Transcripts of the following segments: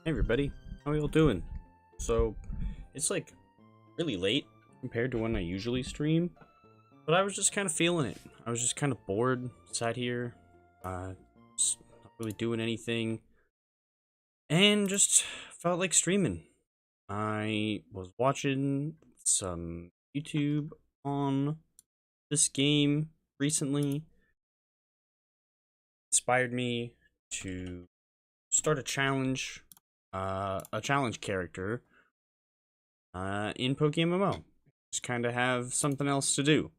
Hey everybody, how y'all doing? So, it's like really late compared to when I usually stream, but I was just kind of feeling it. I was just kind of bored, sat here, just not really doing anything, and just felt like streaming. I was watching some YouTube on this game recently, inspired me to start a challenge character in PokeMMO. Just kind of have something else to do.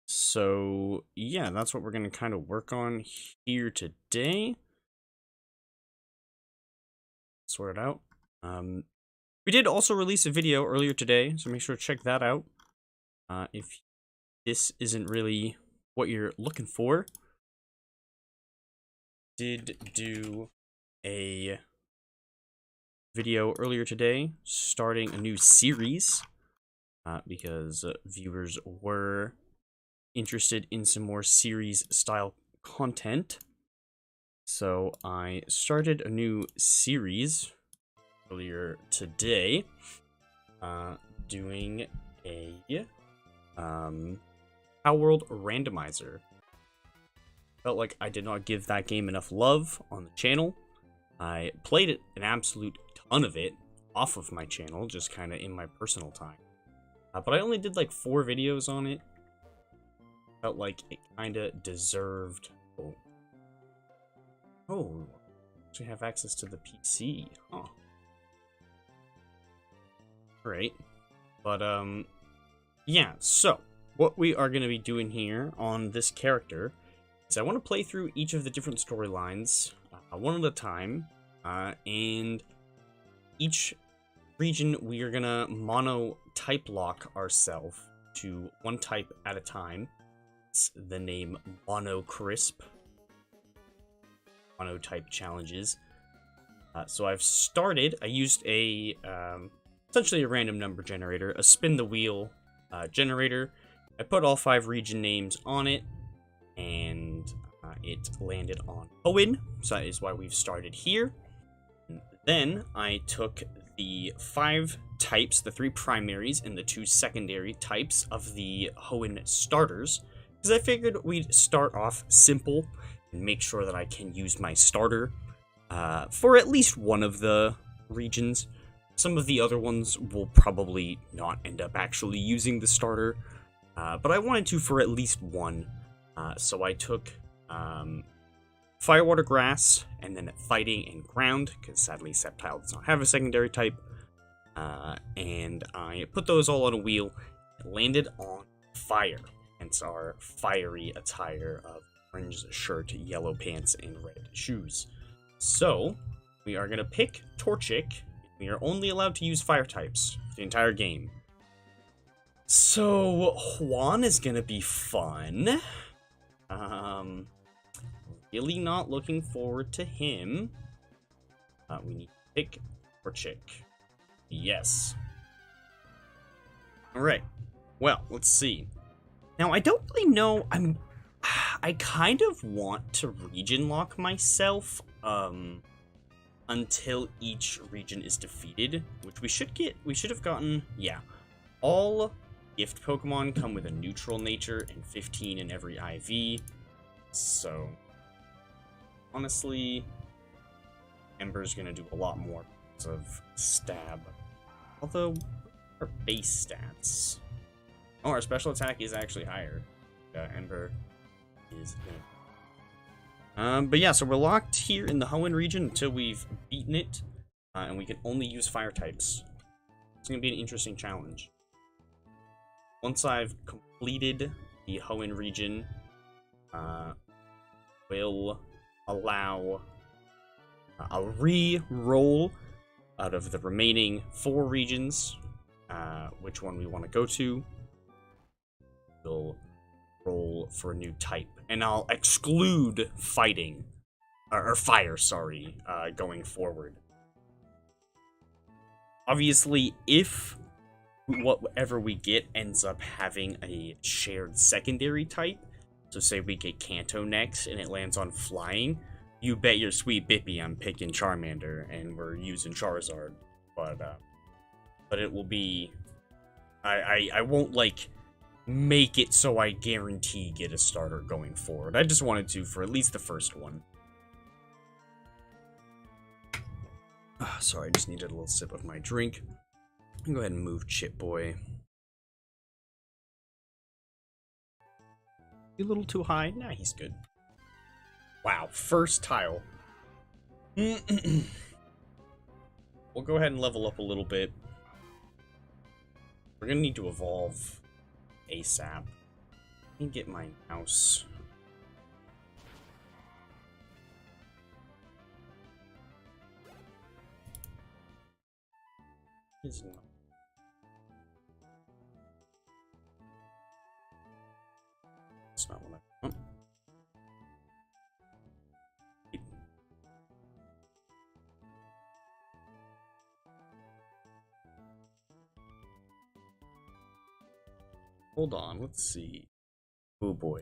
So, yeah, that's what we're going to kind of work on here today. Sort it out. We did also release a video earlier today, so make sure to check that out. If this isn't really what you're looking for, did do a video earlier today starting a new series because viewers were interested in some more series style content. So I started a new series earlier today doing a Power World randomizer. Felt like I did not give that game enough love on the channel. I played it an absolute ton of it off of my channel, just kind of in my personal time. But I only did like 4 videos on it. Felt like it kind of deserved... Oh, actually have access to the PC, huh? Alright. But, yeah, so, what we are going to be doing here on this character is I want to play through each of the different storylines one at a time, and each region we are going to monotype lock ourselves to one type at a time. It's the name Monocrisp. Monotype challenges. So I've started, I used a, essentially a random number generator, a spin the wheel generator. I put all 5 region names on it, and it landed on Hoenn, so that is why we've started here. And then I took the 5 types, the 3 primaries and the 2 secondary types of the Hoenn starters, because I figured we'd start off simple and make sure that I can use my starter for at least one of the regions. Some of the other ones will probably not end up actually using the starter, but I wanted to for at least one. So I took Fire, Water, Grass, and then Fighting and Ground, because sadly Sceptile does not have a secondary type. And I put those all on a wheel. It landed on Fire, hence our fiery attire of orange shirt, yellow pants, and red shoes. So, we are going to pick Torchic. We are only allowed to use fire types for the entire game. So, Juan is going to be fun. Really not looking forward to him. We need to pick Torchic. Yes. Alright. Well, let's see. Now, I don't really know. I kind of want to region lock myself until each region is defeated, which we should have gotten. Yeah, all gift Pokemon come with a neutral nature and 15 in every IV. So honestly, Ember's gonna do a lot more because of stab. Although our base stats, oh, our special attack is actually higher. Ember is good. But yeah, so we're locked here in the Hoenn region until we've beaten it, and we can only use fire types. It's gonna be an interesting challenge. Once I've completed the Hoenn region, we'll allow a re-roll out of the remaining 4 regions, which one we want to go to. We'll roll for a new type, and I'll exclude fighting or fire, sorry, going forward. Obviously, if whatever we get ends up having a shared secondary type, so say we get Kanto next and it lands on flying, you bet your sweet Bippy I'm picking Charmander, and we're using Charizard. But it will be... I won't, like, make it so I guarantee get a starter going forward. I just wanted to for at least the first one. Sorry, I just needed a little sip of my drink. I'll go ahead and move Chip Boy. A little too high? Nah, he's good. Wow, first tile. We'll go ahead and level up a little bit. We're gonna need to evolve ASAP. Let me get my mouse. It's not. That's not what I want. Hold on, let's see. Oh boy.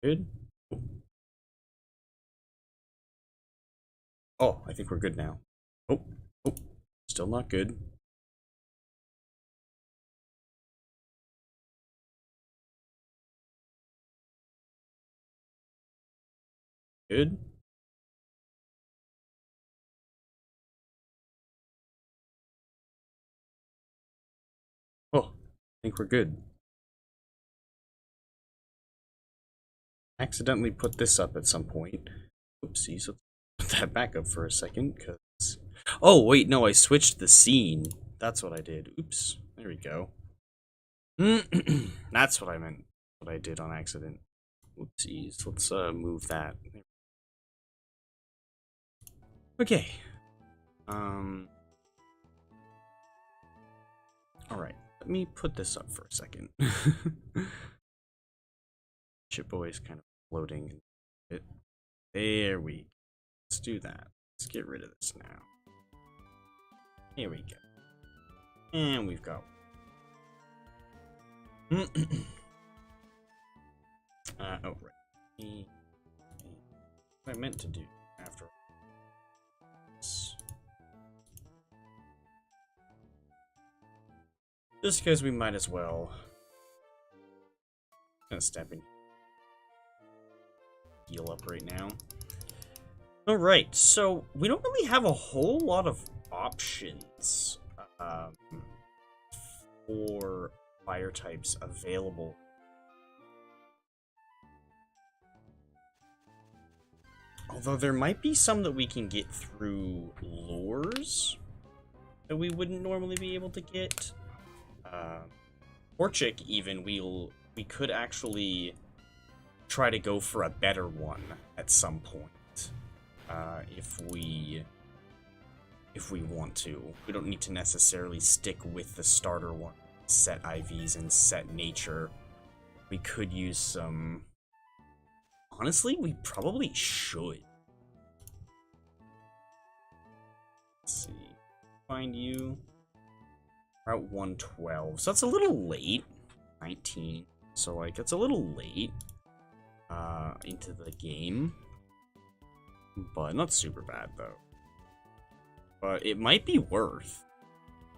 Good? Oh, I think we're good now. Oh, still not good. Good? Oh, I think we're good. Accidentally put this up at some point. Oopsies, let's put that back up for a second, because... Oh, wait, no, I switched the scene. That's what I did. Oops, there we go. That's what I meant. What I did on accident. Oopsies, let's move that. Okay. Alright, let me put this up for a second. Chip Boy's kind of floating. There we go. Let's do that. Let's get rid of this now. Here we go. And we've got... oh, right. What I meant to do after this. Just because we might as well. I'm gonna step in. Heal up right now. Alright, so we don't really have a whole lot of options for fire types available. Although there might be some that we can get through lures that we wouldn't normally be able to get. Torchic, even, we could actually try to go for a better one at some point, if we want to. We don't need to necessarily stick with the starter one, set IVs and set nature. We could use some... Honestly, we probably should. Let's see. Find you. Route 112. So that's a little late. 19. So, like, it's a little late into the game. But not super bad, though. But it might be worth.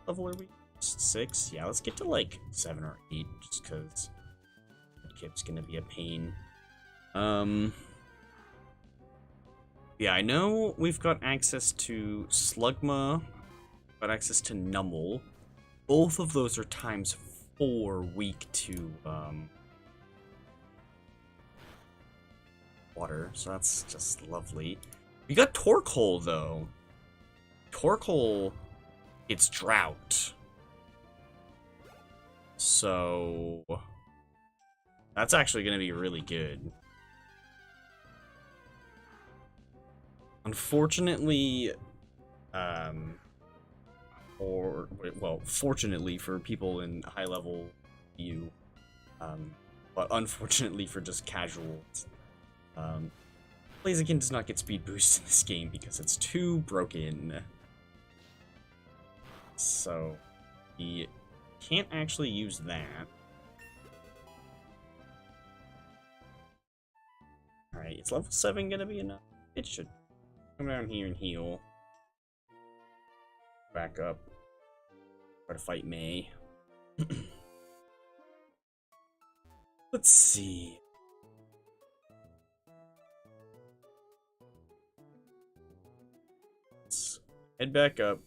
Level are we? 6? Yeah, let's get to, like, 7 or 8, just because Kip's gonna be a pain. Yeah, I know we've got access to Slugma, got access to Numble. Both of those are times 4 weak to, water, so that's just lovely. We got Torkoal, though. Torkoal, it's Drought. So... that's actually going to be really good. Unfortunately, fortunately for people in high-level view, but unfortunately for just casuals, Blaziken does not get speed boost in this game because it's too broken. So, he can't actually use that. Alright, is level 7 gonna be enough? It should. Come down here and heal. Back up. Try to fight May. Let's see. Let's head back up.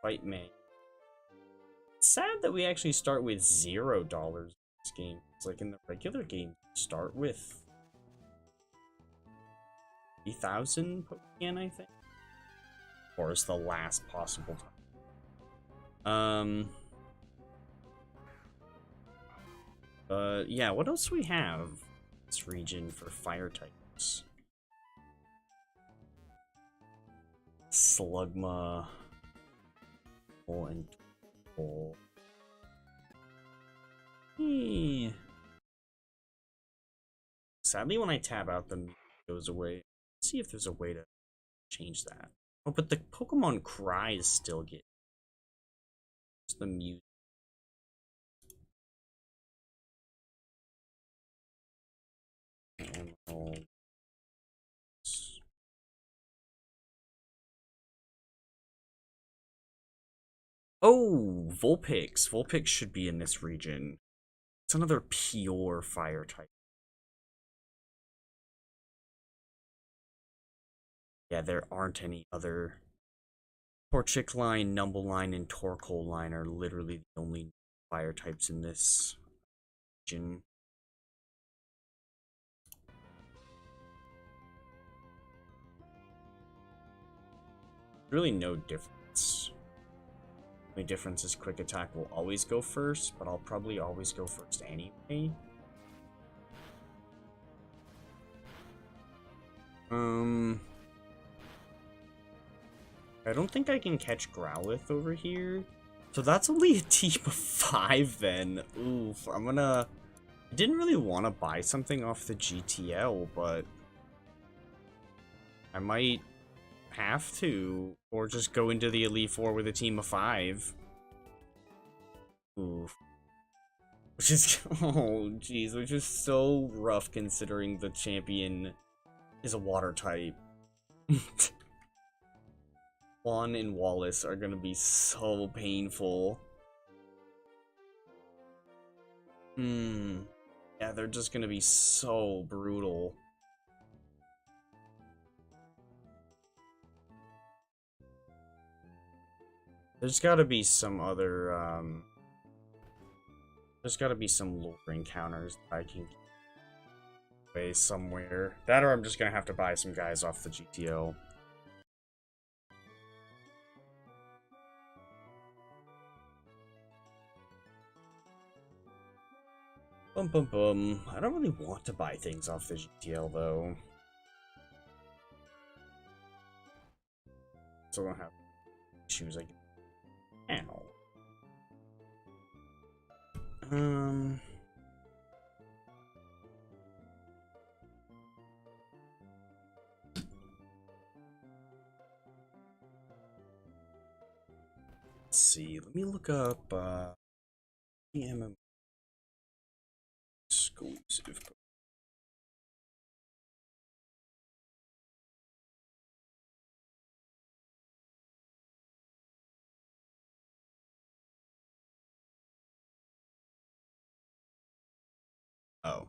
Fight May. It's sad that we actually start with $0 in this game. It's like in the regular game, you start with 3,000 Pokemon, I think. Or is the last possible time. Yeah, what else do we have in this region for fire types? Slugma. And Torkoal. Sadly, when I tab out, the music goes away. Let's see if there's a way to change that. Oh, but the Pokemon cries still get. It's the music. Oh, Vulpix. Vulpix should be in this region. It's another pure fire type. Yeah, there aren't any other. Torchic line, Numbleline, and Torkoal line are literally the only fire types in this region. Really no difference. The only difference is quick attack will always go first, but I'll probably always go first anyway. I don't think I can catch Growlithe over here. So that's only a team of 5 then. Oof, I didn't really want to buy something off the GTL, but I might have to, or just go into the Elite Four with a team of 5. Oof. Which is, oh jeez, which is so rough considering the champion is a water type. Juan and Wallace are gonna be so painful. Yeah, they're just gonna be so brutal. There's gotta be some other, there's gotta be some lure encounters that I can get away somewhere. That or I'm just gonna have to buy some guys off the GTO. Bum bum bum. I don't really want to buy things off the GTL though. Still don't have shoes I can. Ow. Let's see. Let me look up PokeMMO exclusive. Oh.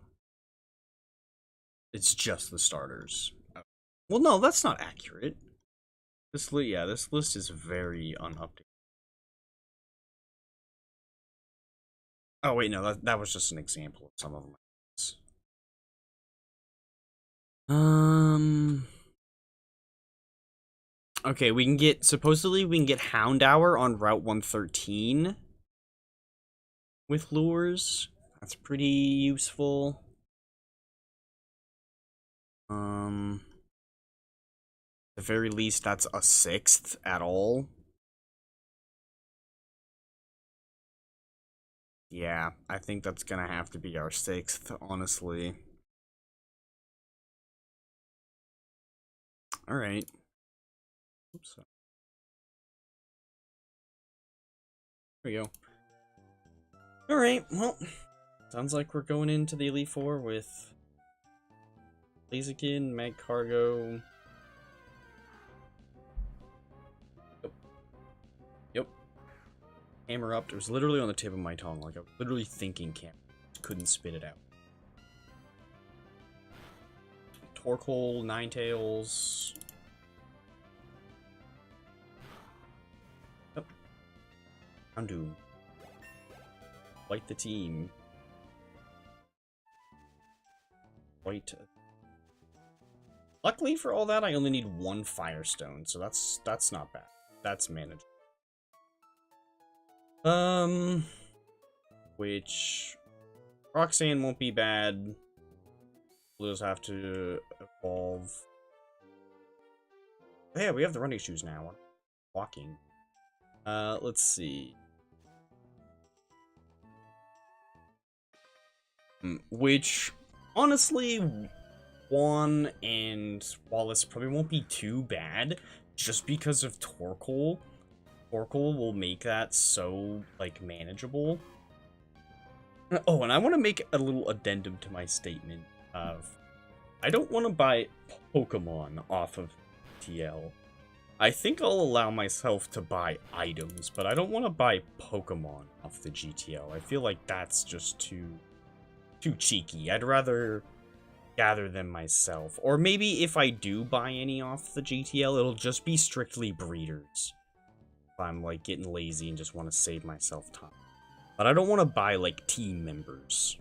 It's just the starters. Oh. Well, no, that's not accurate. This list is very unupdated. Oh wait, no, that was just an example of some of them. Okay, supposedly we can get Houndour on Route 113 with lures. That's pretty useful. At the very least, that's a 6th at all. Yeah, I think that's gonna have to be our 6th, honestly. Alright. Oops. There we go. Alright, well, sounds like we're going into the Elite Four with Blaziken, Mag Cargo. Yep. Yep. Hammer up. It was literally on the tip of my tongue. Like, I was literally thinking camp. Couldn't spit it out. Torkoal, Ninetales. Yep. Undo. Fight the team. Fight. Luckily for all that, I only need one Firestone, so that's not bad. That's manageable. Which Roxanne won't be bad. We'll just have to evolve. Oh, yeah, we have the running shoes now. Walking. Let's see. Which, honestly, Juan and Wallace probably won't be too bad, just because of Torkoal. Torkoal will make that so, like, manageable. Oh, and I want to make a little addendum to my statement of, I don't want to buy Pokemon off of TL. I think I'll allow myself to buy items, but I don't want to buy Pokemon off the GTL. I feel like that's just too cheeky. I'd rather gather them myself. Or maybe if I do buy any off the GTL, it'll just be strictly breeders. If I'm, like, getting lazy and just want to save myself time. But I don't want to buy, like, team members.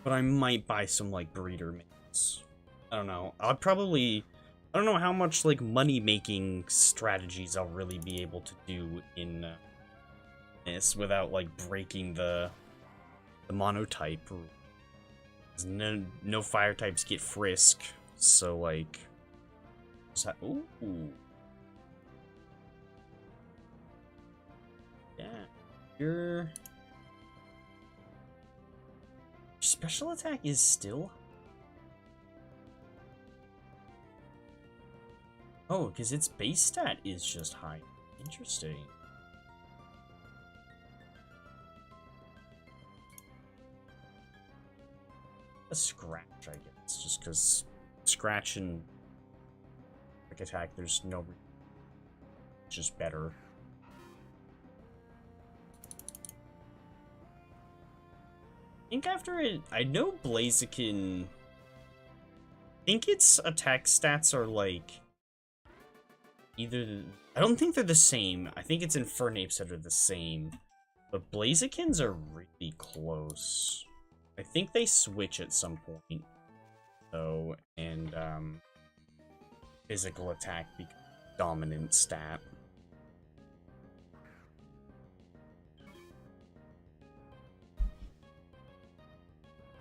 But I might buy some, like, breeder mates. I don't know. I don't know how much, like, money-making strategies I'll really be able to do in this without, like, breaking the monotype. No fire types get frisk, so, like... Ooh. Yeah. Your special attack is still... Oh, because its base stat is just high. Interesting. A scratch, I guess, just because scratch and quick attack, there's no... It's just better. I think after it... I know Blaziken... I think its attack stats are, like... Either... I don't think they're the same. I think it's Infernapes that are the same. But Blazikens are really close. I think they switch at some point. So, and, physical attack becomes dominant stat.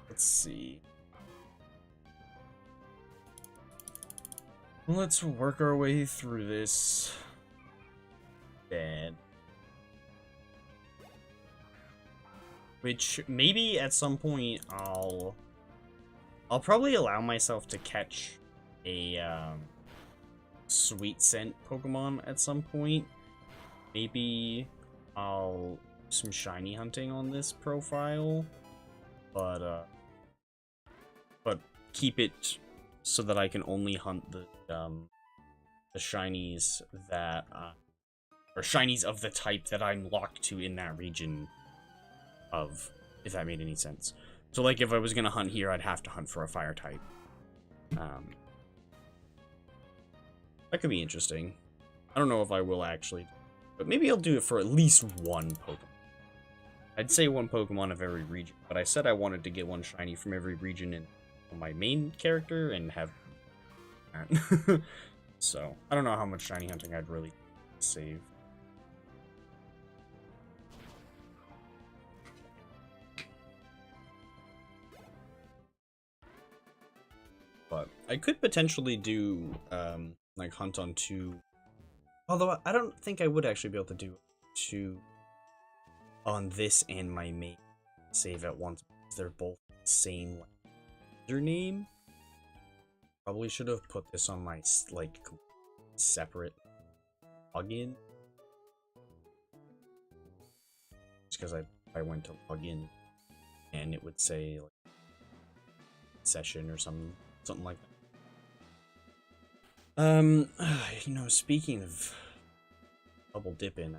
Let's see. Let's work our way through this. Bad. Which, maybe at some point, I'll probably allow myself to catch a, sweet scent Pokemon at some point. Maybe I'll do some shiny hunting on this profile. But keep it so that I can only hunt the shinies that, or shinies of the type that I'm locked to in that region of, if that made any sense. So, like, if I was gonna hunt here, I'd have to hunt for a fire type. That could be interesting. I don't know if I will actually, but maybe I'll do it for at least one Pokemon. I'd say one Pokemon of every region, but I said I wanted to get one shiny from every region in my main character and have that. So, I don't know how much shiny hunting I'd really save. But I could potentially do, like, hunt on 2. Although, I don't think I would actually be able to do 2 on this and my main save at once. They're both the same, like, username. Probably should have put this on my, like, separate login. Just because I went to log in and it would say, like, session or something like that. You know, speaking of double dipping,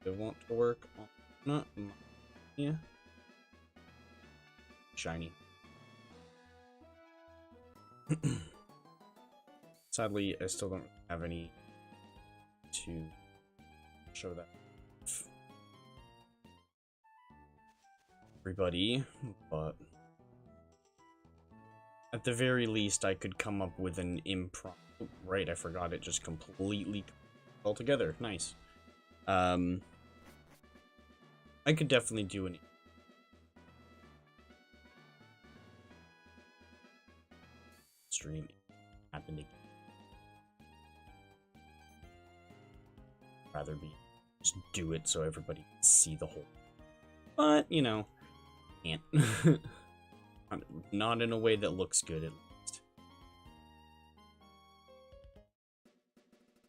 I want to work on not yeah. Shiny. Sadly, I still don't have any to show that everybody, but at the very least, I could come up with an impromptu. Right, I forgot it just completely altogether. Nice. I could definitely do an stream happening. Rather be just do it so everybody can see the whole. But you know, can't. Not in a way that looks good, at least.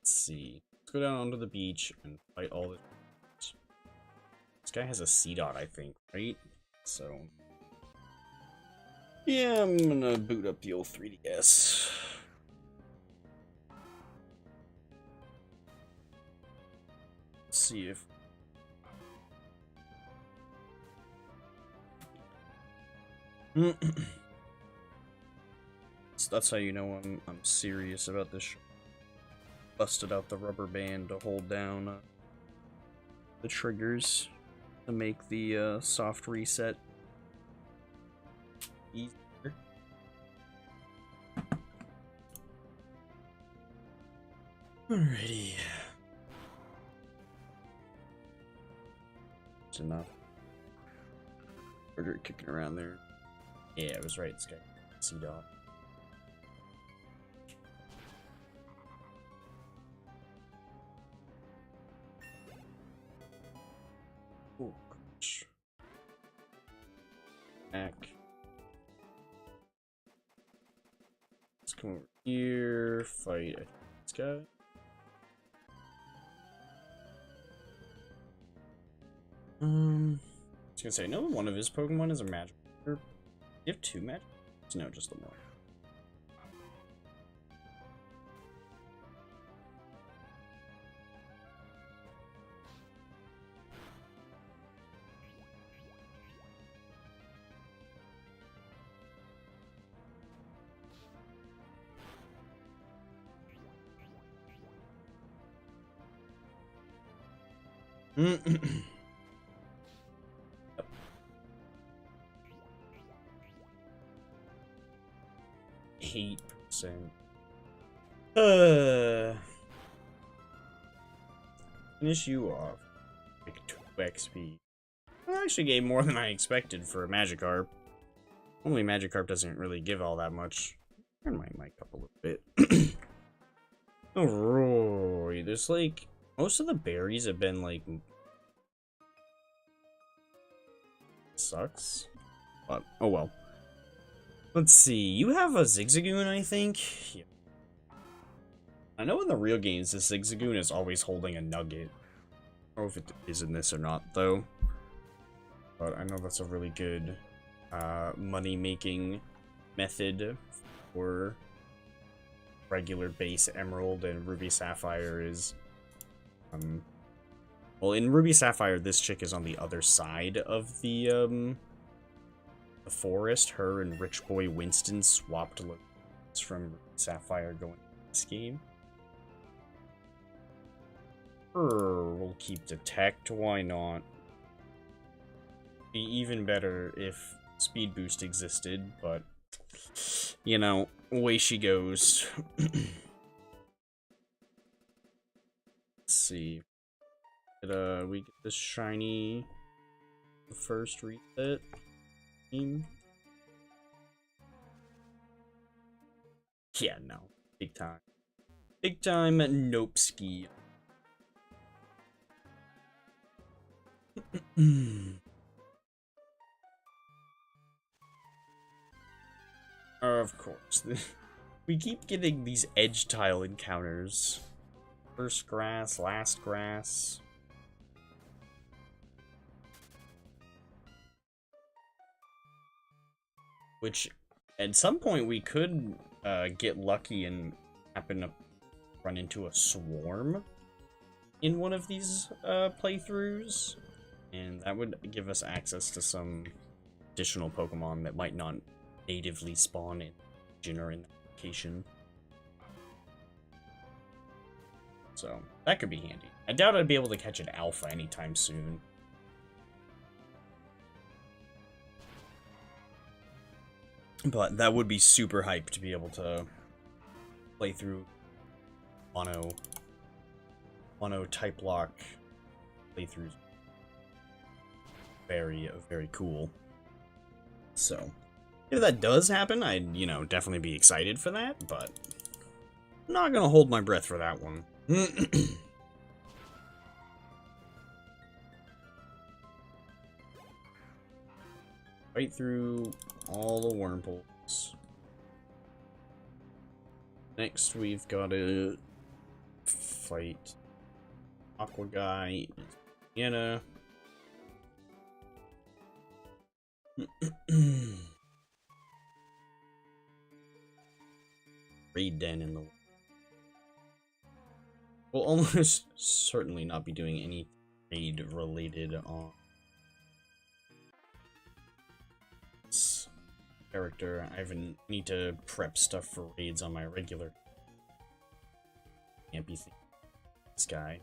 Let's see. Let's go down onto the beach and fight all the. This guy has a C-Dot, I think, right? So. Yeah, I'm gonna boot up the old 3DS. Let's see if. So that's how you know I'm serious about this show. Busted out the rubber band to hold down the triggers to make the soft reset easier. Alrighty. It's enough. Order kicking around there. Yeah, I was right. This guy, C-Dot. Oh, gosh. Back. Let's come over here. Fight this guy. I was gonna say, no, one of his Pokemon is a magic. You have two magic? No, just the one. Eight %. Finish you off. Like 2 XP. I actually gave more than I expected for a Magikarp. Only Magikarp doesn't really give all that much. Turn my mic up a little bit. Alright, there's like most of the berries have been like sucks. But oh well. Let's see, you have a Zigzagoon, I think? Yeah. I know in the real games, the Zigzagoon is always holding a nugget. I don't know if it is in this or not, though. But I know that's a really good money-making method for regular base Emerald and Ruby Sapphire is... well, in Ruby Sapphire, this chick is on the other side of the forest. Her and Rich Boy Winston swapped looks from Sapphire going into this game. We'll keep Detect, why not? Be even better if Speed Boost existed, but you know, away she goes. Let's see. Did we get this shiny the first reset? Yeah, no. Big time. Big time nope ski. Of course. We keep getting these edge tile encounters. First grass, last grass. which at some point we could get lucky and happen to run into a swarm in one of these playthroughs, and that would give us access to some additional Pokemon that might not natively spawn in region or in that location. So that could be handy. I doubt I'd be able to catch an alpha anytime soon. But that would be super hype to be able to play through Monotype lock playthroughs. Very, very cool. So, if that does happen, I'd, definitely be excited for that, but I'm not gonna hold my breath for that one. Right through all the wormholes. Next, we've got to fight Aqua Guy, Sienna. Raid Den in the... We'll almost certainly not be doing any raid related on this character. I need to prep stuff for raids on my regular. Can't be this guy.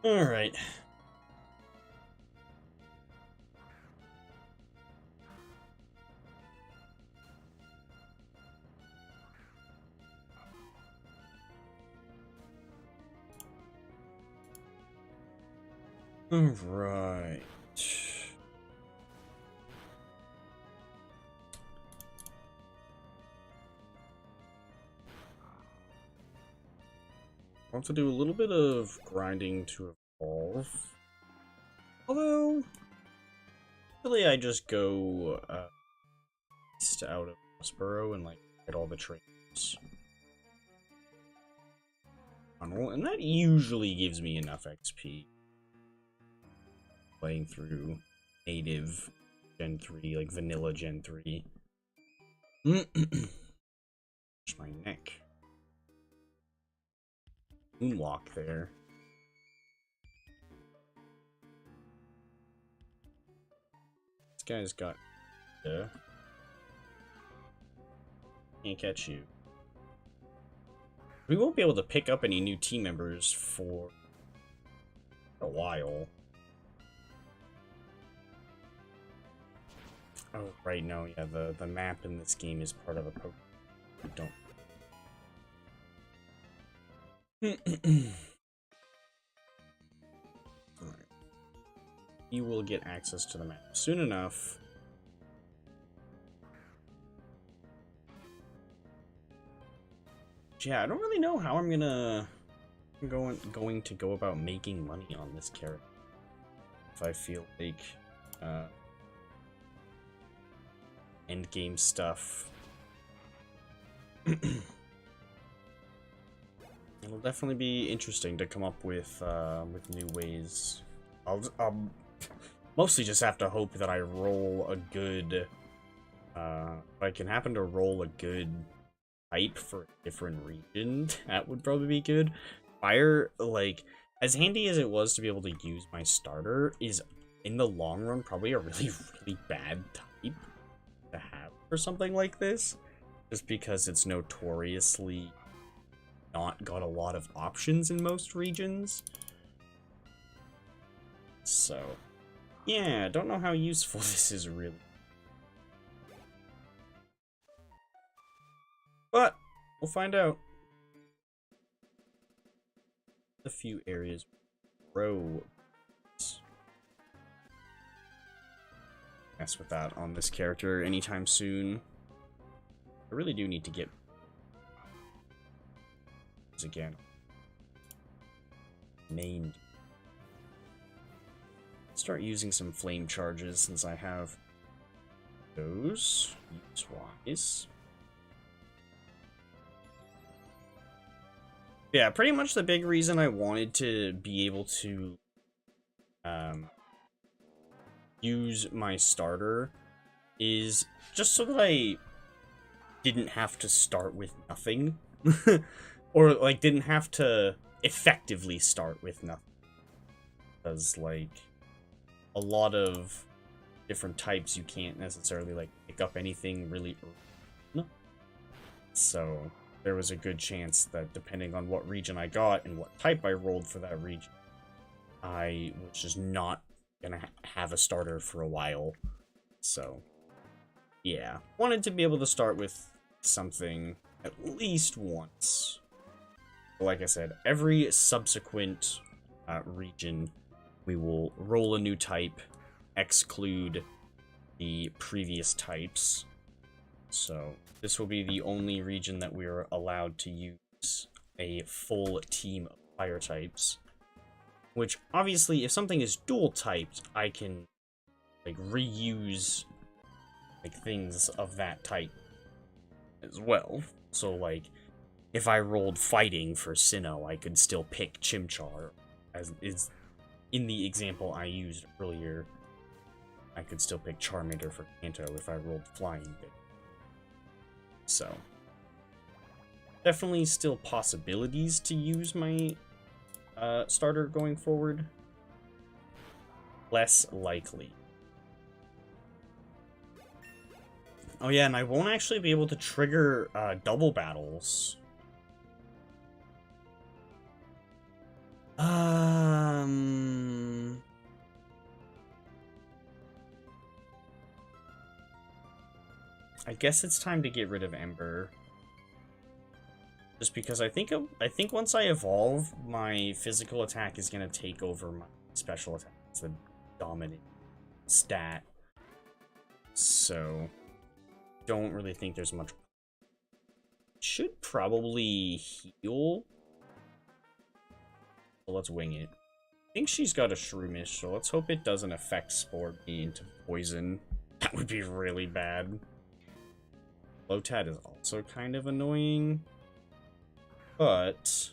Alright. Alright. I want to do a little bit of grinding to evolve. Although, really I just go east out of Prospero and like get all the traits. And that usually gives me enough XP. Playing through native Gen 3, like vanilla Gen 3. My neck. Moonwalk there. This guy's got... Can't catch you. We won't be able to pick up any new team members for a while. Oh, right, no, yeah, the map in this game is part of a Pokemon. We don't. Alright. You will get access to the map soon enough. Yeah, I don't really know how I'm going to go about making money on this character. If I feel like end game stuff. It'll definitely be interesting to come up with new ways. I'll mostly just have to hope that I roll a good. If I can happen to roll a good type for a different region, that would probably be good. Fire, like, as handy as it was to be able to use my starter, is in the long run probably a really, really bad type to have for something like this, just because it's notoriously not got a lot of options in most regions. So, yeah, I don't know how useful this is really. But we'll find out. A few areas grow. Mess with that on this character anytime soon. I really do need to get again named. Start using some flame charges since I have those use-wise. Yeah, pretty much the big reason I wanted to be able to use my starter is just so that I didn't have to start with nothing. Or, like, didn't have to effectively start with nothing. Because, like, a lot of different types you can't necessarily, like, pick up anything really early. So, there was a good chance that depending on what region I got and what type I rolled for that region, I was just not gonna have a starter for a while. So, yeah. Wanted to be able to start with something at least once. Like I said, every subsequent region, we will roll a new type, exclude the previous types. So, this will be the only region that we're allowed to use a full team of fire types. Which, obviously, if something is dual typed, I can, like, reuse, like, things of that type as well. So, like, if I rolled fighting for Sinnoh, I could still pick Chimchar, as is in the example I used earlier. I could still pick Charmander for Kanto if I rolled flying. So, definitely still possibilities to use my starter going forward. Less likely. Oh yeah, and I won't actually be able to trigger double battles. I guess it's time to get rid of Ember. Just because I think once I evolve, my physical attack is gonna take over my special attack. It's the dominant stat. So, don't really think there's much. Should probably heal. So let's wing it. I think she's got a Shroomish, so let's hope it doesn't affect Spore me into poison. That would be really bad. Lotad is also kind of annoying. But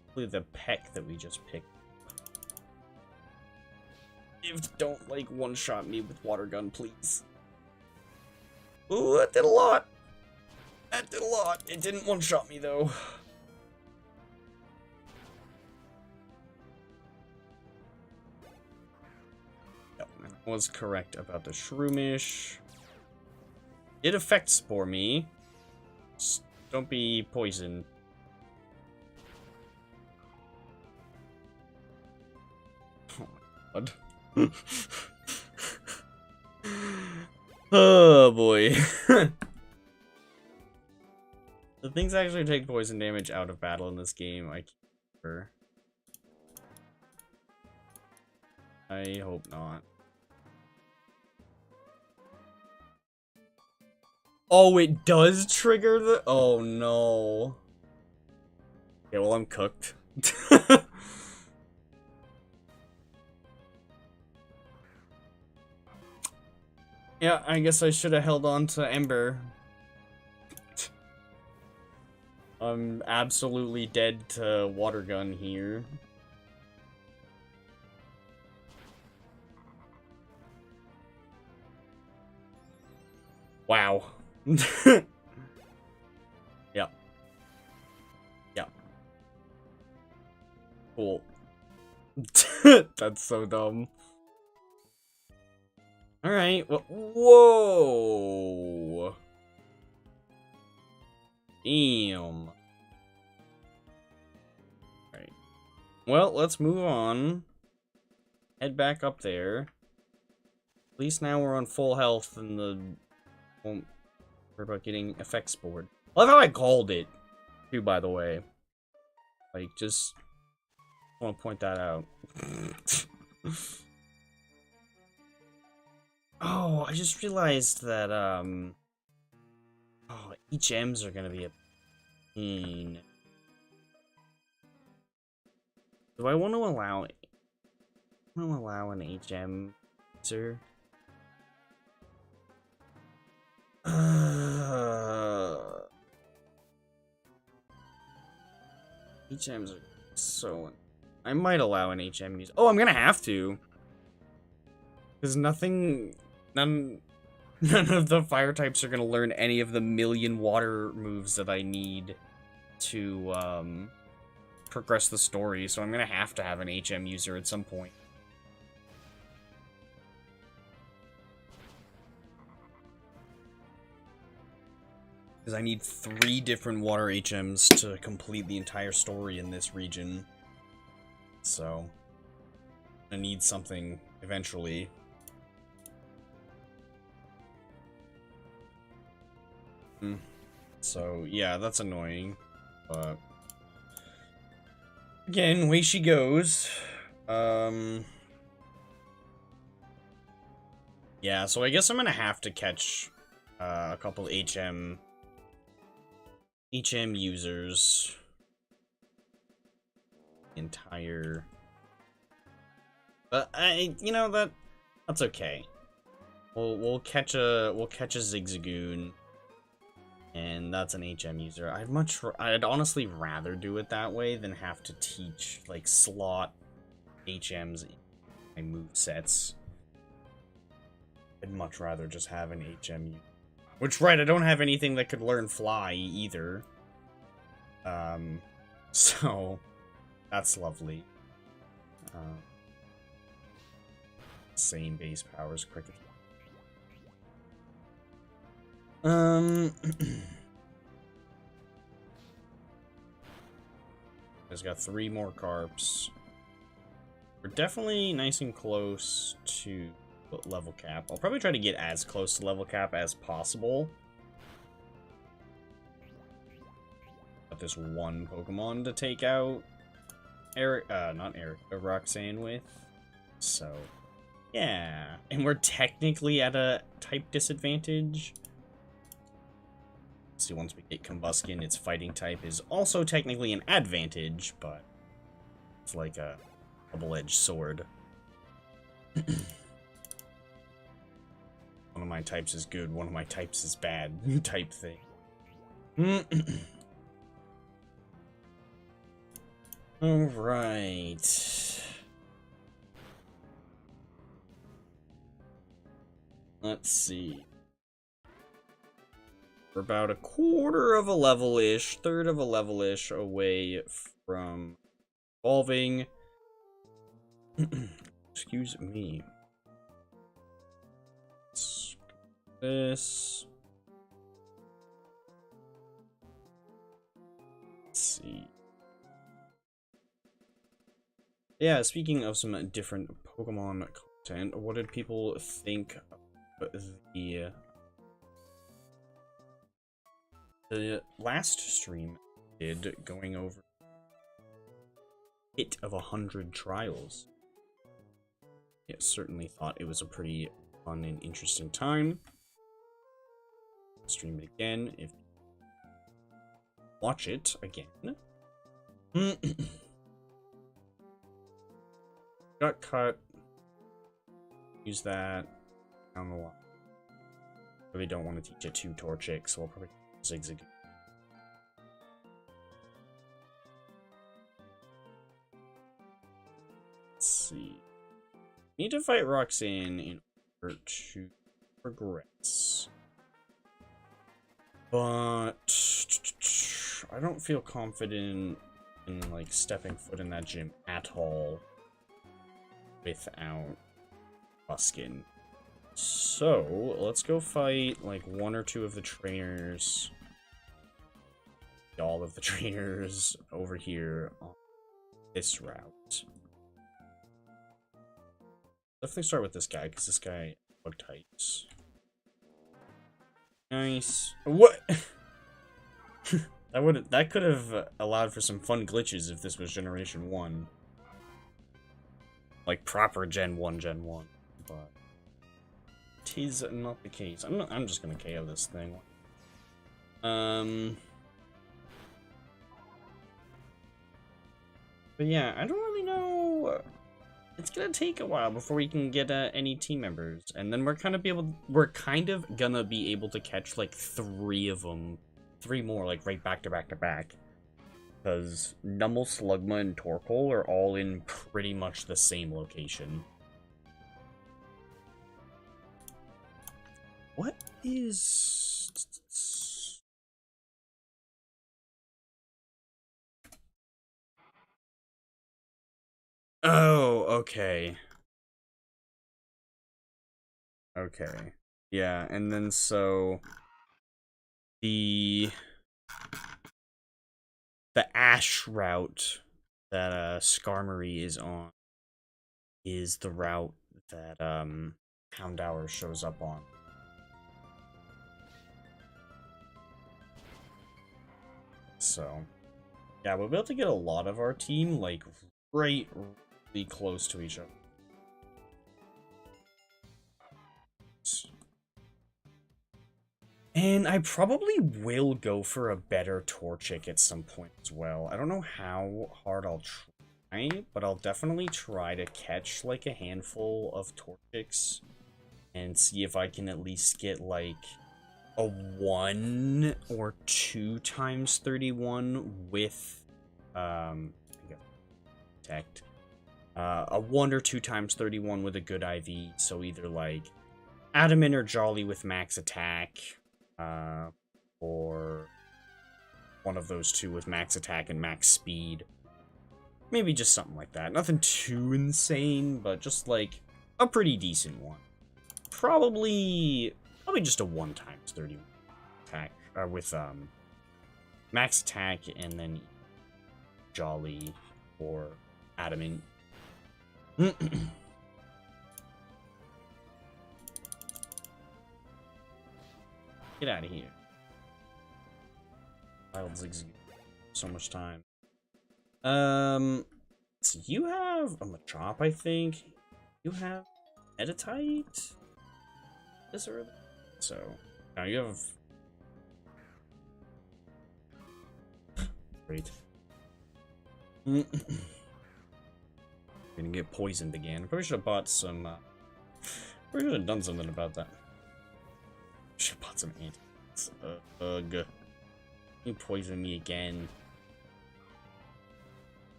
hopefully the Peck that we just picked. Don't, like, one-shot me with Water Gun, please. Ooh, that did a lot. That did a lot. It didn't one-shot me, though. Yep, I was correct about the Shroomish. It affects Spore me. Just don't be poisoned. Oh my god. Oh boy. The things actually take poison damage out of battle in this game, I can't remember. I hope not. Oh, it does trigger the... Oh no. Okay, well I'm cooked. Yeah, I guess I should have held on to Ember. I'm absolutely dead to Water Gun here. Wow. Yep. Yep. Cool. That's so dumb. Alright, well, whoa! Damn. Alright. Well, let's move on. Head back up there. At least now we're on full health and the... won't worry about getting effects board. I love how I called it, too, by the way. Like, just... want to point that out. Oh, I just realized that, oh, HMs are gonna be a pain. Do I want to allow... an HM user? HMs are so... I might allow an HM user. Oh, I'm gonna have to! Because none None of the fire types are going to learn any of the million water moves that I need to progress the story, so I'm going to have an HM user at some point. Because I need 3 different water HMs to complete the entire story in this region. So, I need something eventually. So, yeah, that's annoying. But, again, way she goes. Yeah, so I guess I'm gonna have to catch a couple HM users. Entire. But that's okay. We'll catch a Zigzagoon. And that's an HM user. I'd honestly rather do it that way than have to teach, like, slot HMs in my movesets. I'd much rather just have an HM user. Which, right, I don't have anything that could learn Fly, either. So, that's lovely. Same base powers, cricket. He's got 3 more carps. We're definitely nice and close to level cap. I'll probably try to get as close to level cap as possible. Got this one Pokemon to take out Roxanne with. So, yeah. And we're technically at a type disadvantage. See, once we get Combuskin, its fighting type is also technically an advantage, but it's like a double-edged sword. One of my types is good, one of my types is bad, type thing. Alright. Let's see. We're about a quarter of a level-ish, third of a level-ish away from evolving. Excuse me. This. Let's see. Yeah, speaking of some different Pokemon content, what did people think of the last stream I did going over hit of 100 trials? Yeah, certainly thought it was a pretty fun and interesting time. Stream it again if watch it again. Got cut. Use that. I don't know why. Really don't want to teach it to Torchic, so I'll probably Zigzag. Let's see. Need to fight Roxanne in order to progress. But I don't feel confident in like stepping foot in that gym at all without Buskin. So let's go fight like 1 or 2 of the trainers. All of the trainers over here on this route. Definitely start with this guy, because this guy bug types. Nice. What? that could have allowed for some fun glitches if this was Generation 1. Like proper Gen 1, but tis not the case. I'm just gonna KO this thing. But yeah, I don't really know. It's gonna take a while before we can get any team members, and then we're kind of gonna be able to catch like 3 of them, 3 more, like right back to back to back, because Numel, Slugma, and Torkoal are all in pretty much the same location. What is... Oh, okay. Okay. Yeah, and then so... The Ash route that Skarmory is on is the route that Houndour shows up on. So yeah, we'll be able to get a lot of our team like really close to each other. And I probably will go for a better Torchic at some point as well. I don't know how hard I'll try, but I'll definitely try to catch like a handful of Torchics and see if I can at least get like a 1 or 2 times 31 with I guess protect. A 1 or 2 times 31 with a good IV, so either like Adamant or Jolly with max attack, or one of those two with max attack and max speed. Maybe just something like that. Nothing too insane, but just like a pretty decent one. Probably just a 1 times 31 attack with max attack and then Jolly or Adamant. Get out of here. Wild Zigzag. So much time. So you have a Machop, I think. You have Meditite? This early? So, now you have... Great. Gonna get poisoned again. Probably should have bought some, probably should have done something about that. Should have bought some antidotes. Ugh. You poison me again.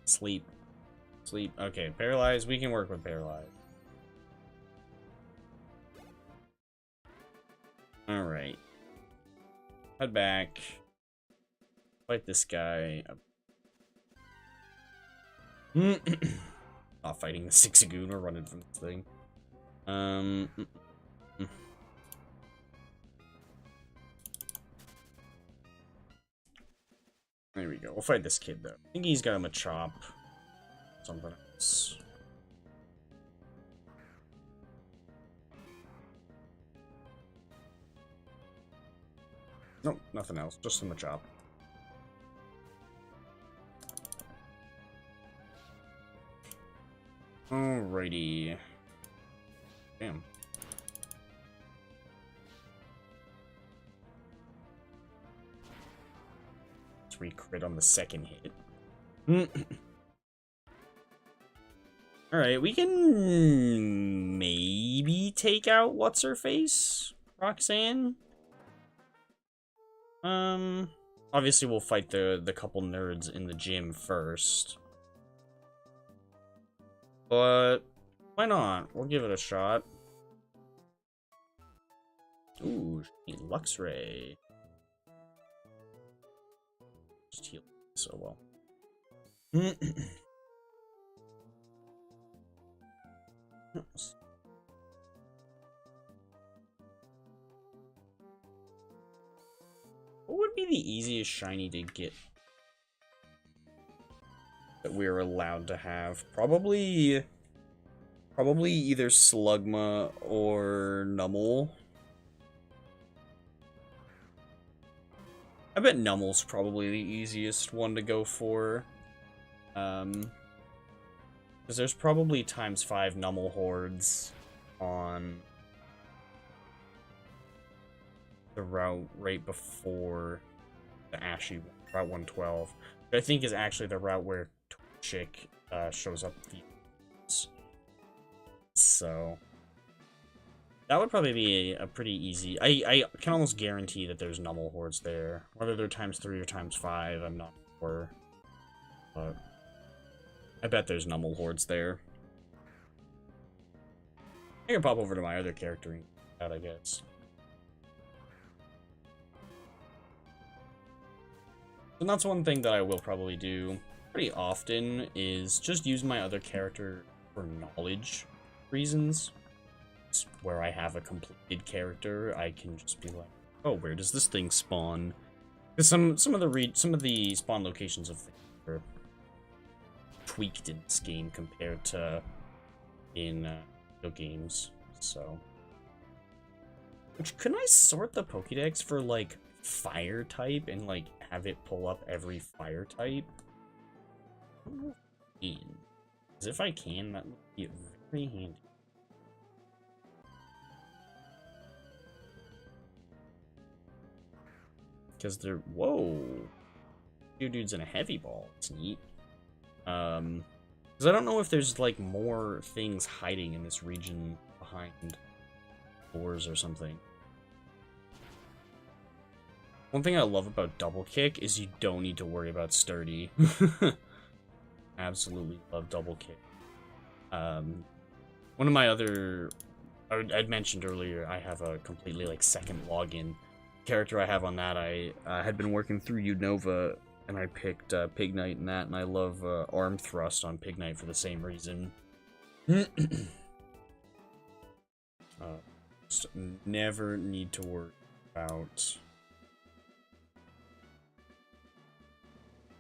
Sleep. Sleep. Okay, paralyzed. We can work with paralyzed. Alright. Head back. Fight this guy. Not fighting the Zigzagoon or running from this thing. There we go. We'll fight this kid, though. I think he's got him a Machop. Something else. Nope, nothing else. Just a Machop. Alrighty. Damn. Crit on the second hit. Alright, we can maybe take out what's-her-face? Roxanne? Obviously we'll fight the couple nerds in the gym first. But why not? We'll give it a shot. Ooh, Luxray. Just heal so well. What would be the easiest shiny to get that we're allowed to have? Probably either Slugma or Numel. I bet Numel's probably the easiest one to go for. Because there's probably ×5 Numel hordes on the route right before the Ashy Route 112. Which I think is actually the route where Torchic shows up. So that would probably be a pretty easy... I can almost guarantee that there's Numel hordes there. Whether they're ×3 or ×5, I'm not sure. But I bet there's Numel hordes there. I can pop over to my other character and I guess. And that's one thing that I will probably do pretty often, is just use my other character for knowledge reasons. It's where I have a completed character, I can just be like, oh, where does this thing spawn? Because some of the spawn locations of things are tweaked in this game compared to in video games. So, which, can I sort the Pokédex for like fire type and like have it pull up every fire type? I don't know if I can. Because if I can, that would be very handy. Because they're, whoa, dude's in a heavy ball. It's neat. Because I don't know if there's like more things hiding in this region behind doors or something. One thing I love about double kick is you don't need to worry about sturdy. Absolutely love double kick. One of my other, I'd mentioned earlier, I have a completely like second login character I have on that. I had been working through Unova, and I picked Pig Knight in that, and I love arm thrust on Pig Knight for the same reason. Just never need to worry about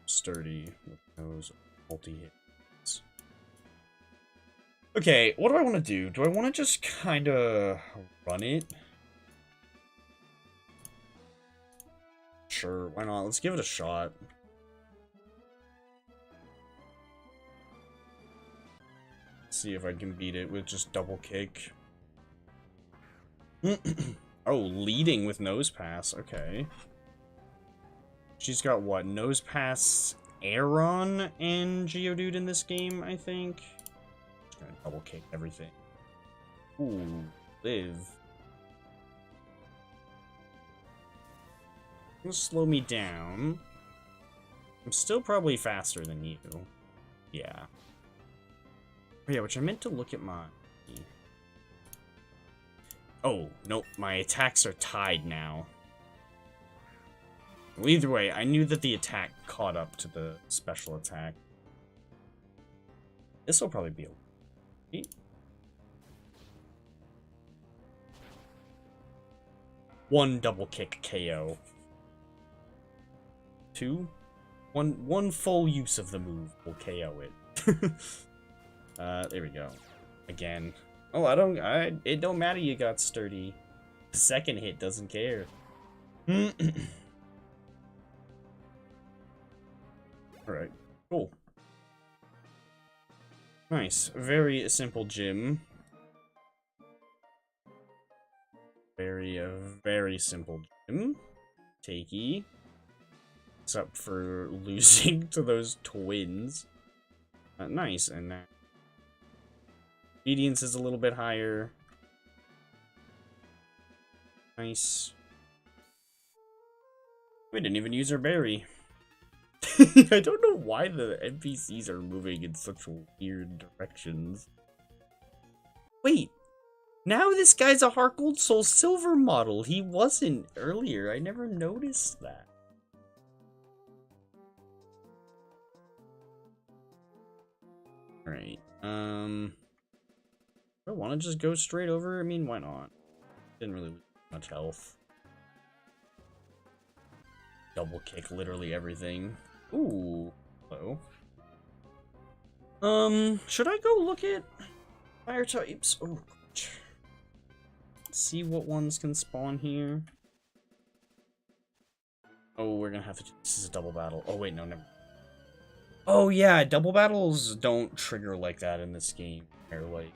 sturdy with those multi-hits. Okay, what do I want to do? Do I want to just kind of run it? Sure, why not? Let's give it a shot. See if I can beat it with just double kick. Oh, leading with nose pass. Okay. She's got what? Nose pass, Aeron, and Geodude in this game, I think. Just gonna double kick everything. Ooh, live. Gonna slow me down. I'm still probably faster than you. Yeah. Oh, yeah, which I meant to look at my... Oh, nope, my attacks are tied now. Well, either way, I knew that the attack caught up to the special attack. This will probably be a... One double kick KO. Two? One full use of the move will KO it. There we go. Again. Oh, it don't matter you got sturdy. The second hit doesn't care. Alright, cool. Nice. Very simple gym. Very simple gym. Takey. Except for losing to those twins. Nice, and that. Obedience is a little bit higher. Nice. We didn't even use our berry. I don't know why the NPCs are moving in such weird directions. Wait. Now this guy's a Heart Gold Soul Silver model. He wasn't earlier. I never noticed that. Alright. I want to just go straight over. I mean, why not? Didn't really lose much health. Double kick literally everything. Ooh. Hello. Should I go look at fire types? Oh, gosh. See what ones can spawn here. Oh, we're gonna have to. This is a double battle. Oh, wait, no, never. Oh, yeah, double battles don't trigger like that in this game. They're like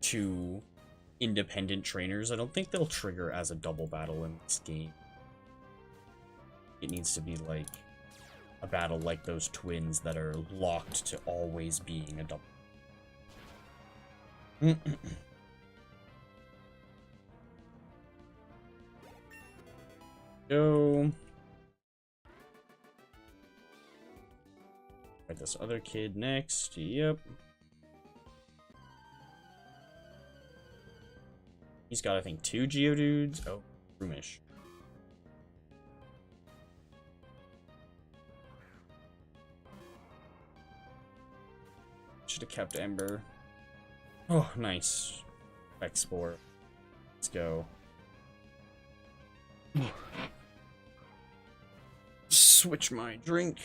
two independent trainers. I don't think they'll trigger as a double battle in this game. It needs to be like a battle like those twins that are locked to always being a double. Go. Right, this other kid next. Yep. He's got, I think, 2 Geodudes. Oh, Roomish. should have kept Ember. Oh, nice. X-Spore. Let's go. Switch my drink.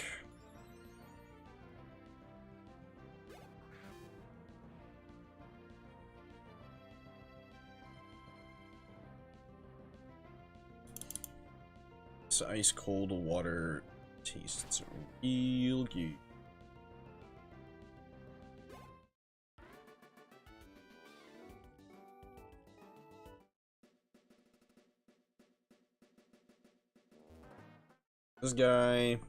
This ice cold water tastes real good. This guy.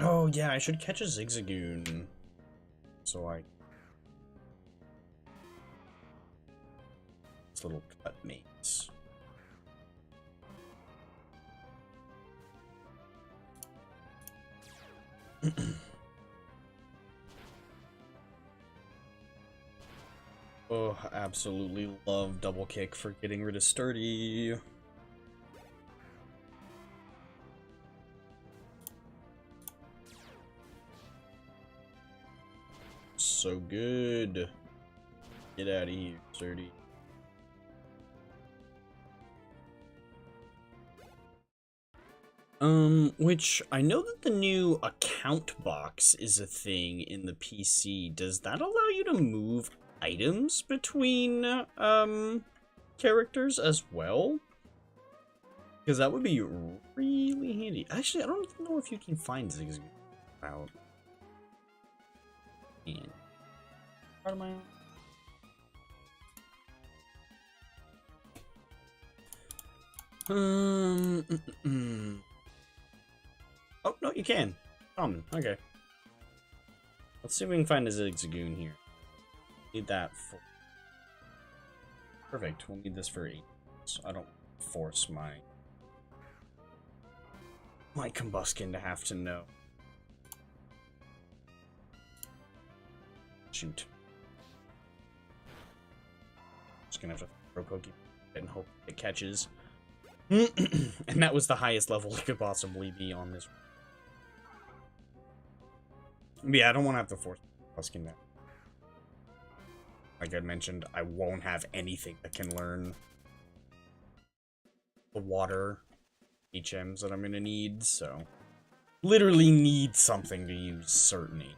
Oh yeah, I should catch a Zigzagoon. So I. This little cut mates. Oh, absolutely love double kick for getting rid of Sturdy. So good. Get out of here, Sturdy. Which I know that the new account box is a thing in the PC. Does that allow you to move items between, characters as well? Because that would be really handy. Actually, I don't even know if you can find Zigzag out. And part of my Oh, no, you can. Okay. Let's see if we can find a Zigzagoon here. Need that for... Perfect, we'll need this for 8. So I don't force my combustion to have to know. Shoot. Just gonna have to throw Pokemon and hope it catches. And that was the highest level it could possibly be on this. But yeah, I don't want to have to force Husking that. Like I mentioned, I won't have anything that can learn the water HMs that I'm gonna need, so literally need something to use Certainty.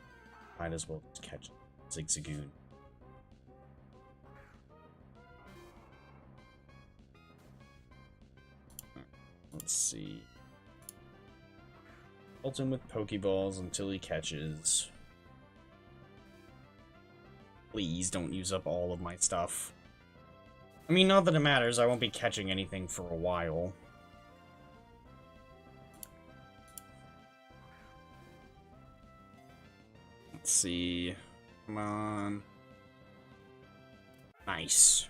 Might as well just catch Zigzagoon. Let's see. Ult him with Pokeballs until he catches. Please don't use up all of my stuff. I mean, not that it matters, I won't be catching anything for a while. Let's see. Come on. Nice.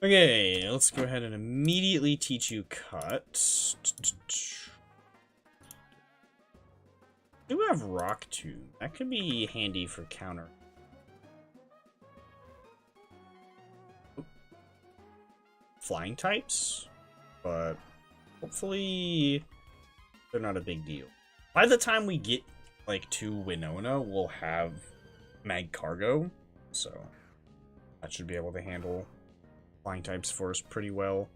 Okay, let's go ahead and immediately teach you Cut. Do have Rock Tomb. That could be handy for counter. Flying types, but hopefully they're not a big deal. By the time we get like to Winona, we'll have Mag Cargo, so that should be able to handle flying types for us pretty well.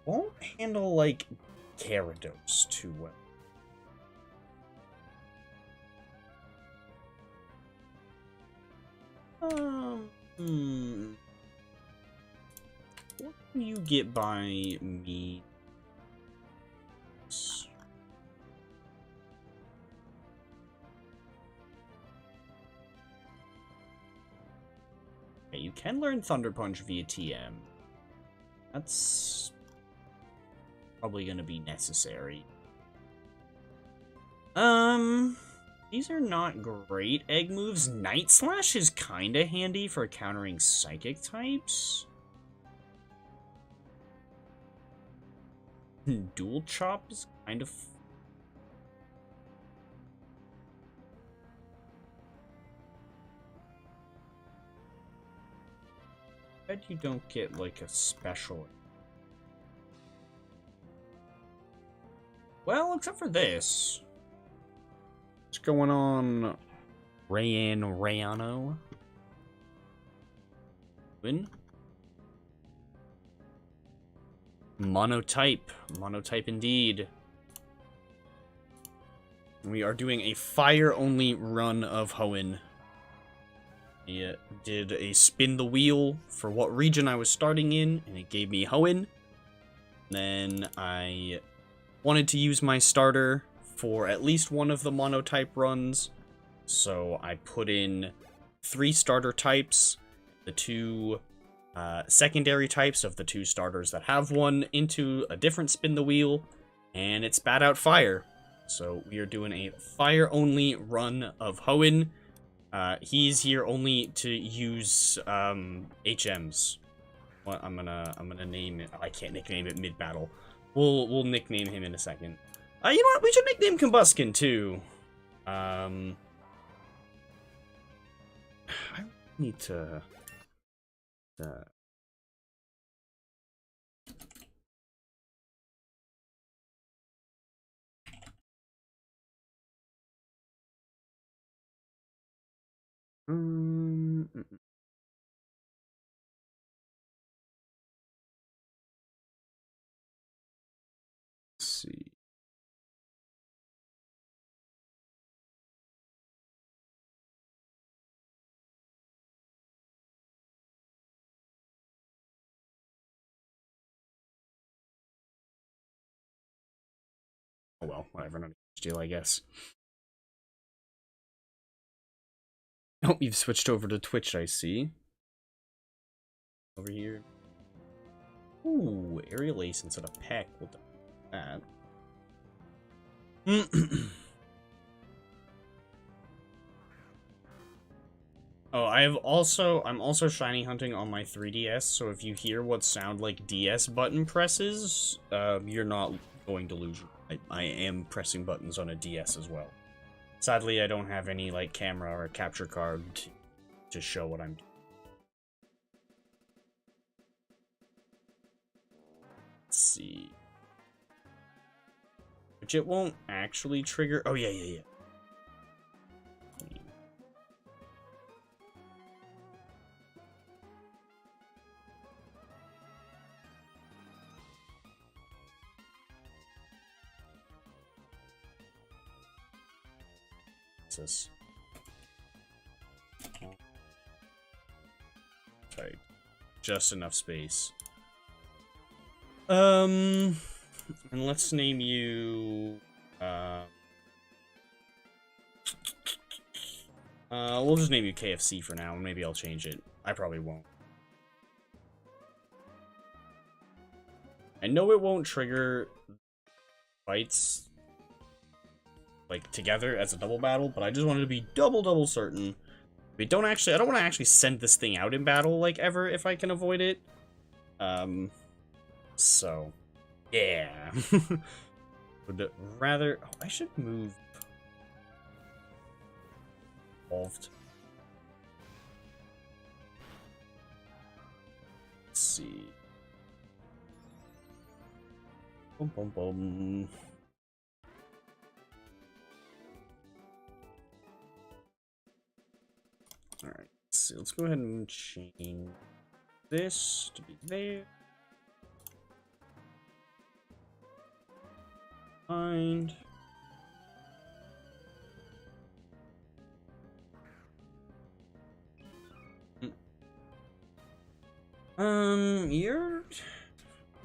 Won't handle like Gyarados too well. What can you get by me? Okay, you can learn Thunder Punch via TM. That's probably gonna be necessary. These are not great egg moves. Night Slash is kinda handy for countering psychic types. Dual Chop is kind of... I bet you don't get like a special... Well, except for this. What's going on, Rayano? Win? Monotype. Monotype indeed. We are doing a fire-only run of Hoenn. I did a spin the wheel for what region I was starting in, and it gave me Hoenn. Then I wanted to use my starter for at least one of the Monotype runs, so I put in 3 starter types, the 2 secondary types of the 2 starters that have one, into a different spin the wheel, and it spat out fire. So we are doing a fire-only run of Hoenn. He's here only to use HMs. Well, I'm gonna name it. I can't nickname it mid-battle. We'll nickname him in a second. You know what? We should nickname Combuskin too. I need to. Let's see. Oh well, whatever, no deal, I guess. Oh, you've switched over to Twitch, I see. Over here. Ooh, aerial ace instead of peck. We'll do that. Oh, I'm also shiny hunting on my 3DS, so if you hear what sound like DS button presses, you're not going to lose. I am pressing buttons on a DS as well. Sadly, I don't have any, like, camera or capture card to show what I'm doing. Let's see. Which it won't actually trigger. Oh, yeah. This type just enough space. And let's name you we'll just name you KFC for now, and maybe I'll change it. I probably won't. I know it won't trigger fights like together as a double battle, but I just wanted to be double certain. I don't want to actually send this thing out in battle like ever if I can avoid it. So yeah. Would rather I should move evolved. Let's see. Boom. Alright, so let's go ahead and change this to be there. Find. You're a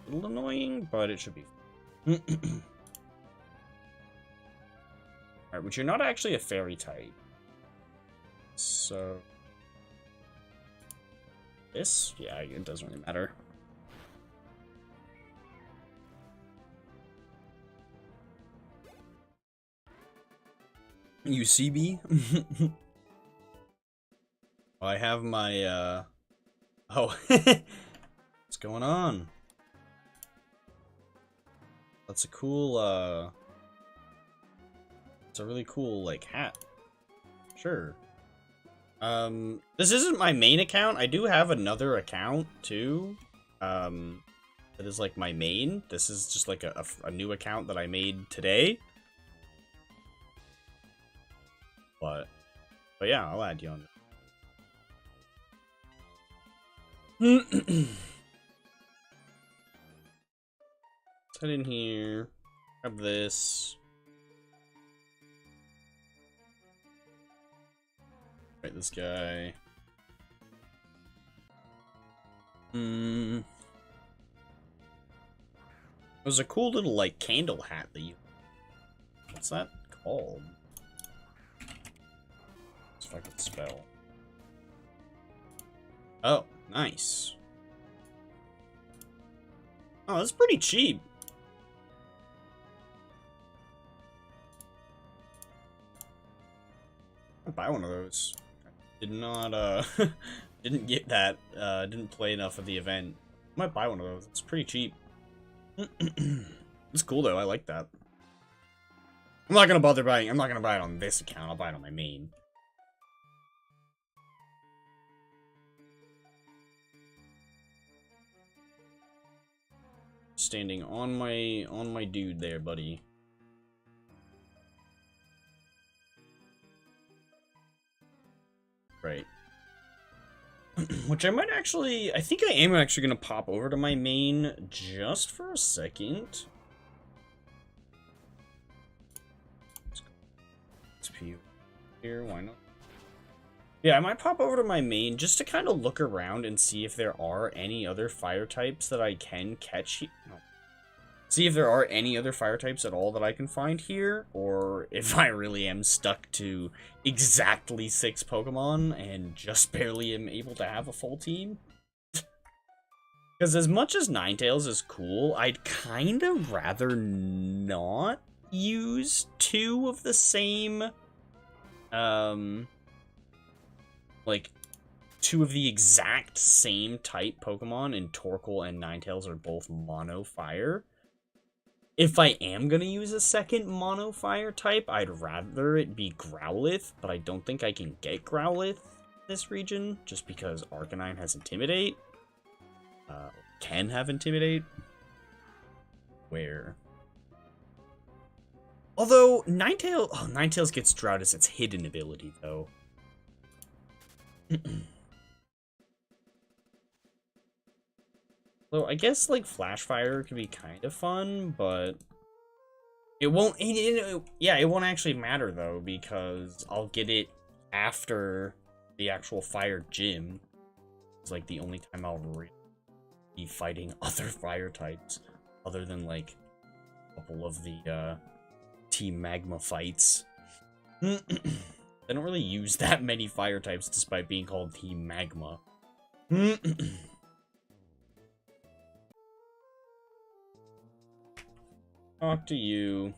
little annoying, but it should be. Alright, which you're not actually a fairy type. So this, yeah, it doesn't really matter. UCB? I have my oh what's going on? That's a cool it's a really cool like hat. Sure. This isn't my main account. I do have another account too. that is like my main. This is just like a new account that I made today. But yeah, I'll add you on. Let's head in here. Grab this. Right, this guy. It was a cool little, like, candle hat that you... What's that called? If I could spell. Oh, nice. Oh, that's pretty cheap. I'll buy one of those. Did not, didn't get that, didn't play enough of the event. I might buy one of those. It's pretty cheap. It's cool, though. I like that. I'm not gonna bother buying... I'm not gonna buy it on this account. I'll buy it on my main. Standing on my dude there, buddy. Right. Which I might actually... I think I am actually going to pop over to my main just for a second. XP here, why not? Yeah, I might pop over to my main just to kind of look around and see if there are any other fire types that I can catch. See if there are any other fire types at all that I can find here, or if I really am stuck to exactly 6 Pokemon and just barely am able to have a full team. Because as much as Ninetales is cool, I'd kind of rather not use 2 of the same, like, 2 of the exact same type Pokemon, and Torkoal and Ninetales are both mono fire. If I am going to use a second mono fire type, I'd rather it be Growlithe, but I don't think I can get Growlithe in this region, just because Arcanine has Intimidate. Can have Intimidate. Where? Although, Ninetales gets Drought as its hidden ability, though. So I guess, like, Flash Fire could be kind of fun, but it won't, yeah, it won't actually matter, though, because I'll get it after the actual Fire Gym. It's, like, the only time I'll really be fighting other fire types, other than, like, a couple of the, Team Magma fights. I don't really use that many fire types, despite being called Team Magma. Talk to you.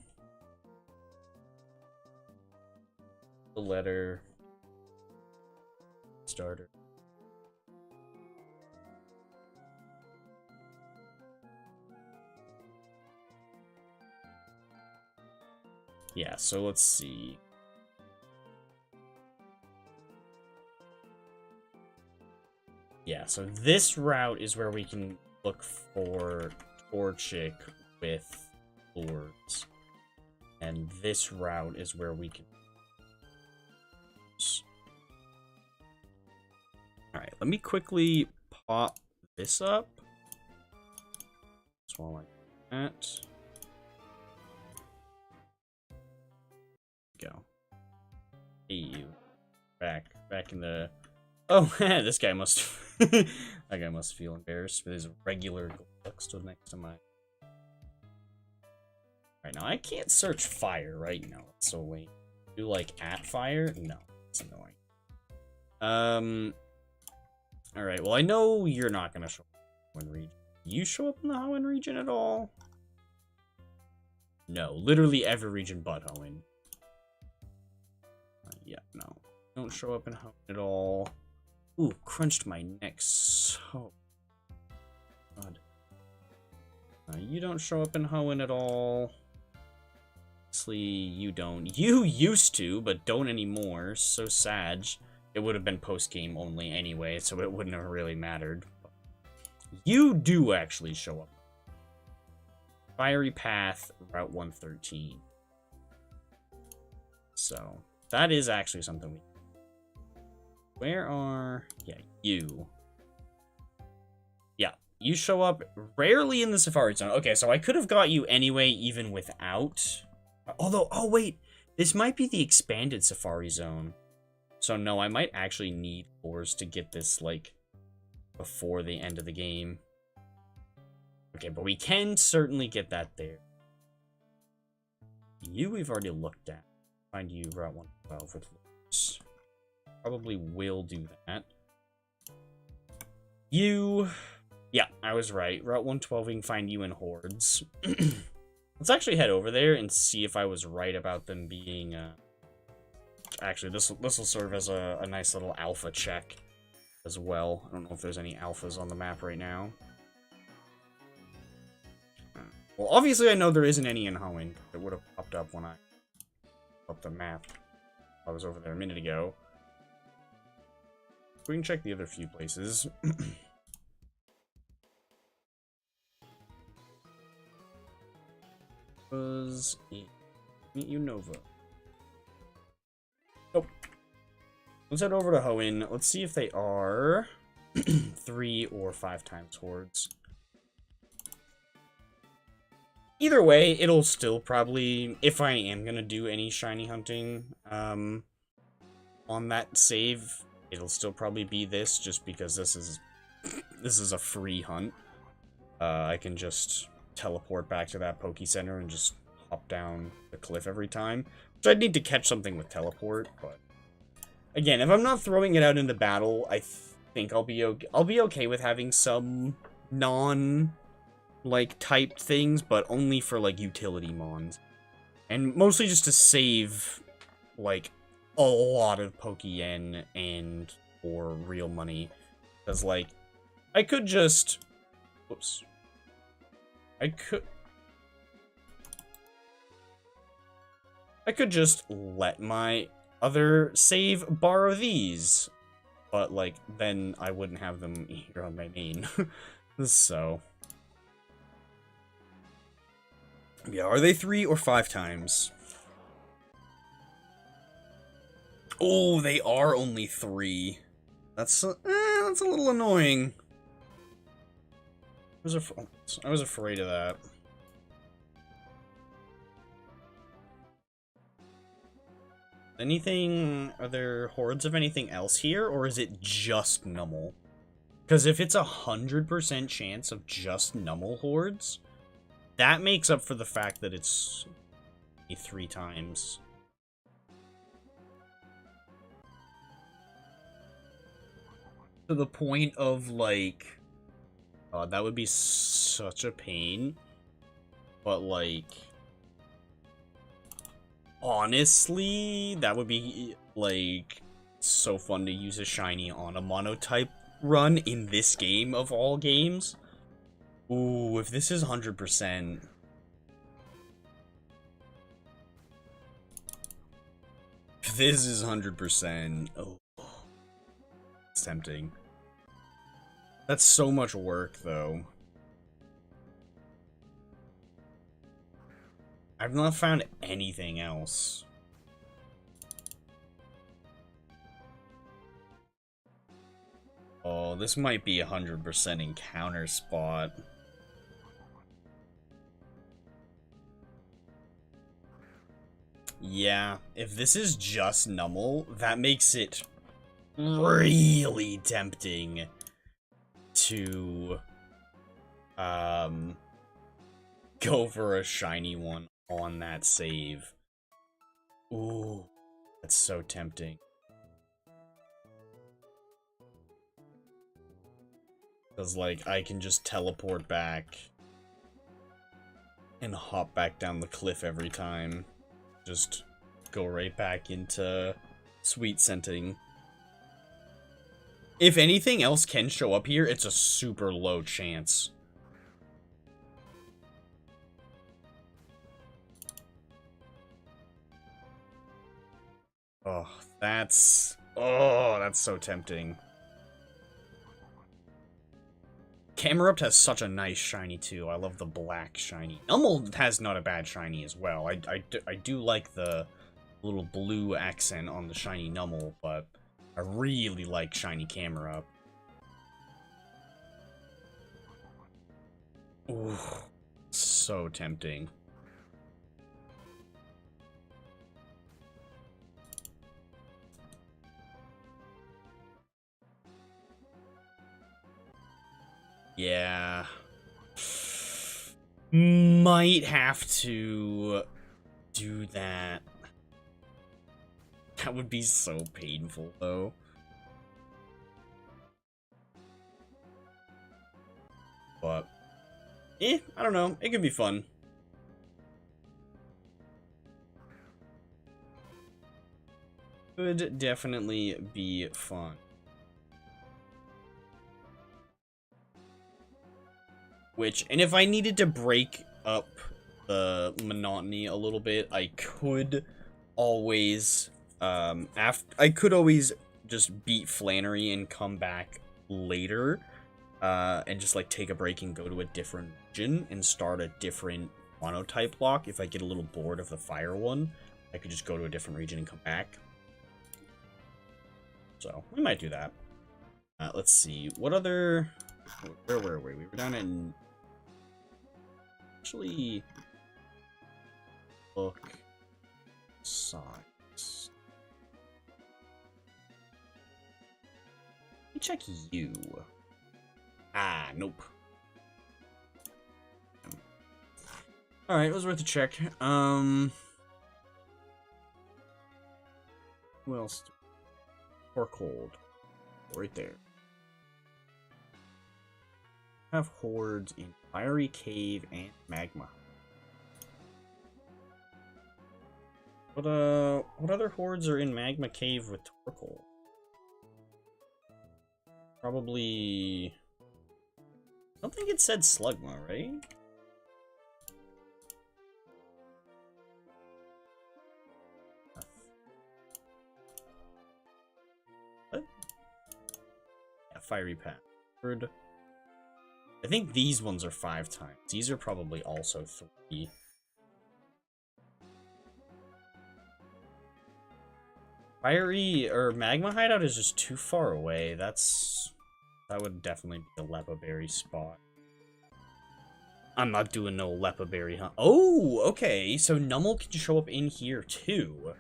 The letter. Starter. Yeah, so let's see. Yeah, so this route is where we can look for Torchic with Lords. And this route is where we can... Alright, let me quickly pop this up. Just while I do that. Go. Hey, you. Back in the... Oh, this guy must... that guy must feel embarrassed with his regular Golduck stood next to mine. Right, now I can't search fire right now, so wait. Do, like, at fire? No, it's annoying. Alright, well, I know you're not gonna show up in the Hoenn region. Do you show up in the Hoenn region at all? No, literally every region but Hoenn. Yeah, no. Don't show up in Hoenn at all. Ooh, crunched my neck so... God. You don't show up in Hoenn at all. Honestly, you don't. You used to, but don't anymore. So sad. It would have been post-game only anyway, so it wouldn't have really mattered. You do actually show up Fiery Path, Route 113. So, that is actually something we... Where are... Yeah, you. Yeah, you show up rarely in the Safari Zone. Okay, so I could have got you anyway, even without... Although, oh wait, this might be the expanded Safari Zone. So no, I might actually need ores to get this, like, before the end of the game. Okay, but we can certainly get that there. You we've already looked at. Find you Route 112 with ores. Probably will do that. You... Yeah, I was right. Route 112, we can find you in hordes. Let's actually head over there and see if I was right about them being... Actually, this will serve as a nice little alpha check as well. I don't know if there's any alphas on the map right now. Well, obviously I know there isn't any in Hoenn. It would have popped up when I up the map. I was over there a minute ago. We can check the other few places. Was Meet You Nova. Nope. Let's head over to Hoenn. Let's see if they are 3 or 5 times hordes. Either way, it'll still probably, if I am gonna do any shiny hunting on that save, it'll still probably be this, just because this is a free hunt. I can just teleport back to that Poke Center and just hop down the cliff every time. Which I'd need to catch something with teleport, but again, if I'm not throwing it out into battle, I think I'll be okay with having some like typed things, but only for like utility mons. And mostly just to save like a lot of Poke-Yen and or real money. Because like I could just whoops. I could just let my other save borrow these, but like then I wouldn't have them here on my main. So yeah, are they 3 or 5 times? Oh, they are only 3. That's a little annoying. I was afraid of that. Are there hordes of anything else here, or is it just Nummel? Because if it's 100% chance of just Nummel hordes, that makes up for the fact that it's 3 times. To the point of, like... that would be such a pain. But, like... honestly, that would be, like, so fun to use a shiny on a Monotype run in this game of all games. Ooh, if this is 100%... If this is 100%... Oh. It's tempting. That's so much work, though. I've not found anything else. Oh, this might be 100% encounter spot. Yeah, if this is just Nummel, that makes it really tempting to go for a shiny one on that save. Ooh, that's so tempting. Because, like, I can just teleport back and hop back down the cliff every time. Just go right back into sweet scenting. If anything else can show up here, it's a super low chance. Oh, that's so tempting. Camerupt has such a nice shiny, too. I love the black shiny. Nummel has not a bad shiny as well. I do like the little blue accent on the shiny Nummel, but I really like shiny Camerupt. Ooh, so tempting. Yeah. Might have to do that. That would be so painful, though. But, I don't know. It could be fun. Could definitely be fun. And if I needed to break up the monotony a little bit, I could always, I could always just beat Flannery and come back later, and just, like, take a break and go to a different region and start a different Monotype block. If I get a little bored of the fire one, I could just go to a different region and come back. So, we might do that. Let's see, what other... Where were we? We were down in... Actually... Look... Size... Let me check you. Ah, nope. Alright, it was worth a check. Who else? Or cold. Right there. Have hordes in Fiery Cave and Magma. What other hordes are in Magma Cave with Torkoal? Probably... I don't think it said Slugma, right? What? Yeah, Fiery Path. I think these ones are 5 times. These are probably also 3. Fiery or Magma Hideout is just too far away. That would definitely be a Lepaberry spot. I'm not doing no Lepaberry hunt. Oh, okay. So Nummel can show up in here too.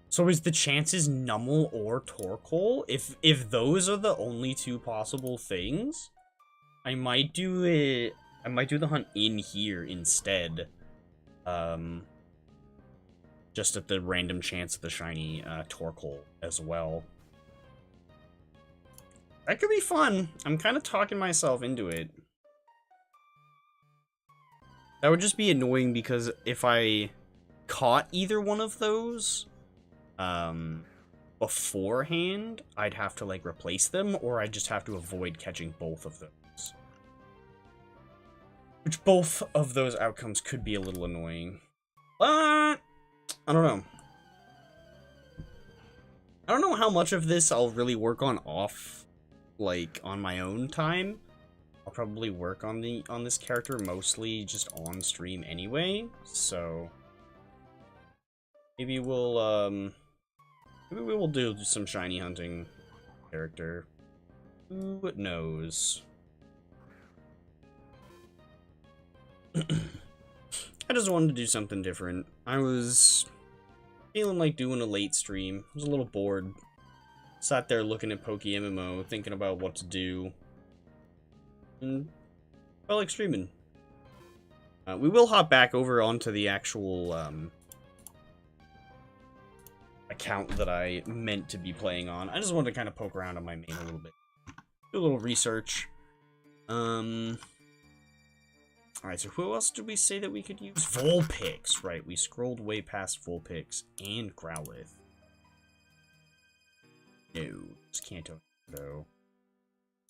So is the chances Nummel or Torkoal? If those are the only 2 possible things, I might do it. I might do the hunt in here instead. Just at the random chance of the shiny Torkoal as well. That could be fun. I'm kind of talking myself into it. That would just be annoying because if I caught either one of those beforehand, I'd have to, like, replace them, or I'd just have to avoid catching both of those. Which both of those outcomes could be a little annoying. But I don't know. I don't know how much of this I'll really work on off, like, on my own time. I'll probably work on this character mostly just on stream anyway, so maybe we'll do some shiny hunting character. Who knows? I just wanted to do something different. I was feeling like doing a late stream. I was a little bored. Sat there looking at PokeMMO, thinking about what to do. And felt like streaming. We will hop back over onto the actual account that I meant to be playing on. I just wanted to kind of poke around on my main a little bit. Do a little research. Alright, so who else did we say that we could use? Vulpix, right. We scrolled way past Vulpix and Growlithe. No, just can't though.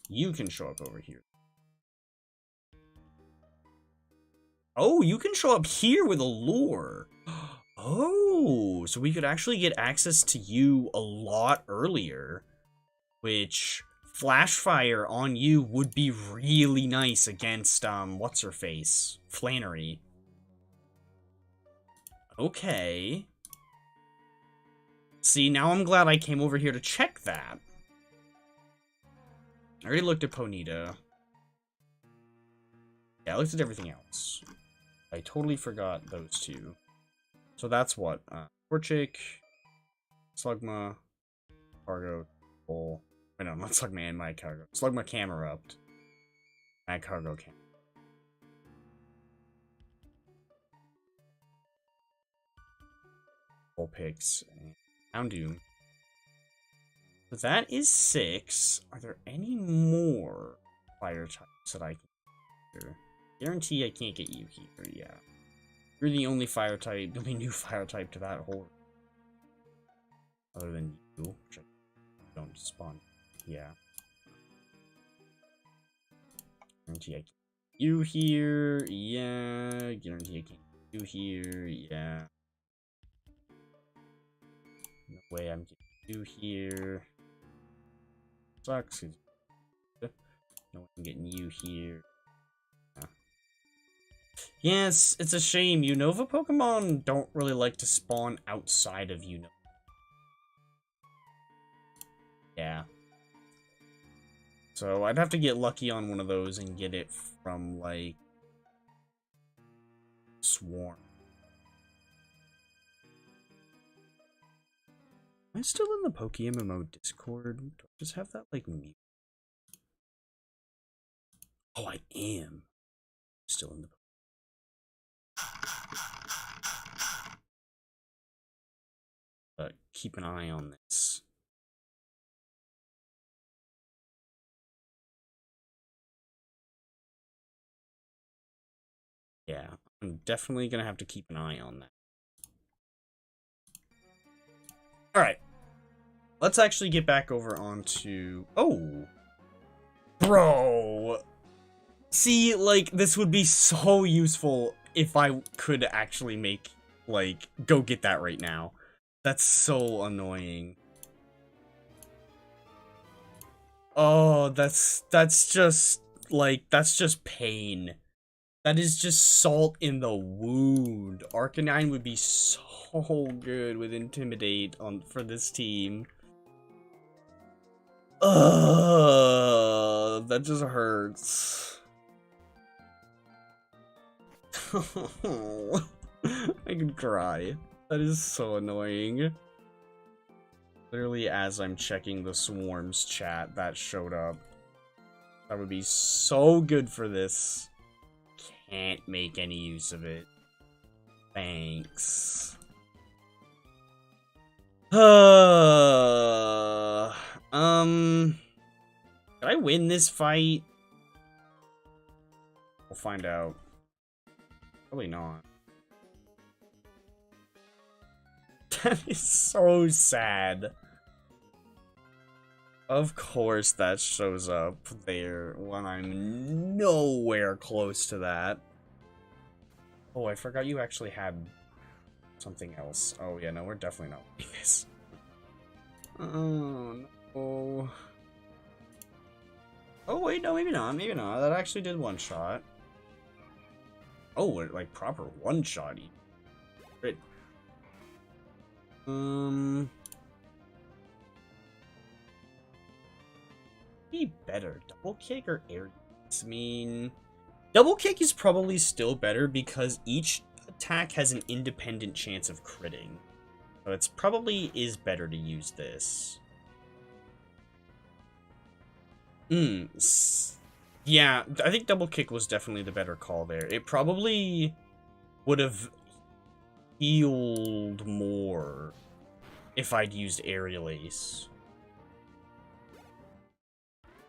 You can show up over here. Oh, you can show up here with a lure. Oh, so we could actually get access to you a lot earlier. Which, Flash Fire on you would be really nice against, what's her face? Flannery. Okay. See, now I'm glad I came over here to check that. I already looked at Ponyta. Yeah, I looked at everything else. I totally forgot those two. So that's what? Torchic, Slugma, Cargo, Bull. Wait, no, not Slugma and Mad Cargo. Slugma Camerupt. Mad Cargo Cam. Bullpix and Houndoom. So that is 6. Are there any more fire types that I can get here? Guarantee I can't get you here, yeah. You're the only fire type, the only new fire type to that horde. Other than you, which I don't spawn. Yeah. Guarantee I can get you here, yeah. Guarantee I can get you here, yeah. No way I'm getting you here. Sucks. No way I'm getting you here. Yes, it's a shame. Unova Pokemon don't really like to spawn outside of Unova. Yeah. So I'd have to get lucky on one of those and get it from, like, Swarm. Am I still in the PokeMMO Discord? Do I just have that, like, mute? Oh, I am. Still in the keep an eye on this. Yeah, I'm definitely gonna have to keep an eye on that. Alright. Let's actually get back over onto... Oh! Bro! See, like, this would be so useful if I could actually make, like, go get that right now. That's so annoying. Oh, that's just, like, that's just pain. That is just salt in the wound. Arcanine would be so good with Intimidate for this team. Ugh, that just hurts. I could cry. That is so annoying. Literally, as I'm checking the Swarms chat, that showed up. That would be so good for this. Can't make any use of it. Thanks. Did I win this fight? We'll find out. Probably not. That is so sad. Of course that shows up there when I'm nowhere close to that. Oh, I forgot you actually had something else. Oh yeah, no, we're definitely not winning this. Oh no. Oh wait, no, maybe not, maybe not. That actually did one shot. Oh, like proper one shotty. Great. Be better, double kick or air? I mean, double kick is probably still better because each attack has an independent chance of critting. So it's probably is better to use this. Yeah, I think double kick was definitely the better call there. It probably would have healed more if I'd used Aerial Ace.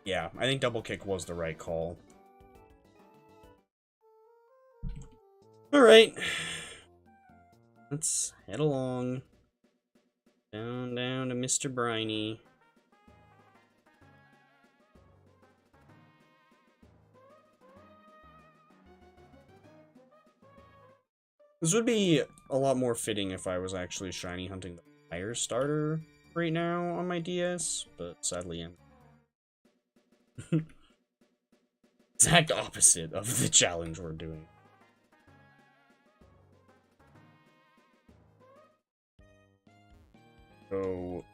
Yeah, I think double kick was the right call. Alright. Let's head along. Down to Mr. Briny. This would be a lot more fitting if I was actually shiny hunting the fire starter right now on my DS, but sadly I'm Exact opposite of the challenge we're doing. Go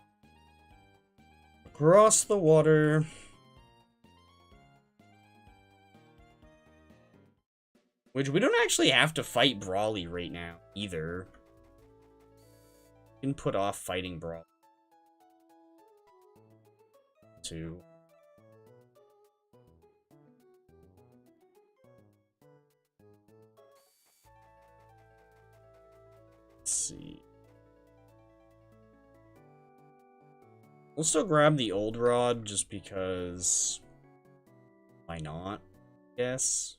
across the water. Which we don't actually have to fight Brawly right now, either. We can put off fighting Brawly. Let's see. We'll still grab the old rod just because. Why not? Yes.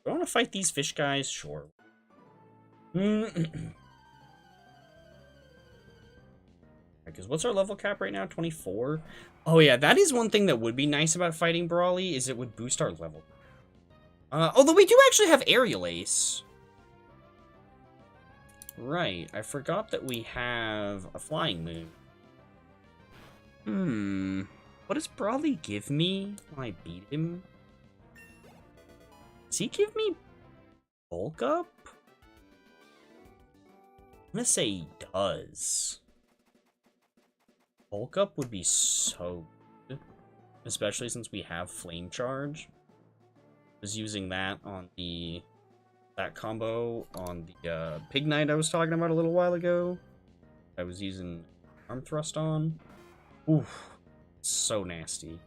Do I want to fight these fish guys? Sure. Because what's our level cap right now? 24? Oh yeah, that is one thing that would be nice about fighting Brawly, is it would boost our level. Although we do actually have Aerial Ace. Right, I forgot that we have a flying move. What does Brawly give me when I beat him? Does he give me bulk up? I'm gonna say he does. Bulk up would be so good, especially since we have flame charge. I was using that on that combo on the Pig Knight I was talking about a little while ago. I was using arm thrust on. Oof, so nasty.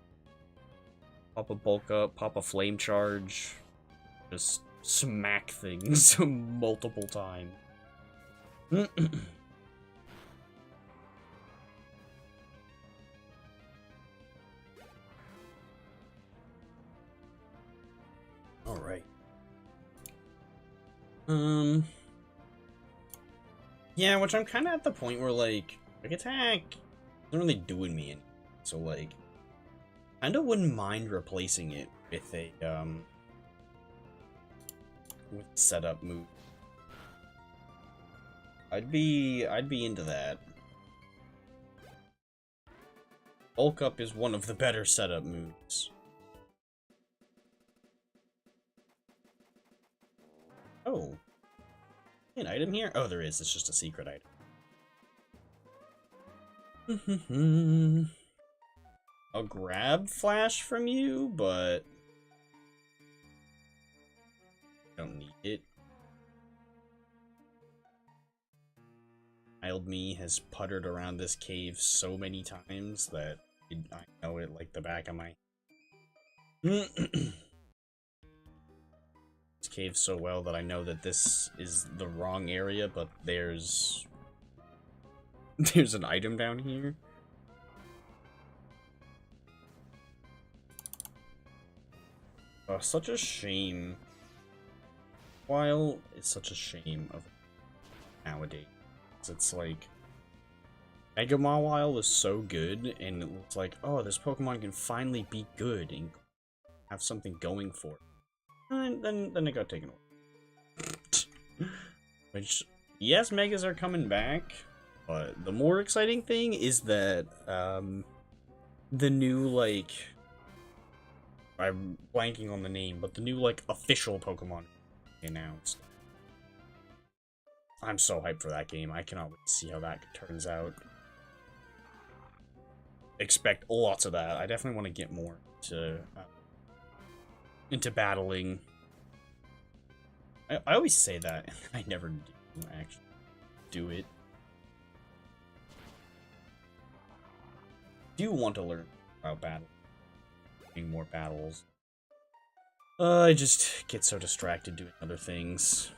Pop a bulk up, pop a flame charge, just smack things multiple times. Alright. Yeah, which I'm kind of at the point where, like, quick attack isn't really doing me anything. So, like, kind of wouldn't mind replacing it with a, with setup move. I'd be into that. Bulk up is one of the better setup moves. Oh. An item here? Oh, there is. It's just a secret item. I'll grab Flash from you, but I don't need it. Mild Me has puttered around this cave so many times that I know it like the back of my... This cave so well that I know that this is the wrong area, but there's an item down here. Oh, such a shame. While it's such a shame of nowadays. It's like Mega Mawile was so good, and it looks like, oh, this Pokemon can finally be good and have something going for it. And then it got taken away. Which, yes, Megas are coming back, but the more exciting thing is that the new, like, I'm blanking on the name, but the new, like, official Pokemon announced. I'm so hyped for that game. I cannot wait to see how that turns out. Expect lots of that. I definitely want to get more into battling. I always say that, and I never do actually do it. Do want to learn about battle, doing more battles. I just get so distracted doing other things.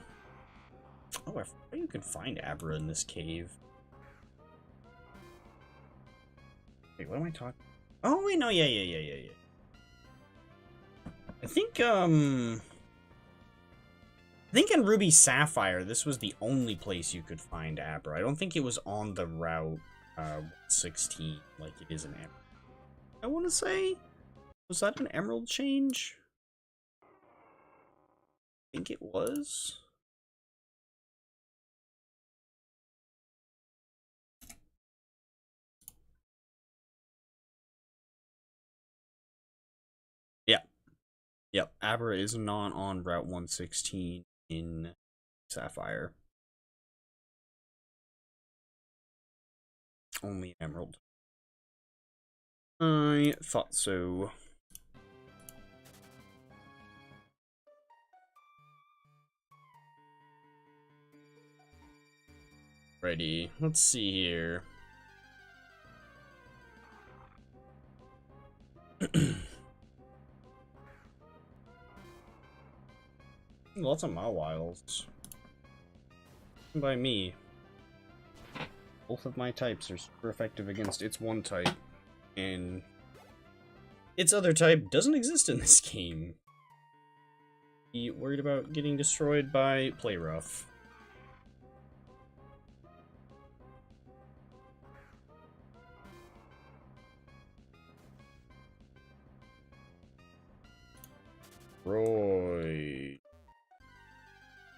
Oh, I forgot you can find Abra in this cave. Wait, what am I talking? Oh, wait, no, yeah. I think in Ruby Sapphire, this was the only place you could find Abra. I don't think it was on the route 16 like it is in Emerald. I want to say, was that an Emerald change? I think it was. Yep, Abra is not on Route 116 in Sapphire. Only Emerald. I thought so. Righty, let's see here. Lots of Mawiles. By me. Both of my types are super effective against its one type, and its other type doesn't exist in this game. Be worried about getting destroyed by Play Rough. Roy.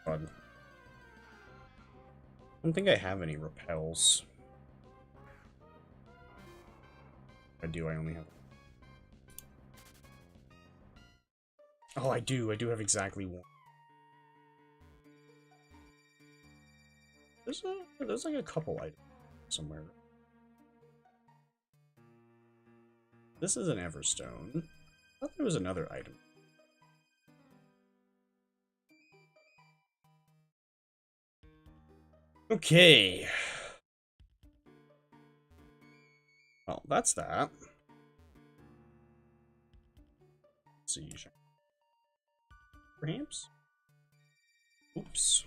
God. I don't think I have any repels. If I do, I only have... Oh, I do. I do have exactly one. There's like a couple items somewhere. This is an Everstone. I thought there was another item. Okay. Well, that's that. Let's see. Perhaps? Oops.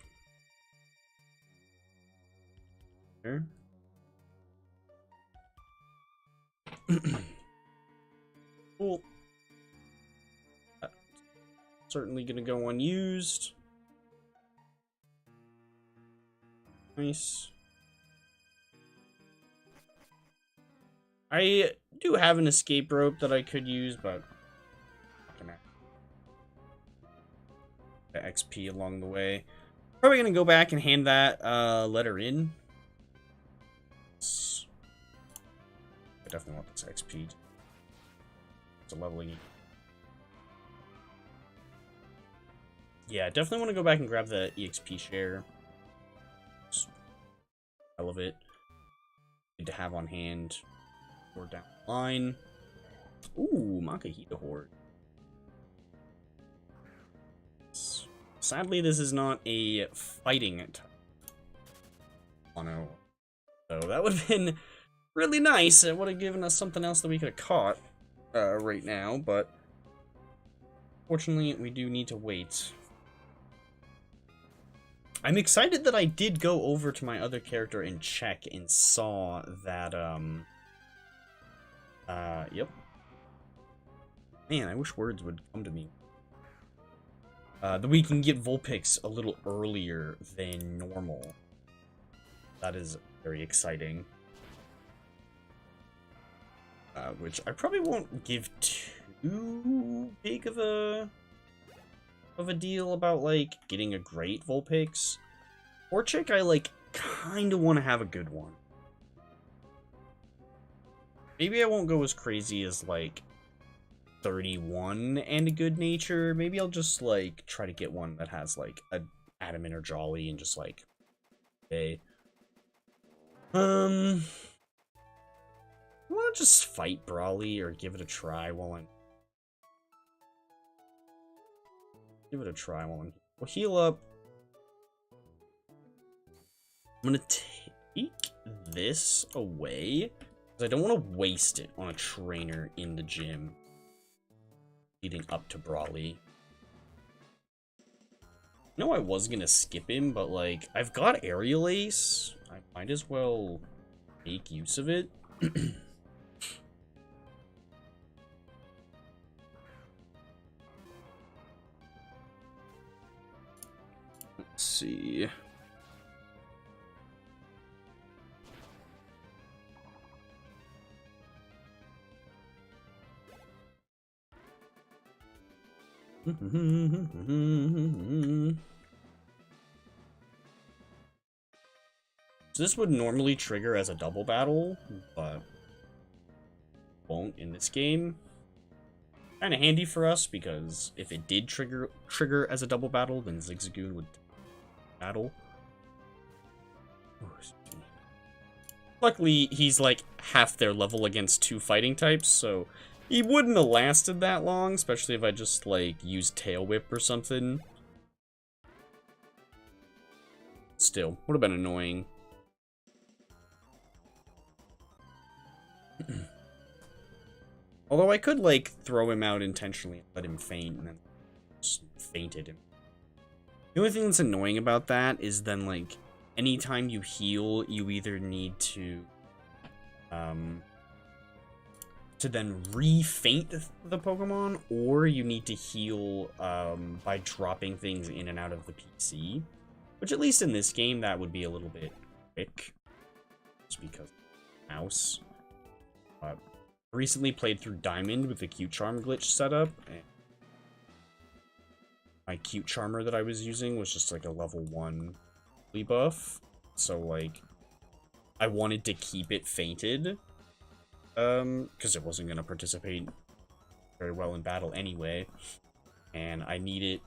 There. Cool. Certainly gonna go unused. Nice. I do have an escape rope that I could use, but the XP along the way. Probably gonna go back and hand that letter in. I definitely want this XP. It's a leveling. Yeah, definitely want to go back and grab the EXP share. I love it. Good to have on hand. Or down the line. Ooh, Makahita Horde. Sadly, this is not a fighting type. Oh no. So that would have been really nice. It would have given us something else that we could have caught right now, but fortunately, we do need to wait. I'm excited that I did go over to my other character and check and saw that, yep. Man, I wish words would come to me. That we can get Vulpix a little earlier than normal. That is very exciting. Which I probably won't give too big of a deal about, like, getting a great Vulpix. Orchik, I, like, kind of want to have a good one. Maybe I won't go as crazy as, like, 31 and a good nature. Maybe I'll just, like, try to get one that has, like, a Adamant or Jolly and just, like, okay. I want to just fight Brawly or give it a try while I'm... Give it a try while I'm... We'll heal up. I'm gonna take this away, because I don't want to waste it on a trainer in the gym leading up to Brawly. No, I was gonna skip him, but, like, I've got Aerial Ace. I might as well make use of it. Let's see. So this would normally trigger as a double battle, but won't in this game. Kind of handy for us, because if it did trigger as a double battle, then Zigzagoon would battle. Luckily, he's like half their level against 2 fighting types, so he wouldn't have lasted that long, especially if I just like used Tail Whip or something. Still, would have been annoying. Although I could, like, throw him out intentionally and let him faint, and then just fainted him. The only thing that's annoying about that is then, like, anytime you heal, you either need to then re-faint the Pokemon, or you need to heal by dropping things in and out of the PC. Which, at least in this game, that would be a little bit quick. Just because mouse. Recently played through Diamond with the Cute Charm glitch setup. And my Cute Charmer that I was using was just like a level 1 buff. So like, I wanted to keep it fainted. Because it wasn't going to participate very well in battle anyway. And I need it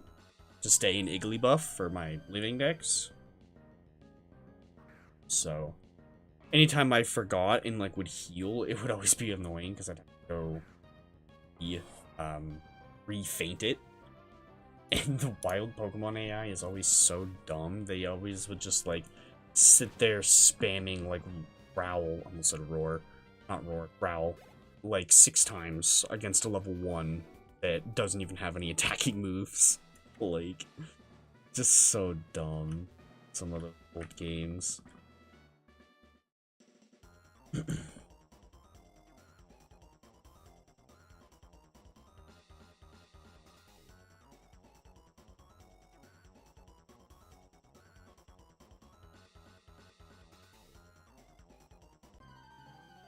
to stay in Igglybuff for my living dex. So anytime I forgot and like would heal, it would always be annoying because I'd have to go re-faint it. And the wild Pokemon AI is always so dumb. They always would just like sit there spamming like Growl, almost said roar, not roar, Growl, like 6 times against a level 1 that doesn't even have any attacking moves. Like, just so dumb. Some of the old games.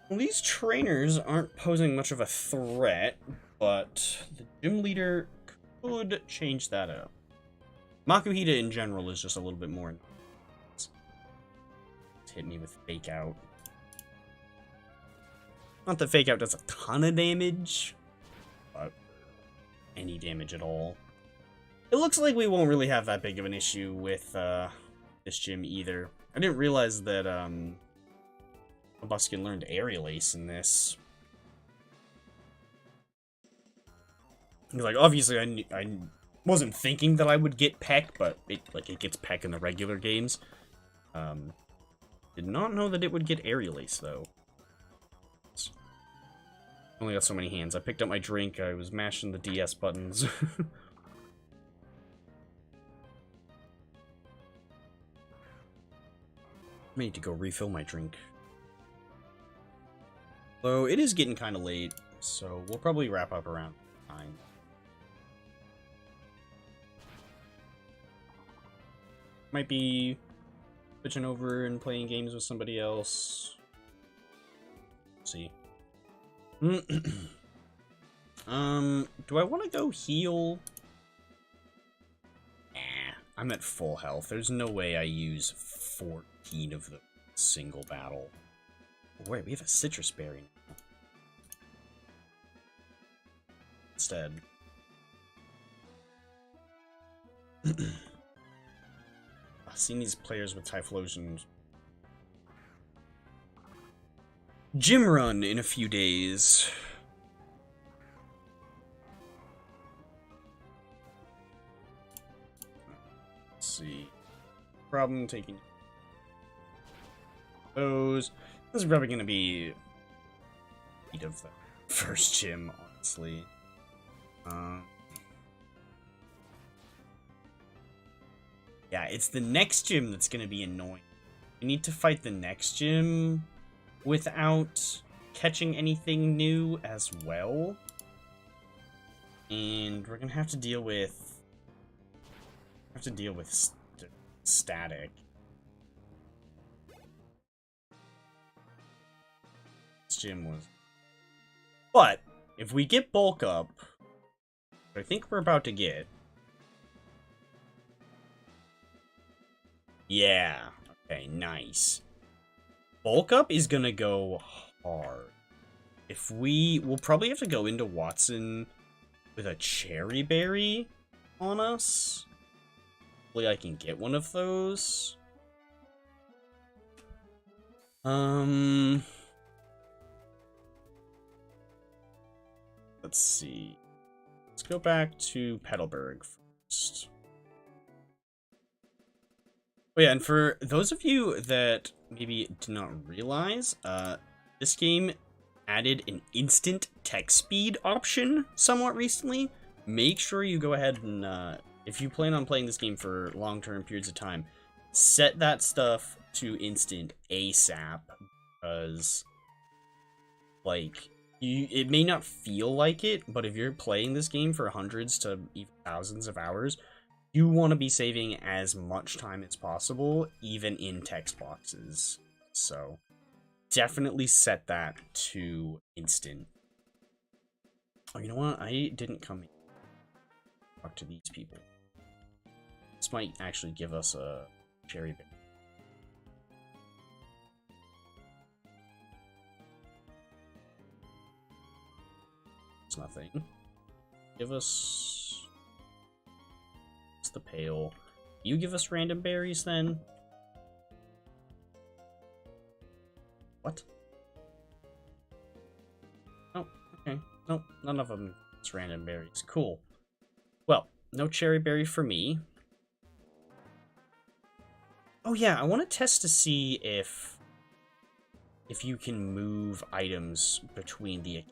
Well, these trainers aren't posing much of a threat, but the gym leader could change that up. Makuhita in general is just a little bit more. It's hit me with Fake Out. Not that Fake Out does a ton of damage, but any damage at all. It looks like we won't really have that big of an issue with this gym either. I didn't realize that Buskin learned Aerial Ace in this. Like, obviously, I wasn't thinking that I would get Peck, but it gets Peck in the regular games. Did not know that it would get Aerial Ace, though. Only got so many hands. I picked up my drink, I was mashing the DS buttons. I need to go refill my drink. Though it is getting kind of late, so we'll probably wrap up around 9. Might be switching over and playing games with somebody else. Let's see. Do I want to go heal? Nah, I'm at full health. There's no way I use 14 of the single battle. Wait, we have a citrus berry now. Instead. I've seen these players with Typhlosion. Gym run in a few days. Let's see. Problem taking those. This is probably going to be beat of the first gym, honestly. Yeah, it's the next gym that's going to be annoying. You need to fight the next gym without catching anything new as well. And we're going to have to deal with static. This gym was... But if we get bulk up, I think we're about to get... Yeah. Okay, nice. Bulk up is gonna go hard. We'll probably have to go into Watson with a cherry berry on us. Hopefully I can get one of those. Let's see. Let's go back to Petalburg first. Oh yeah, and for those of you that maybe did not realize, this game added an instant text speed option somewhat recently. Make sure you go ahead and, if you plan on playing this game for long-term periods of time, set that stuff to instant ASAP, because, like, it may not feel like it, but if you're playing this game for hundreds to even thousands of hours, you want to be saving as much time as possible, even in text boxes. So, definitely set that to instant. Oh, you know what? I didn't come talk to these people. This might actually give us a cherry berry. It's nothing. Give us... the pale. You give us random berries then? What? Oh, okay. Nope, none of them is random berries. Cool. Well, no cherry berry for me. Oh yeah, I want to test to see if you can move items between the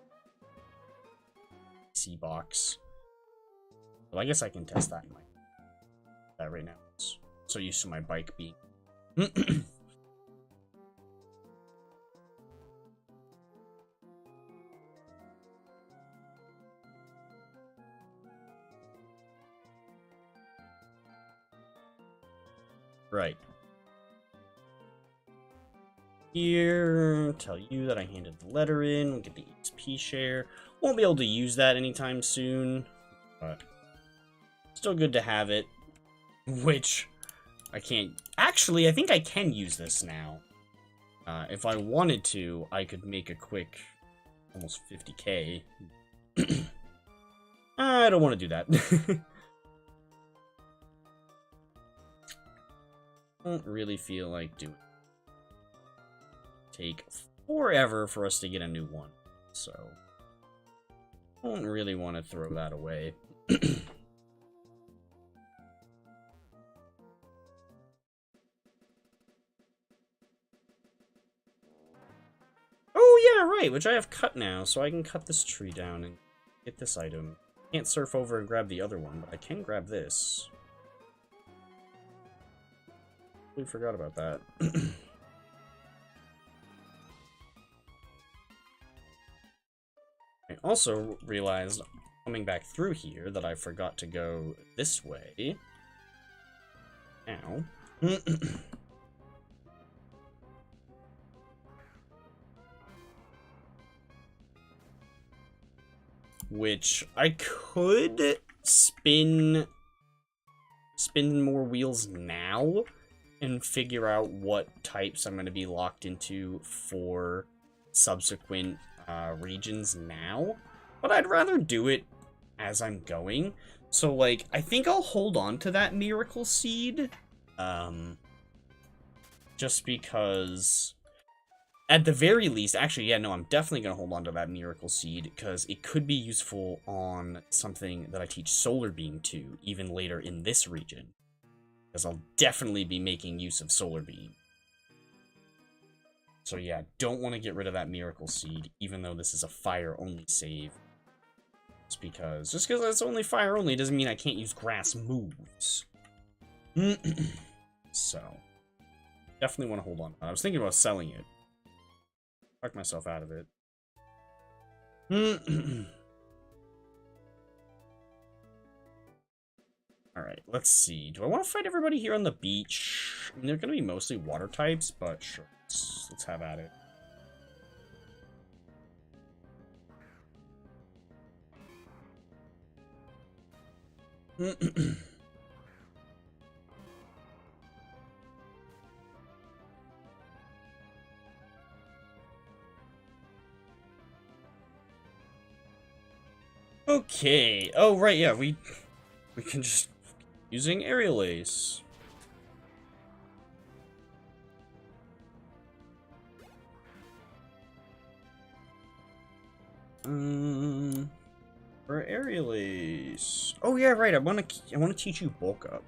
C box. Well, I guess I can test that in my that right now. It's so used to my bike being. Right. Here, tell you that I handed the letter in. We'll get the XP share. Won't be able to use that anytime soon, but still good to have it. Which I can't... Actually, I think I can use this now. If I wanted to, I could make a quick almost 50k. I don't want to do that. Don't really feel like doing it. Take forever for us to get a new one, so don't really want to throw that away. Oh yeah, right, which I have cut now, so I can cut this tree down and get this item. Can't surf over and grab the other one, but I can grab this. We forgot about that. I also realized, coming back through here, that I forgot to go this way. Now. Which I could spin more wheels now and figure out what types I'm going to be locked into for subsequent regions now, but I'd rather do it as I'm going. So, like, I think I'll hold on to that Miracle Seed, just because, at the very least, actually, yeah, no, I'm definitely going to hold on to that Miracle Seed, because it could be useful on something that I teach Solar Beam to, even later in this region, because I'll definitely be making use of Solar Beam. So yeah, don't want to get rid of that Miracle Seed, even though this is a fire-only save. Just because it's only fire-only doesn't mean I can't use grass moves. So, definitely want to hold on. I was thinking about selling it. Talk myself out of it. Alright, let's see. Do I want to fight everybody here on the beach? I mean, they're going to be mostly water types, but sure. Let's have at it. Okay. Oh, right, yeah, we can just using Aerial Ace. For Aerial Ace. Oh yeah, right. I wanna teach you bulk up.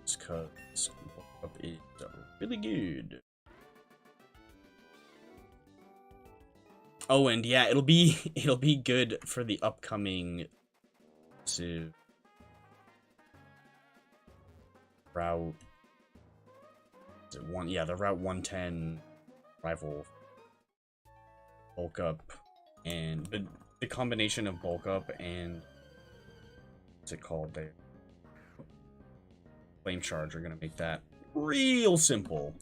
Because bulk up is really good. Oh, and yeah, it'll be good for the upcoming route. Is it one? Yeah, the Route 110 rival bulk up, and the combination of bulk up and what's it called? The flame charge are gonna make that real simple.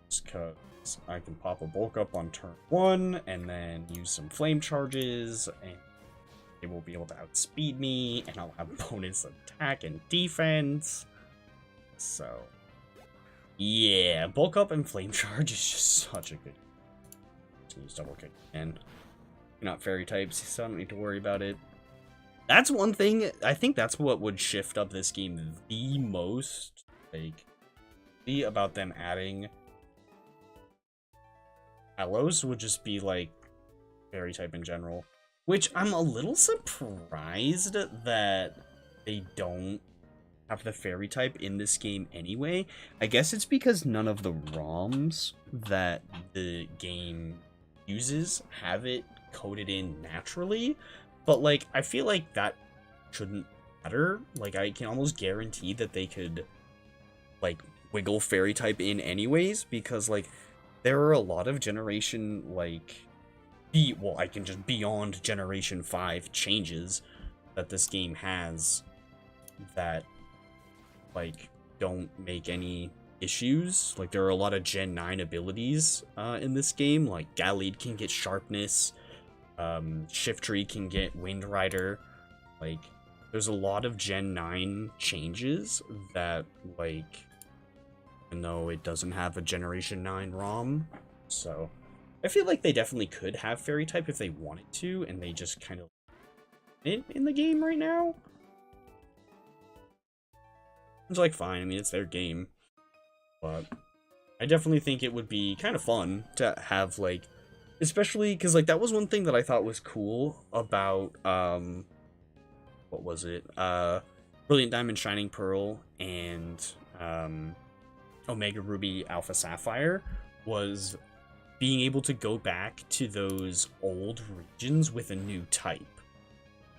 Just because I can pop a bulk up on turn 1 and then use some flame charges, and they will be able to outspeed me, and I'll have bonus attack and defense. So, yeah, bulk up and flame charge is just such a good. Just use double kick, and you're not fairy types, so I don't need to worry about it. That's one thing. I think that's what would shift up this game the most. Like, be about them adding Hellos would just be like fairy type in general, which I'm a little surprised that they don't have the fairy type in this game anyway. I guess it's because none of the ROMs that the game uses have it coded in naturally, but like I feel like that shouldn't matter. Like I can almost guarantee that they could like wiggle fairy type in anyways, because like there are a lot of generation like I can just beyond generation 5 changes that this game has that like don't make any issues. Like there are a lot of Gen 9 abilities in this game. Like Galleed can get sharpness, Shiftry can get Wind Rider. Like there's a lot of Gen 9 changes that like, even though it doesn't have a Generation 9 ROM, so I feel like they definitely could have fairy type if they wanted to, and they just kind of in the game right now. It's like fine, I mean it's their game, but I definitely think it would be kind of fun to have like, especially because like that was one thing that I thought was cool about what was it, Brilliant Diamond, Shining Pearl, and Omega Ruby, Alpha Sapphire, was being able to go back to those old regions with a new type.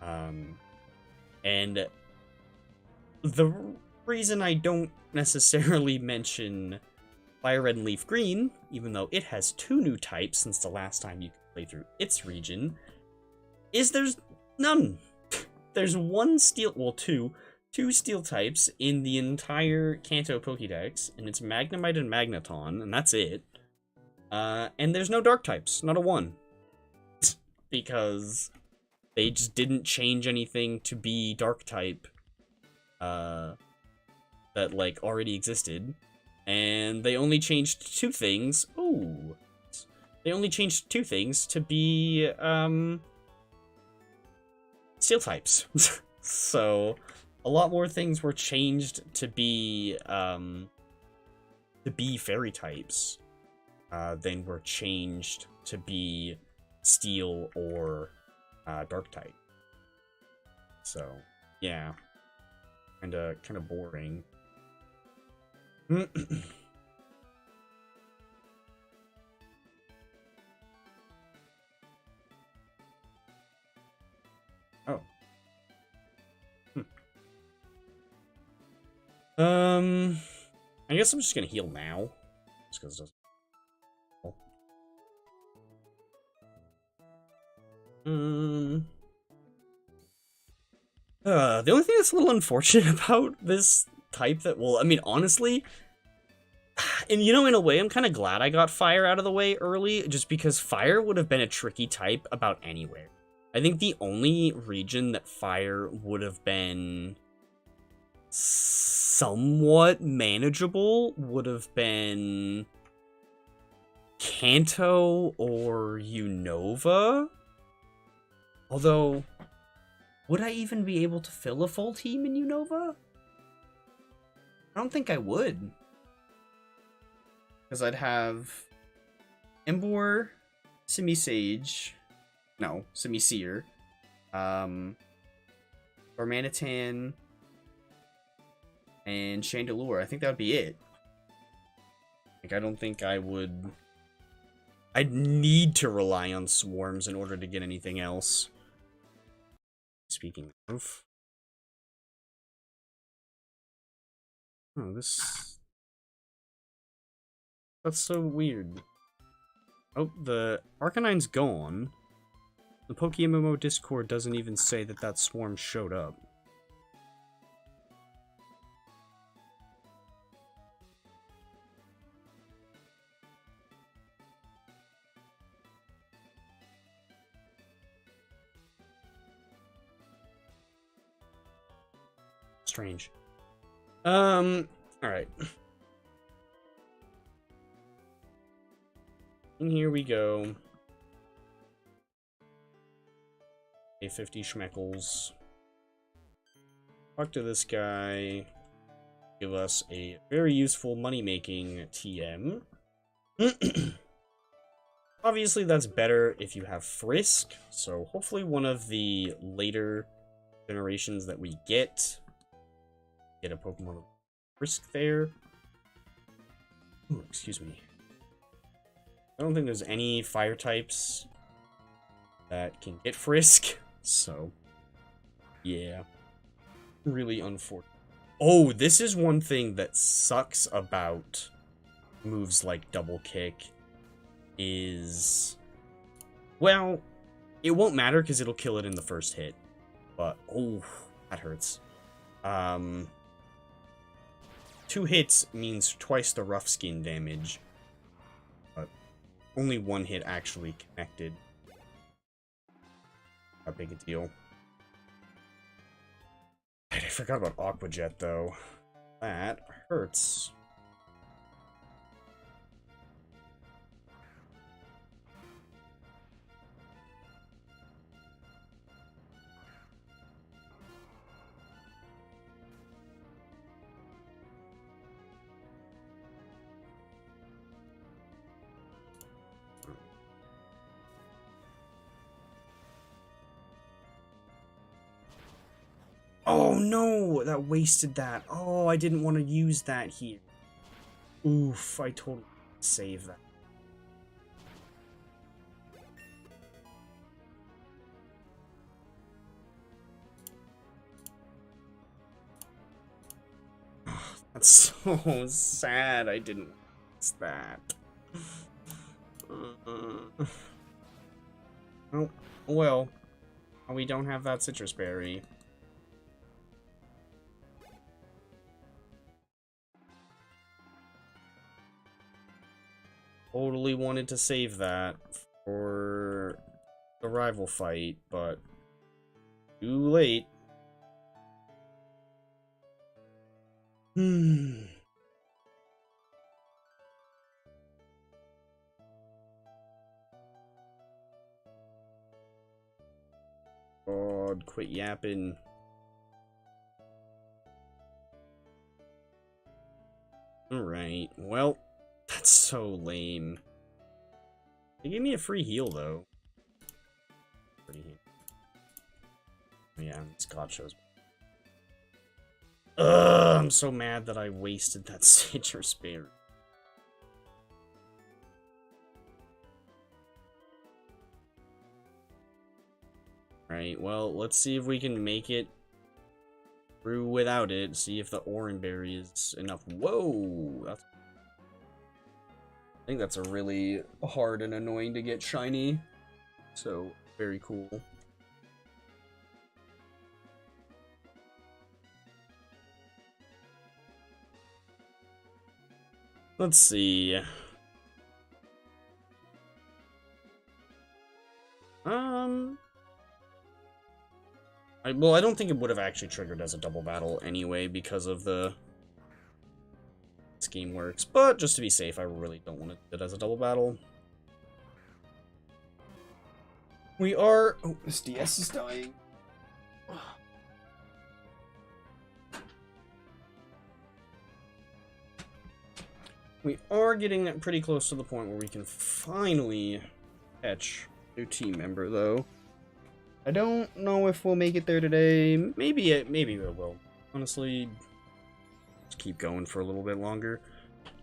And the reason I don't necessarily mention Fire Red and Leaf Green, even though it has 2 new types since the last time you could play through its region, is there's none. There's one steel, well, two steel types in the entire Kanto Pokédex, and it's Magnemite and Magneton, and that's it. And there's no dark types, not a one. Because they just didn't change anything to be dark type that like already existed. And they only changed 2 things. Ooh. They only changed 2 things to be steel types. So a lot more things were changed to be fairy types than were changed to be steel or dark type. So yeah, kind of boring. Oh. I guess I'm just gonna heal now, just because it doesn't. The only thing that's a little unfortunate about this type that, well, I mean, honestly, and you know, in a way, I'm kind of glad I got fire out of the way early, just because fire would have been a tricky type about anywhere. I think the only region that fire would have been somewhat manageable would have been Kanto or Unova. Although, would I even be able to fill a full team in Unova? I don't think I would. Because I'd have Emboar, Simisage, no, Simisear, Gormanitan, and Chandelure. I think that would be it. Like, I don't think I would... I'd need to rely on swarms in order to get anything else. Speaking of... Oh, this... That's so weird. Oh, the Arcanine's gone. The PokeMMO Discord doesn't even say that that swarm showed up. Strange. Alright. And here we go. A 50 schmeckles. Talk to this guy. Give us a very useful money-making TM. Obviously, that's better if you have Frisk. So hopefully one of the later generations that we get a Pokemon Frisk there. Ooh, excuse me. I don't think there's any fire types that can get Frisk, so yeah, really unfortunate. Oh, this is one thing that sucks about moves like Double Kick is, well, it won't matter because it'll kill it in the first hit, but oh, that hurts. 2 hits means twice the rough skin damage, but only 1 hit actually connected. Not big a deal. I forgot about Aqua Jet though. That hurts. Oh no, that wasted that. Oh, I didn't want to use that here. Oof, I totally saved that. That's so sad I didn't use that. Oh, well, we don't have that citrus berry. Totally wanted to save that for the rival fight, but too late. God, quit yapping. Alright, well, that's so lame. They gave me a free heal, though. Free heal. Oh, yeah, Scott shows. Ugh, I'm so mad that I wasted that citrus berry. Alright, well, let's see if we can make it through without it. See if the orange berry is enough. Whoa! That's... I think that's a really hard and annoying to get shiny. So, very cool. Let's see. Well, I don't think it would have actually triggered as a double battle anyway because of the this game works, but just to be safe, I really don't want to do it as a double battle. We are... Oh, this DS is dying. We are getting pretty close to the point where we can finally catch a new team member, though. I don't know if we'll make it there today. Maybe it will. Honestly, let's keep going for a little bit longer.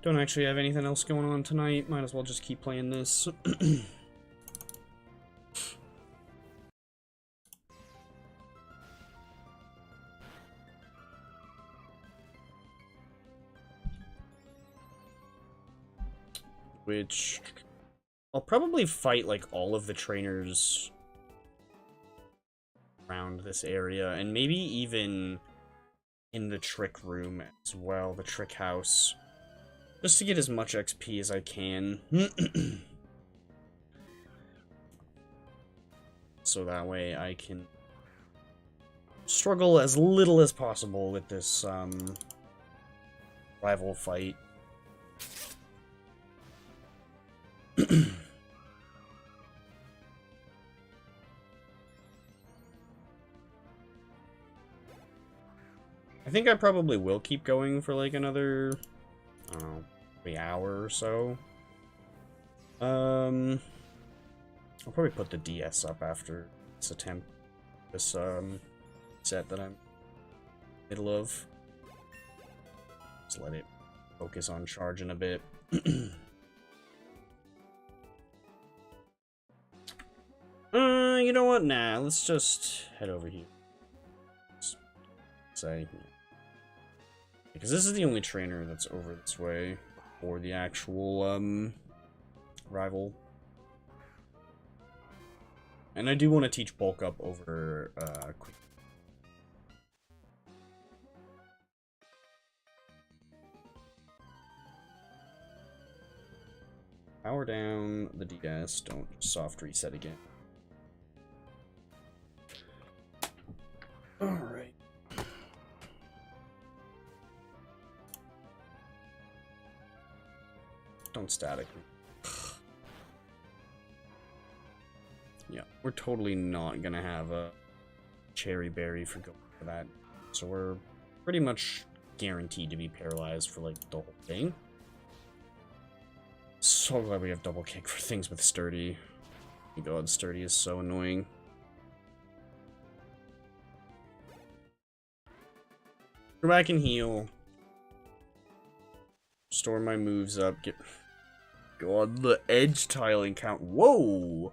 Don't actually have anything else going on tonight. Might as well just keep playing this. Which I'll probably fight like all of the trainers around this area, and maybe even in the trick room as well, the trick house, just to get as much XP as I can. So that way I can struggle as little as possible with this rival fight. I think I probably will keep going for like another, I don't know, maybe hour or so. I'll probably put the DS up after this attempt, this set that I'm in the middle of. Just let it focus on charging a bit. You know what? Nah, let's just head over here. Let's say, because this is the only trainer that's over this way for the actual rival. And I do want to teach bulk up over quick. Power down the DS, don't soft reset again. Alright. Don't static me. Yeah, we're totally not gonna have a cherry berry for going for that. So we're pretty much guaranteed to be paralyzed for like the whole thing. So glad we have double kick for things with sturdy. Oh my god, sturdy is so annoying. Go back and heal. Store my moves up. Get. God, the edge tiling count. Whoa!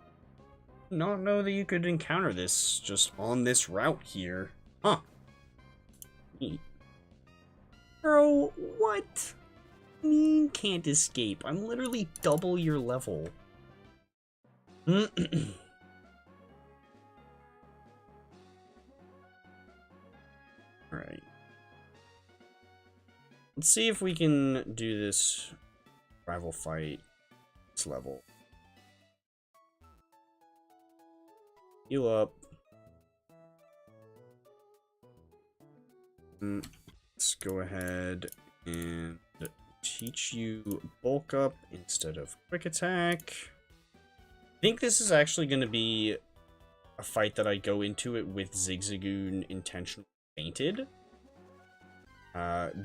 Not know that you could encounter this just on this route here. Huh. Neat. Bro, what? You can't escape. I'm literally double your level. Alright. Let's see if we can do this rival fight this level. Heal up. Let's go ahead and teach you bulk up instead of quick attack. I think this is actually going to be a fight that I go into it with Zigzagoon intentionally fainted.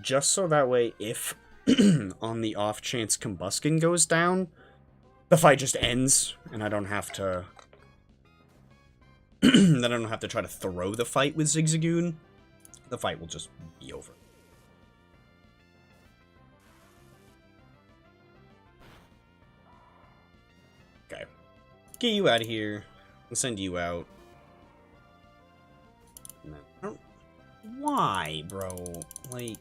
Just so that way, if on the off chance Combuskin goes down, the fight just ends, and I don't have to... then I don't have to try to throw the fight with Zigzagoon. The fight will just be over. Okay. Get you out of here. I'll send you out. I don't... Why, bro? Like...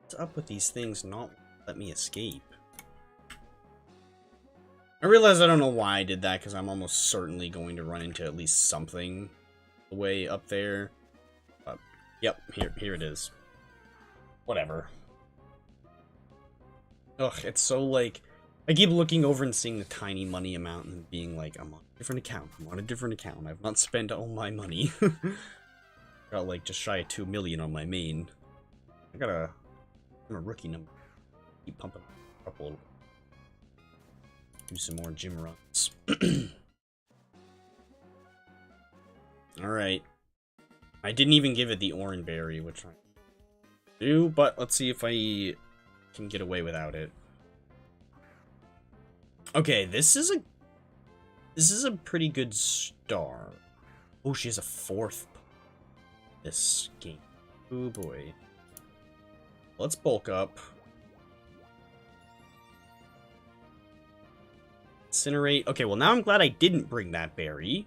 What's up with these things not let me escape? I realize I don't know why I did that, because I'm almost certainly going to run into at least something way up there. But, yep, here it is. Whatever. Ugh, it's so, like... I keep looking over and seeing the tiny money amount and being like, I'm on a different account. I'm on a different account. I've not spent all my money. Got, like, just shy of 2 million on my main. I'm a rookie number. Keep pumping up a little. do some more gym runs. Alright. I didn't even give it the orange berry, which I do, but let's see if I can get away without it. Okay, this is a pretty good star. Oh, she has a 4th this game. Oh boy. Let's bulk up. Incinerate. Okay, well now I'm glad I didn't bring that berry.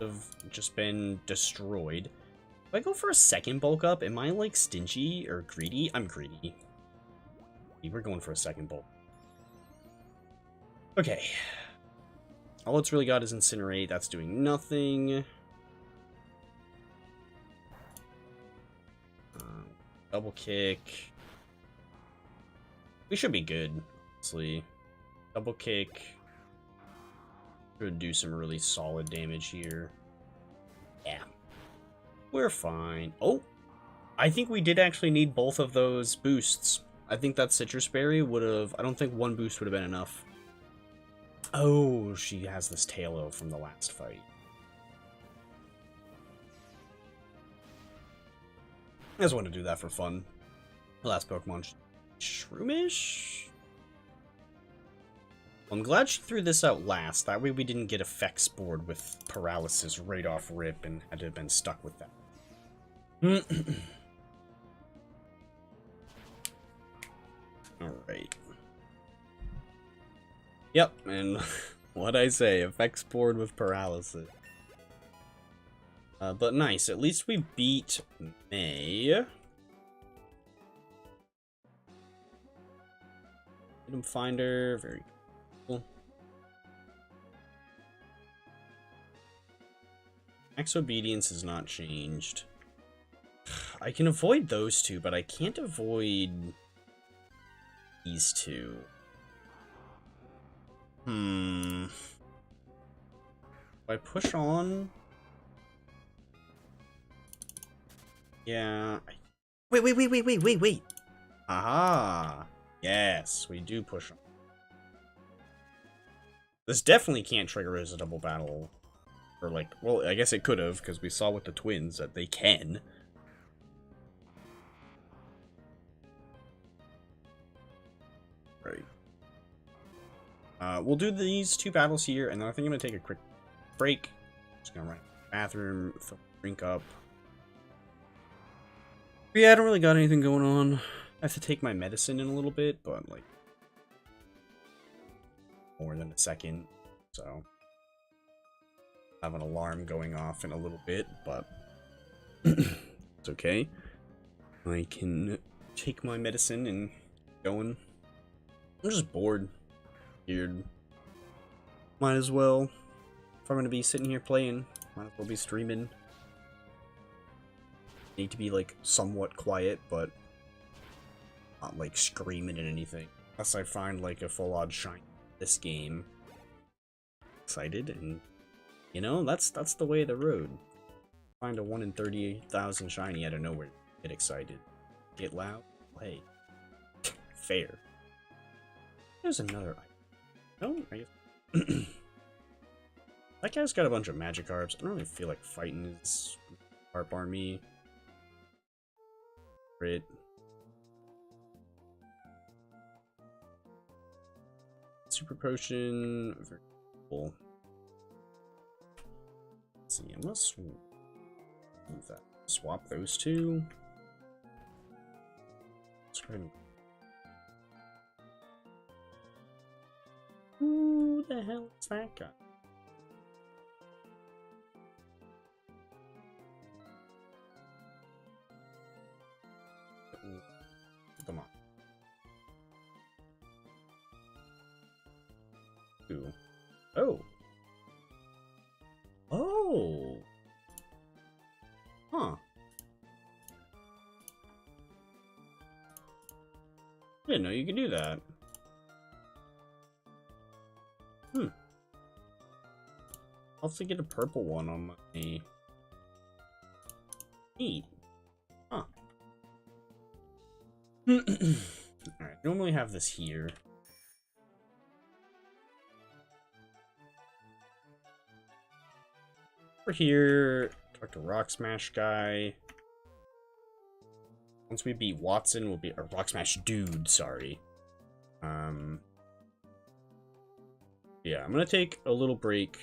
Have just been destroyed. If I go for a second bulk up, am I like stingy or greedy? I'm greedy. We're going for a second bulk. Okay. All it's really got is Incinerate. That's doing nothing. Double kick. We should be good, honestly. Double kick. Should do some really solid damage here. Yeah. We're fine. Oh! I think we did actually need both of those boosts. I think that Citrus Berry would have... I don't think one boost would have been enough. Oh, she has this Tailo from the last fight. I just want to do that for fun. The last Pokemon... Shroomish? I'm glad she threw this out last. That way we didn't get effects board with paralysis right off rip and had to have been stuck with that. Alright. Yep, and what'd I say? Effects board with paralysis. But nice. At least we beat May. Item Finder. Very cool. Max Obedience has not changed. I can avoid those two, but I can't avoid these two. If I push on... Yeah. Wait. Aha. Yes, we do push on. This definitely can't trigger as a double battle. Or like, well, I guess it could have, because we saw with the twins that they can. Right. We'll do these two battles here, and then I think I'm going to take a quick break. Just going to run to the bathroom, fill the drink up. But yeah, I don't really got anything going on. I have to take my medicine in a little bit, but like more than a second, so I have an alarm going off in a little bit, but it's okay. I can take my medicine and going. I'm just bored. Weird. Might as well. If I'm gonna be sitting here playing, might as well be streaming. Need to be like somewhat quiet, but not like screaming at anything. Unless I find like a full odd shine this game. Excited, and you know, that's the way of the road. Find a 1 in 38,000 shiny out of nowhere. Get excited. Get loud. Play. Fair. There's another item. No, I guess. That guy's got a bunch of Magikarps. I don't really feel like fighting his Harp Army. Crit. Super Potion. Very cool. Let's see, I must move that. Swap those two. Let's go ahead and... Who the hell is that guy? Come on. Ooh. Oh. Oh. Huh. Didn't know you could do that. I'll have to get a purple one on my... Neat. Huh. Alright, normally have this here. Over here, talk to Rock Smash guy. Once we beat Watson, we'll be or Rock Smash dude. Sorry. Yeah, I'm gonna take a little break.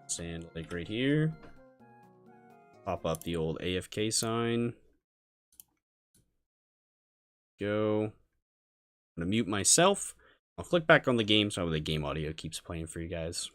Sand like right here. Pop up the old AFK sign. Go. I'm gonna mute myself. I'll click back on the game so the game audio keeps playing for you guys.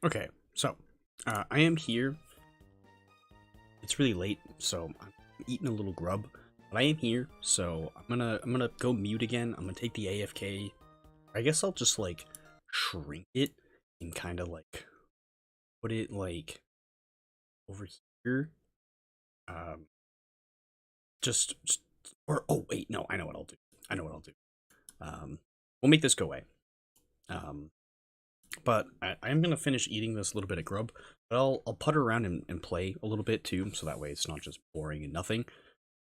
Okay, so I am here. It's really late, so I'm eating a little grub. But I am here, so I'm gonna go mute again. I'm gonna take the AFK. I guess I'll just like shrink it and kind of like put it like over here. Um, just or oh wait, no, I know what I'll do. I know what I'll do. We'll make this go away. Um, but I am gonna finish eating this little bit of grub. But I'll putter around and play a little bit too, so that way it's not just boring and nothing.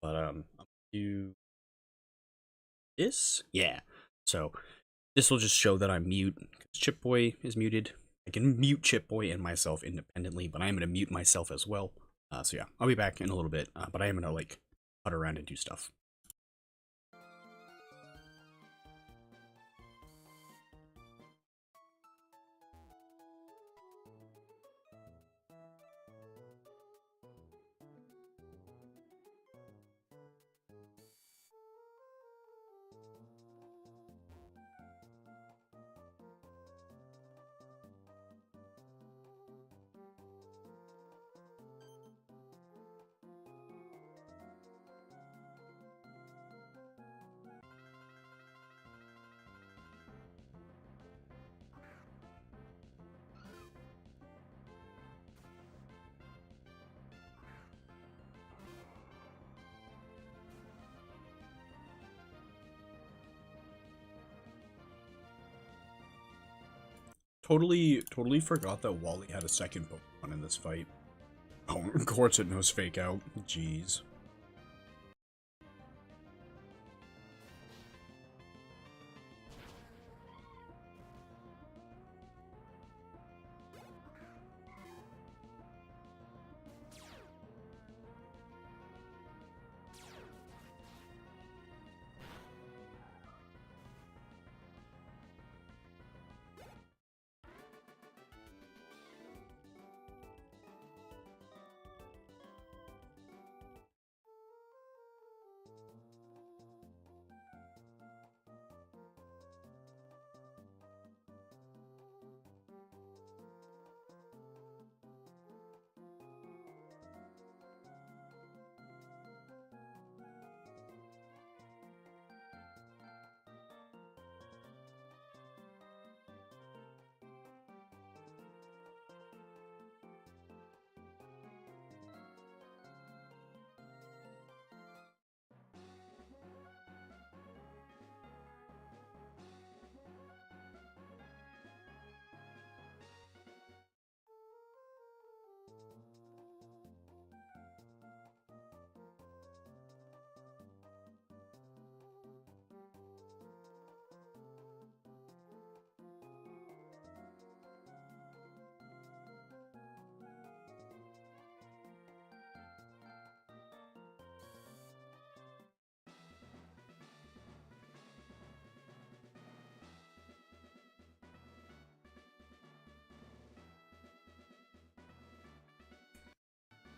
But I'll do this. Yeah. So this will just show that I'm mute. Chip Boy is muted. I can mute Chip Boy and myself independently, but I'm gonna mute myself as well. So yeah, I'll be back in a little bit. But I am gonna like putter around and do stuff. Totally forgot that Wally had a second Pokemon in this fight. Oh, of course it knows Fake Out. Jeez.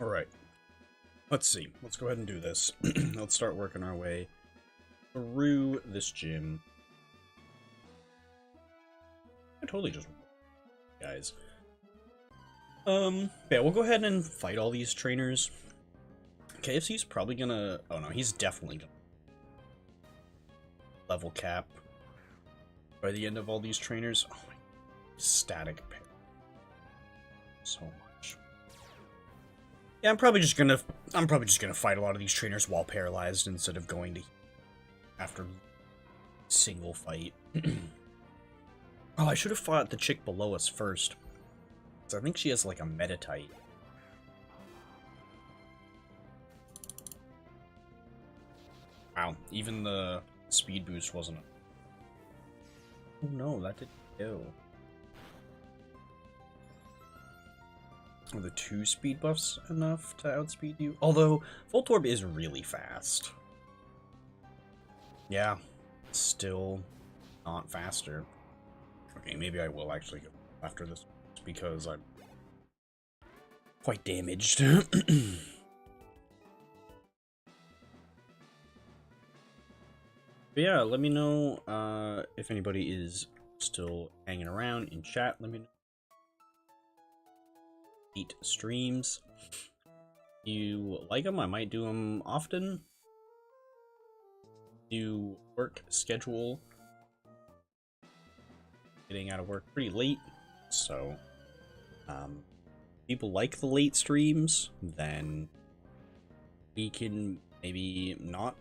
Alright. Let's see. Let's go ahead and do this. Let's start working our way through this gym. I totally just... Guys. Yeah, we'll go ahead and fight all these trainers. KFC's probably gonna... Oh no, he's definitely gonna... level cap by the end of all these trainers. Oh my... Static pair. So much. Yeah, I'm probably just gonna fight a lot of these trainers while paralyzed instead of going to after single fight. Oh, I should have fought the chick below us first. So I think she has like a Monotype. Wow, even the speed boost wasn't a... Oh no, that didn't go. Are the 2 speed buffs enough to outspeed you? Although, Voltorb is really fast. Yeah, still not faster. Okay, maybe I will actually go after this because I'm quite damaged. But yeah, let me know if anybody is still hanging around in chat. Let me know. 8 streams. If you like them, I might do them often. Do work schedule. Getting out of work pretty late, so people like the late streams, then we can maybe not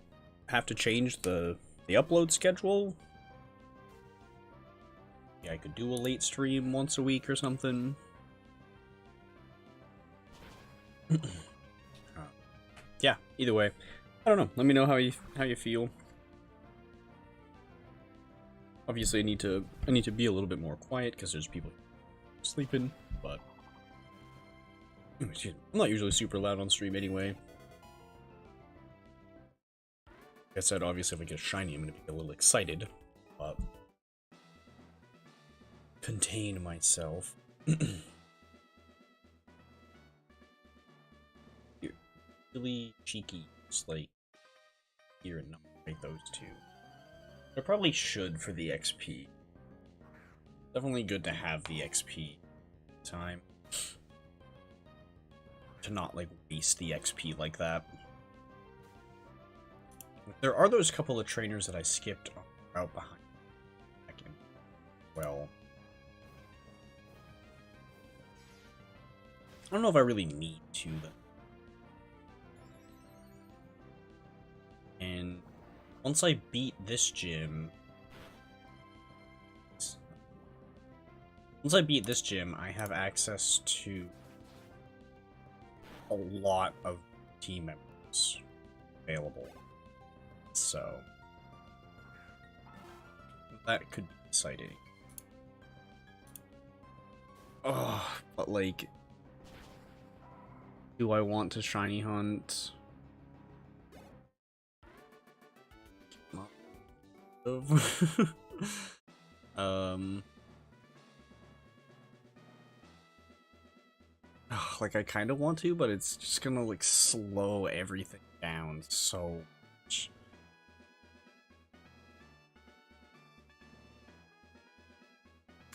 have to change the upload schedule. Yeah, I could do a late stream once a week or something. Yeah, either way, I don't know. Let me know how you feel. Obviously, I need to be a little bit more quiet because there's people sleeping. But I'm not usually super loud on stream anyway. Like I said, obviously, if I get a shiny, I'm gonna be a little excited. But contain myself. You're really cheeky, just like here and numberate those two. I probably should for the XP. Definitely good to have the XP time. To not, like, waste the XP like that. There are those couple of trainers that I skipped on the route behind. Well, I don't know if I really need to, though. And once I beat this gym... I have access to a lot of team members available. So that could be exciting. Oh, but like, do I want to shiny hunt? Like, I kind of want to, but it's just gonna, like, slow everything down so much.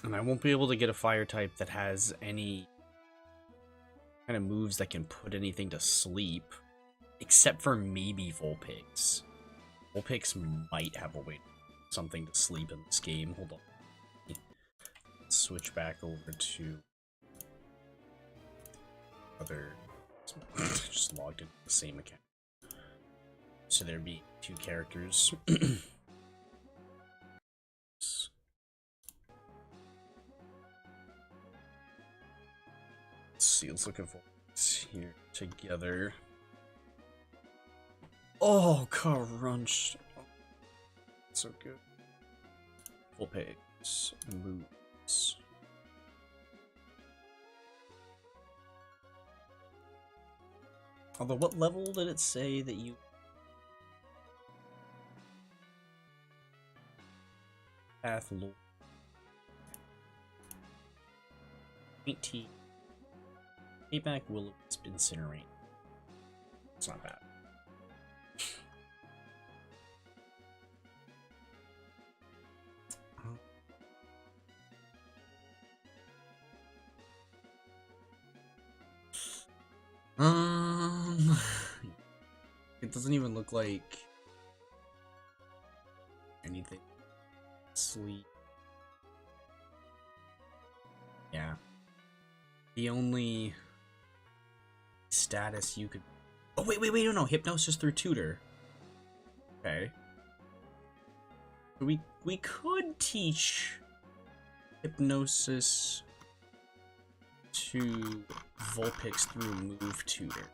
And I won't be able to get a fire type that has any kind of moves that can put anything to sleep, except for maybe Vulpix. Vulpix might have a way to put something to sleep in this game. Hold on. Let's switch back over to other. Just logged into the same account. So there'd be 2 characters. Let's see, let's look at Vulpix here together. Oh, crunch. Oh, so good. Vulpix moves. Although, what level did it say that you... Path Lord. 19. Payback will incinerate. It's not bad. It doesn't even look like anything. Sleep. Yeah. The only status you could... Oh, wait, no, Hypnosis through Tutor. Okay. We could teach Hypnosis to Vulpix through Move Tutor.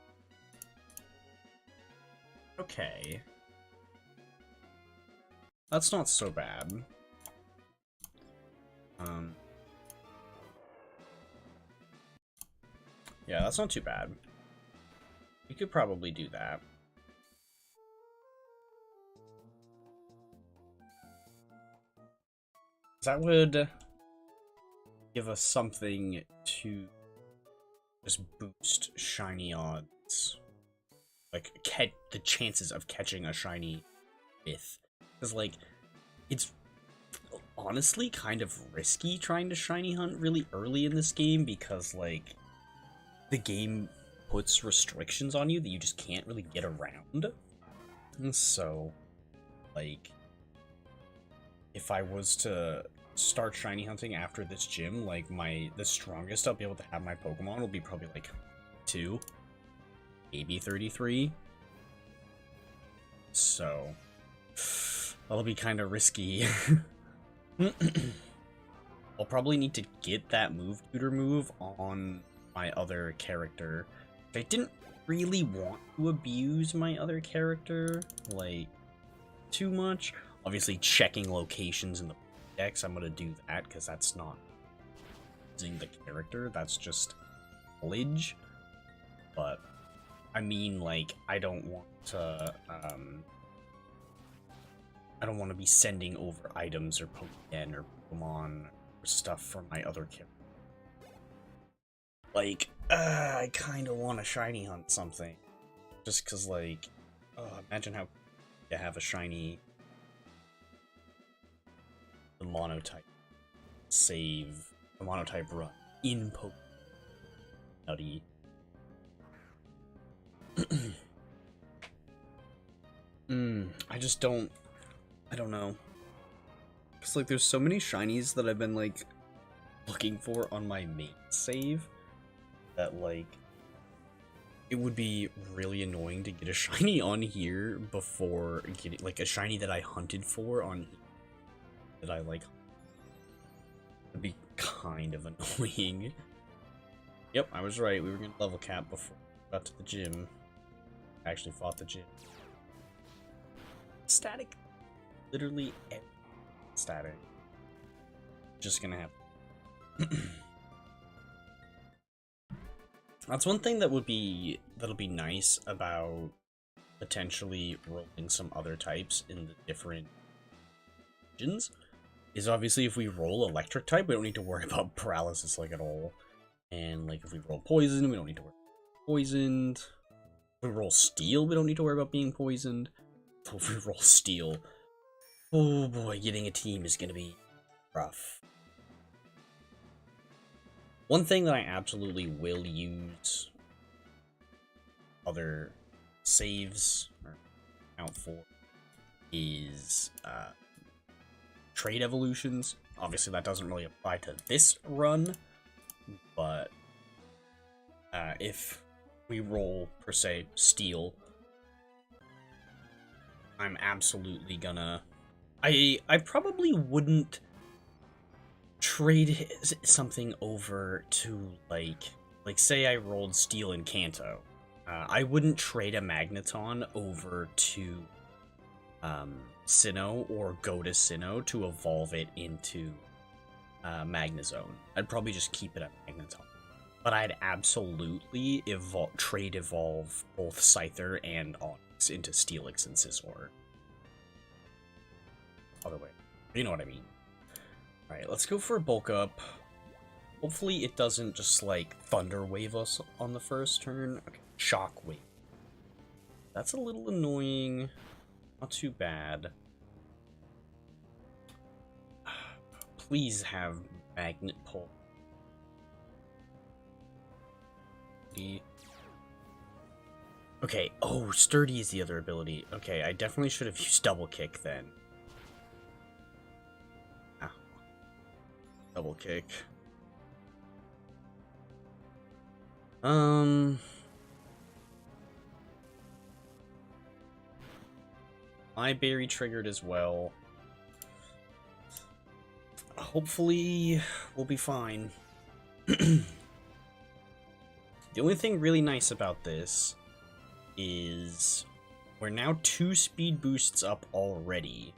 Okay. That's not so bad. Yeah, that's not too bad. We could probably do that. That would give us something to just boost shiny odds. Like, the chances of catching a shiny with. Because, like, it's honestly kind of risky trying to shiny hunt really early in this game because, like, the game puts restrictions on you that you just can't really get around. And so, like, if I was to start shiny hunting after this gym, like, the strongest I'll be able to have my Pokemon will be probably, like, 2, maybe 33. So, that'll be kind of risky. I'll probably need to get that move tutor move on my other character. I didn't really want to abuse my other character, like, too much. Obviously, checking locations in the Pokédex, I'm gonna do that, because that's not using the character, that's just knowledge. But, I mean, like, I don't want to be sending over items or Pokemon or Pokemon or stuff from my other character. Like, I kind of want to shiny hunt something. Just because, like, imagine how you have a shiny the Monotype save, the Monotype run in Pokemon. Nutty. I don't know. Because, like, there's so many shinies that I've been, like, looking for on my main save that, like, it would be really annoying to get a shiny on here before getting, like, a shiny that I hunted for on here that I, like, would be kind of annoying. Yep, I was right. We were gonna level cap before we got to the gym. I actually fought the gym. Static. Literally static. Just gonna have. That's one thing that'll be nice about potentially rolling some other types in the different regions. Is obviously if we roll electric type, we don't need to worry about paralysis like at all. And like if we roll poison, we don't need to worry about poisoned. If we roll steel, we don't need to worry about being poisoned. So if we roll steel, oh boy, getting a team is gonna be rough. One thing that I absolutely will use other saves or account for is trade evolutions. Obviously that doesn't really apply to this run, but if we roll, per se, steel, I'm absolutely gonna... I probably wouldn't trade something over to, like say I rolled steel in Kanto. I wouldn't trade a Magneton over to Sinnoh or go to Sinnoh to evolve it into Magnezone. I'd probably just keep it at Magneton. But I'd absolutely trade evolve both Scyther and Onix into Steelix and Scizor. Other way. You know what I mean. Alright, let's go for a bulk up. Hopefully it doesn't just, like, Thunder Wave us on the first turn. Okay, Shock Wave. That's a little annoying. Not too bad. Please have Magnet Pull. Okay, oh, Sturdy is the other ability. Okay, I definitely should have used Double Kick then. Ah. Double Kick. My berry triggered as well. Hopefully, we'll be fine. The only thing really nice about this is we're now 2 speed boosts up already.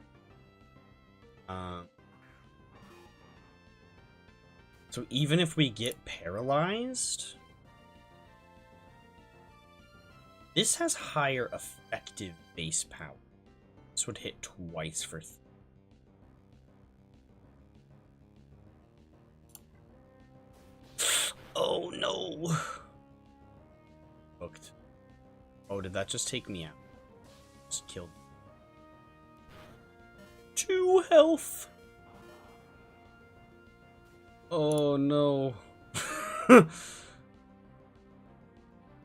So even if we get paralyzed, this has higher effective base power. This would hit twice for oh no! Hooked. Oh, did that just take me out? Just killed. 2 health! Oh no.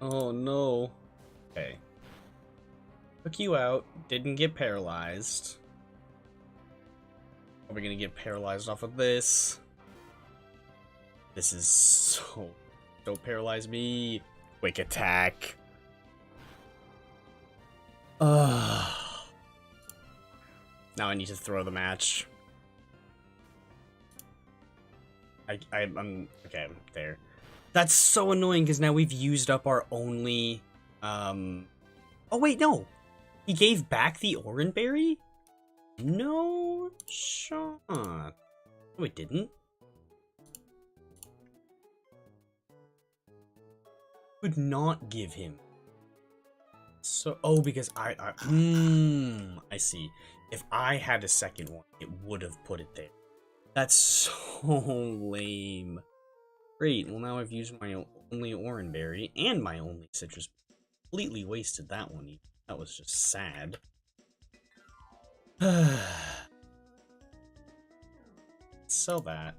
Oh no. Okay. Took you out, didn't get paralyzed. Are we gonna get paralyzed off of this? This is so... Don't paralyze me. Quick attack. Now I need to throw the match. I'm... Okay, I'm there. That's so annoying, because now we've used up our only... Oh wait, no! He gave back the Oranberry? No shot. No, it didn't. Could not give him. So, oh, because I see. If I had a second one, it would have put it there. That's so lame. Great, well now I've used my only Oranberry and my only citrus. Completely wasted that one. That was just sad. Sell that.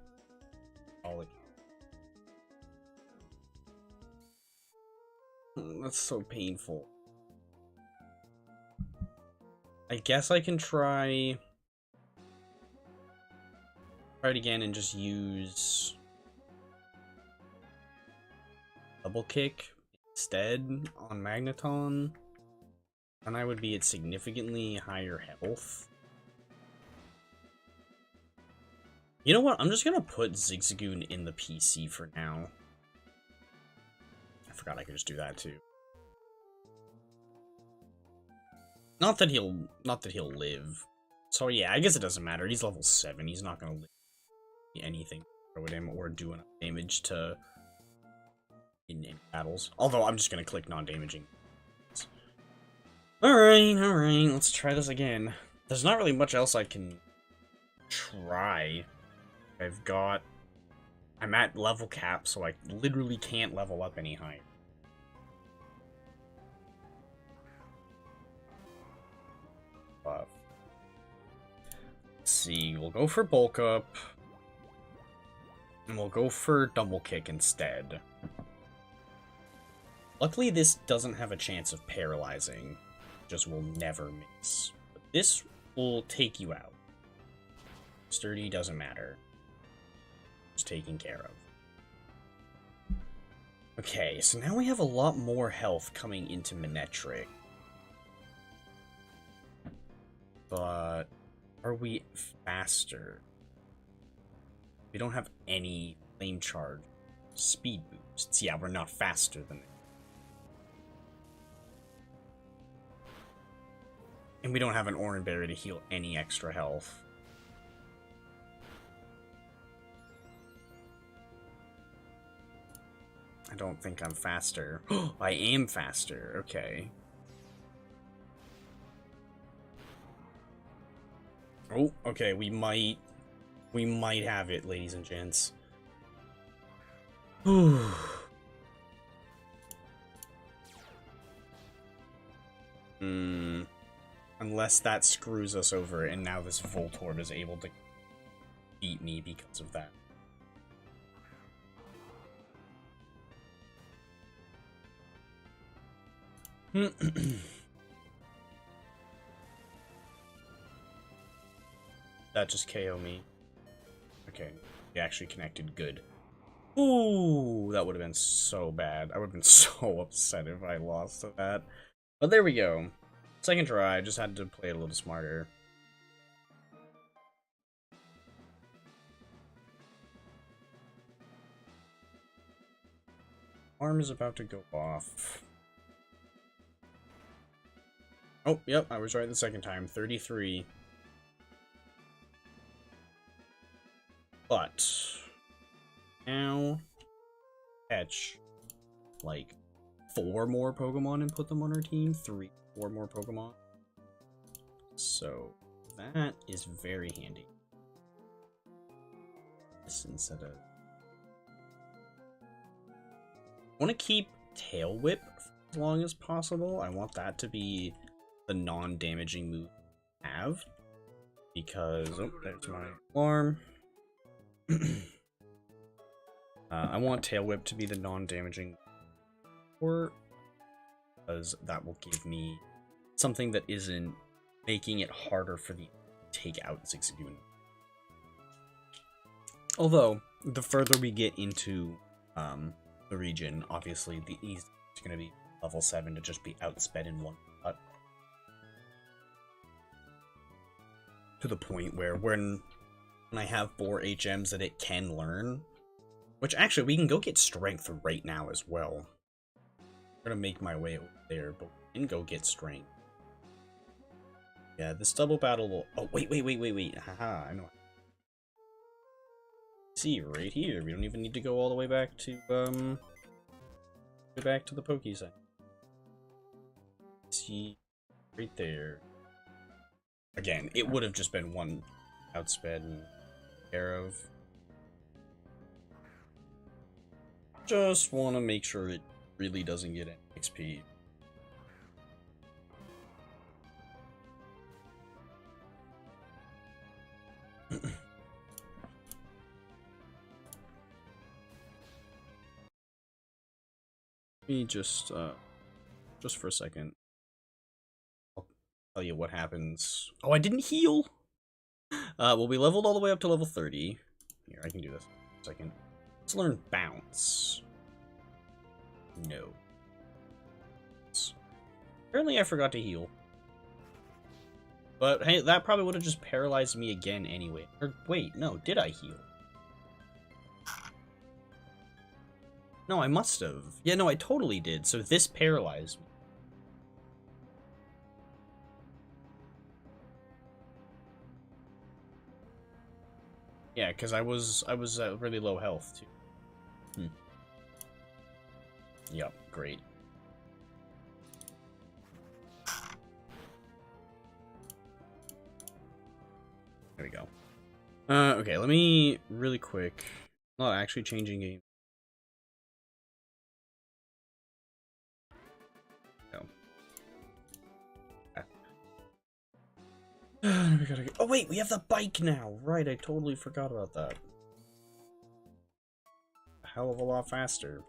That's so painful. I guess I can try it again and just use double kick instead on Magneton, and I would be at significantly higher health. You know what? I'm just gonna put Zigzagoon in the PC for now. I forgot I could just do that too. Not that he'll live. So yeah, I guess it doesn't matter. He's level 7. He's not gonna live anything with him or do enough damage to in battles. Although I'm just gonna click non-damaging. Alright, let's try this again. There's not really much else I can try. I'm at level cap, so I literally can't level up any higher. Let's see, we'll go for bulk up. And we'll go for double kick instead. Luckily, this doesn't have a chance of paralyzing. Just will never miss. But this will take you out. Sturdy doesn't matter. It's taken care of. Okay, so now we have a lot more health coming into Manectric. But are we faster? We don't have any flame charge speed boosts. Yeah, we're not faster than it. And we don't have an Oranberry to heal any extra health. I don't think I'm faster. I am faster. Okay. Oh, okay, we might have it, ladies and gents. Unless that screws us over, and now this Voltorb is able to beat me because of that. That just KO me. Okay, he actually connected good. Ooh, that would have been so bad. I would have been so upset if I lost to that. But there we go. Second try, just had to play it a little smarter. Arm is about to go off. Oh, yep, I was right the second time. 33. But now catch like 4 more Pokemon and put them on our team. 4 more Pokemon. So that is very handy. This instead of... I want to keep Tail Whip for as long as possible. I want that to be the non-damaging move I have. Because... oh, there's my alarm. I want Tail Whip to be the non-damaging. Or because that will give me something that isn't making it harder for the take out Zigzagoon. Although, the further we get into the region, obviously the easy is going to be level 7 to just be outsped in one cut. To the point where when I have 4 HMs that it can learn, which actually we can go get strength right now as well. I'm going to make my way over there, but we can go get strength. Yeah, this double battle will... Oh, wait. Haha, I know. See, right here. We don't even need to go all the way back to, the Poke Center. See, right there. Again, it would have just been one outsped and care of. Just want to make sure it really doesn't get any XP. Let me just for a second. I'll tell you what happens. Oh, I didn't heal! Well, we leveled all the way up to level 30. Here, I can do this in a second. Let's learn Bounce. No. Apparently I forgot to heal. But hey, that probably would have just paralyzed me again anyway. Or wait, no, did I heal? No, I must have. Yeah, no, I totally did. So this paralyzed me. Yeah, because I was at really low health too. Yep, great. There we go. Okay, let me really quick. Not actually changing game. We gotta get... Oh wait, we have the bike now! Right, I totally forgot about that. A hell of a lot faster.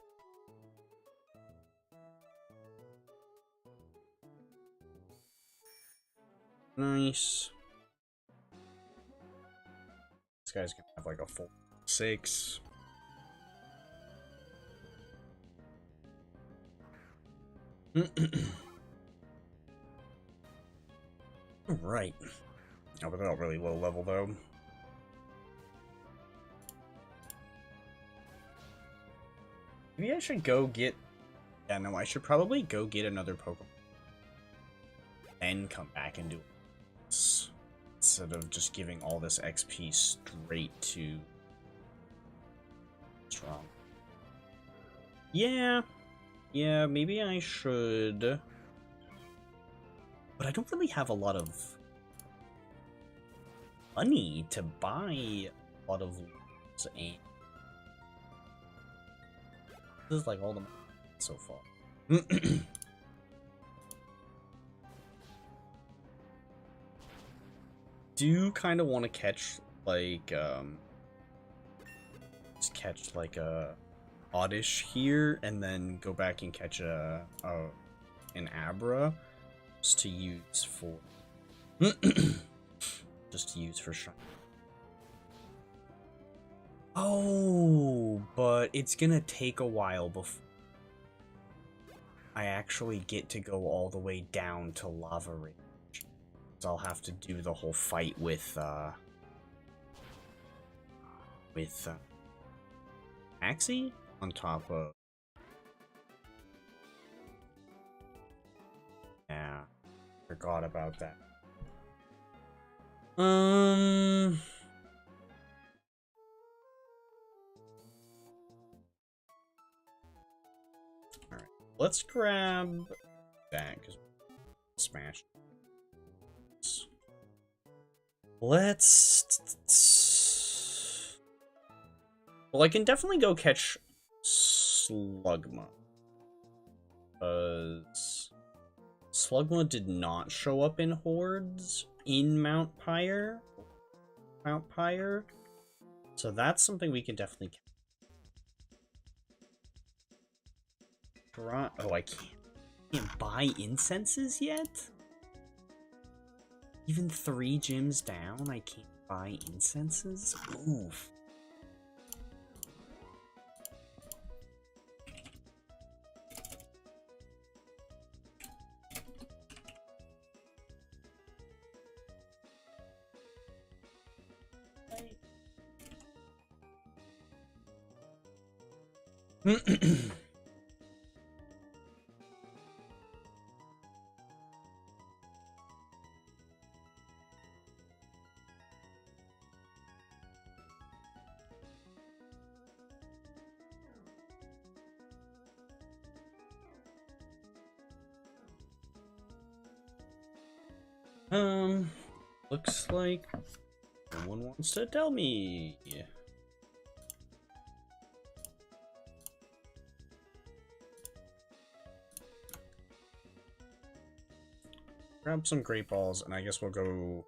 Nice. This guy's gonna have like a full 6. Right. Oh, but they're not really low level, though. Maybe I should go get... Yeah, no, I should probably go get another Pokemon. Then come back and do it. Instead of just giving all this XP straight to... Strong. Yeah. Yeah, maybe I should... But I don't really have a lot of money to buy a lot of loots, and this is like all the money so far. Do kind of want to catch like just catch like a Oddish here, and then go back and catch an Abra. Just to use for shrine. Oh, but it's gonna take a while before I actually get to go all the way down to Lava Rage. So I'll have to do the whole fight with Maxie on top of... Yeah, forgot about that. Alright, let's grab that, because smash. Let's... Well, I can definitely go catch Slugma. Because... Slugma did not show up in hordes in Mount Pyre. So that's something we can definitely... Oh, I can't. Can't buy incenses yet? Even 3 gyms down, I can't buy incenses? Oof. Looks like no one wants to tell me. Grab some great balls, and I guess we'll go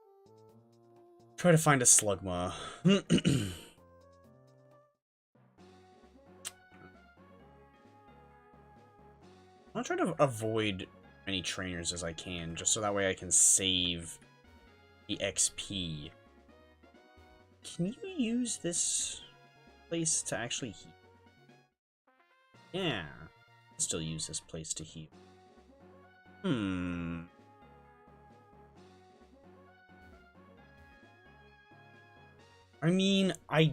try to find a Slugma. I'll try to avoid many trainers as I can, just so that way I can save the XP. Can you use this place to actually heal? Yeah, still use this place to heal. I mean, I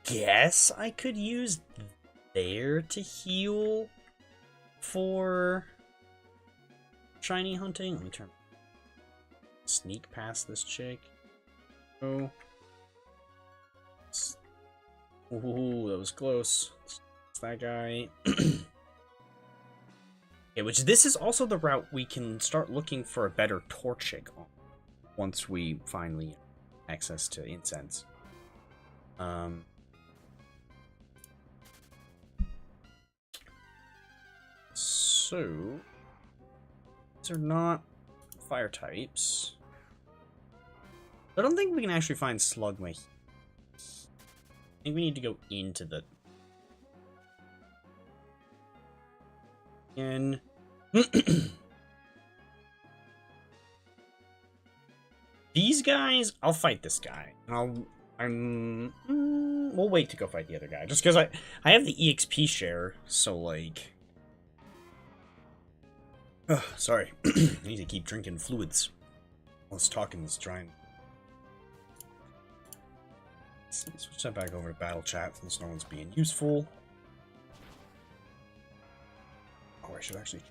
guess I could use there to heal for shiny hunting. Let me turn. Sneak past this chick. Oh. Ooh, that was close. It's that guy. Okay, which this is also the route we can start looking for a better Torchic on once we finally have access to incense. So these are not fire types. I don't think we can actually find Slugma. I think we need to go into the... And... These guys, I'll fight this guy. We'll wait to go fight the other guy. Just because I have the EXP share, so like... Ugh, sorry. I need to keep drinking fluids. Let's talking, let's try and... Let's switch that back over to battle chat since no one's being useful. Oh, I should actually...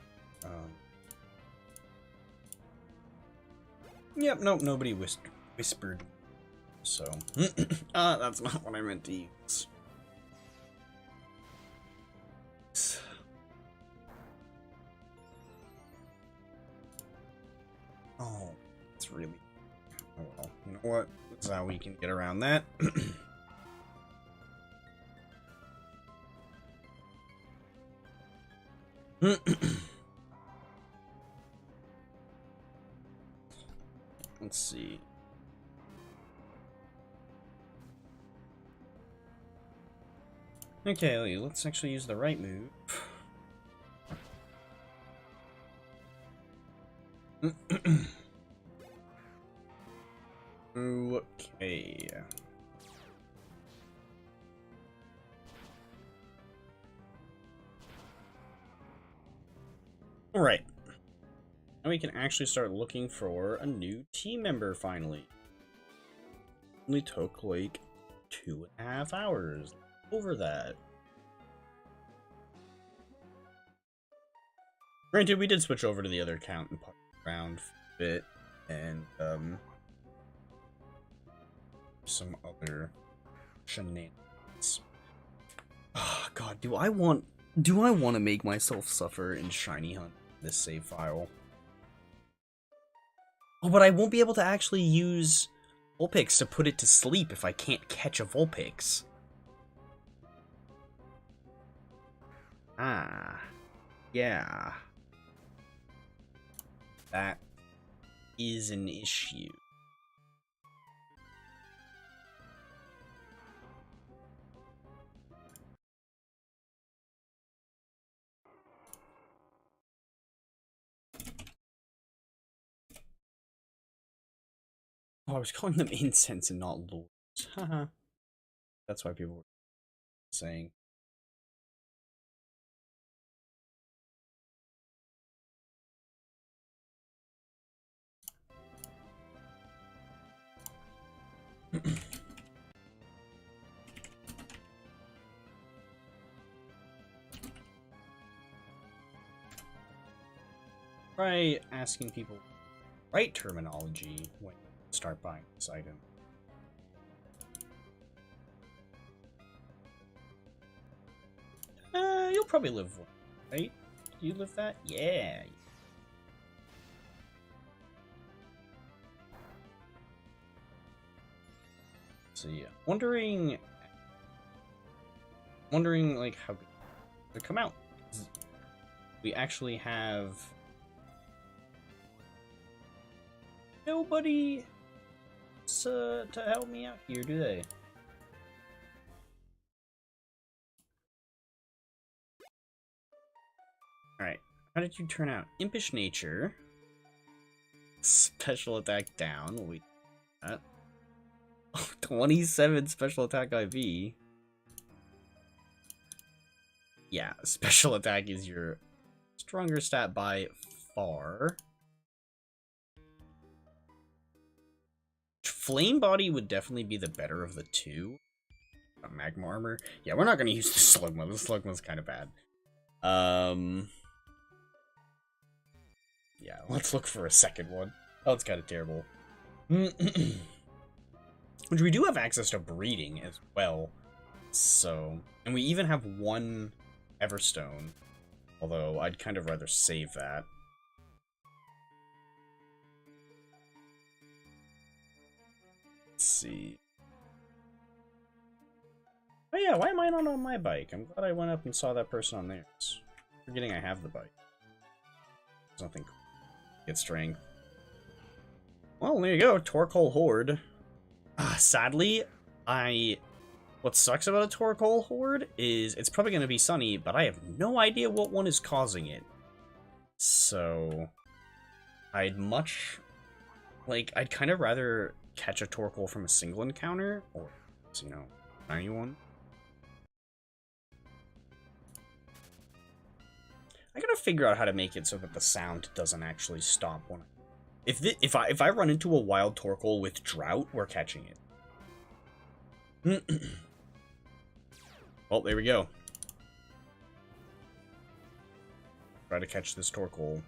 Yep, nope, nobody whispered. So... that's not what I meant to use. Oh, it's really... Oh well, you know what? That's how we can get around that. Let's see. Okay, let's actually use the right move. Okay. Alright. Now we can actually start looking for a new team member finally. Only took like 2.5 hours. Over that. Granted, we did switch over to the other account and put around a bit, and some other shenanigans. Oh, God, do I want to make myself suffer in Shiny Hunt this save file? Oh, but I won't be able to actually use Vulpix to put it to sleep if I can't catch a Vulpix. Ah, yeah. That is an issue. Oh, I was calling them incense and not lords. Haha. That's why people were saying. Try asking people right terminology when you start buying this item. You'll probably live one, right? Do you live that? Yeah. So yeah, wondering like how to come out. We actually have nobody to help me out here, do they? Alright, how did you turn out? Impish nature. Special attack down. We'll wait for that. 27 special attack IV. Yeah, special attack is your stronger stat by far. Flame body would definitely be the better of the two. Magma armor. Yeah, we're not gonna use the slugma. The slugma's kind of bad. Yeah, let's look for a second one. Oh, it's kind of terrible. Which we do have access to breeding as well. So, and we even have one Everstone. Although, I'd kind of rather save that. Let's see. Oh yeah, why am I not on my bike? I'm glad I went up and saw that person on theirs. Forgetting I have the bike. There's nothing cool. Get strength. Well, there you go. Torque Hole Horde. Sadly, what sucks about a Torque Hole Horde is it's probably going to be sunny, but I have no idea what one is causing it. So, I'd kind of rather catch a Torque Hole from a single encounter, or, you know, anyone. I gotta figure out how to make it so that the sound doesn't actually stop when if I run into a wild Torkoal with drought, we're catching it. Well, there we go. Try to catch this Torkoal.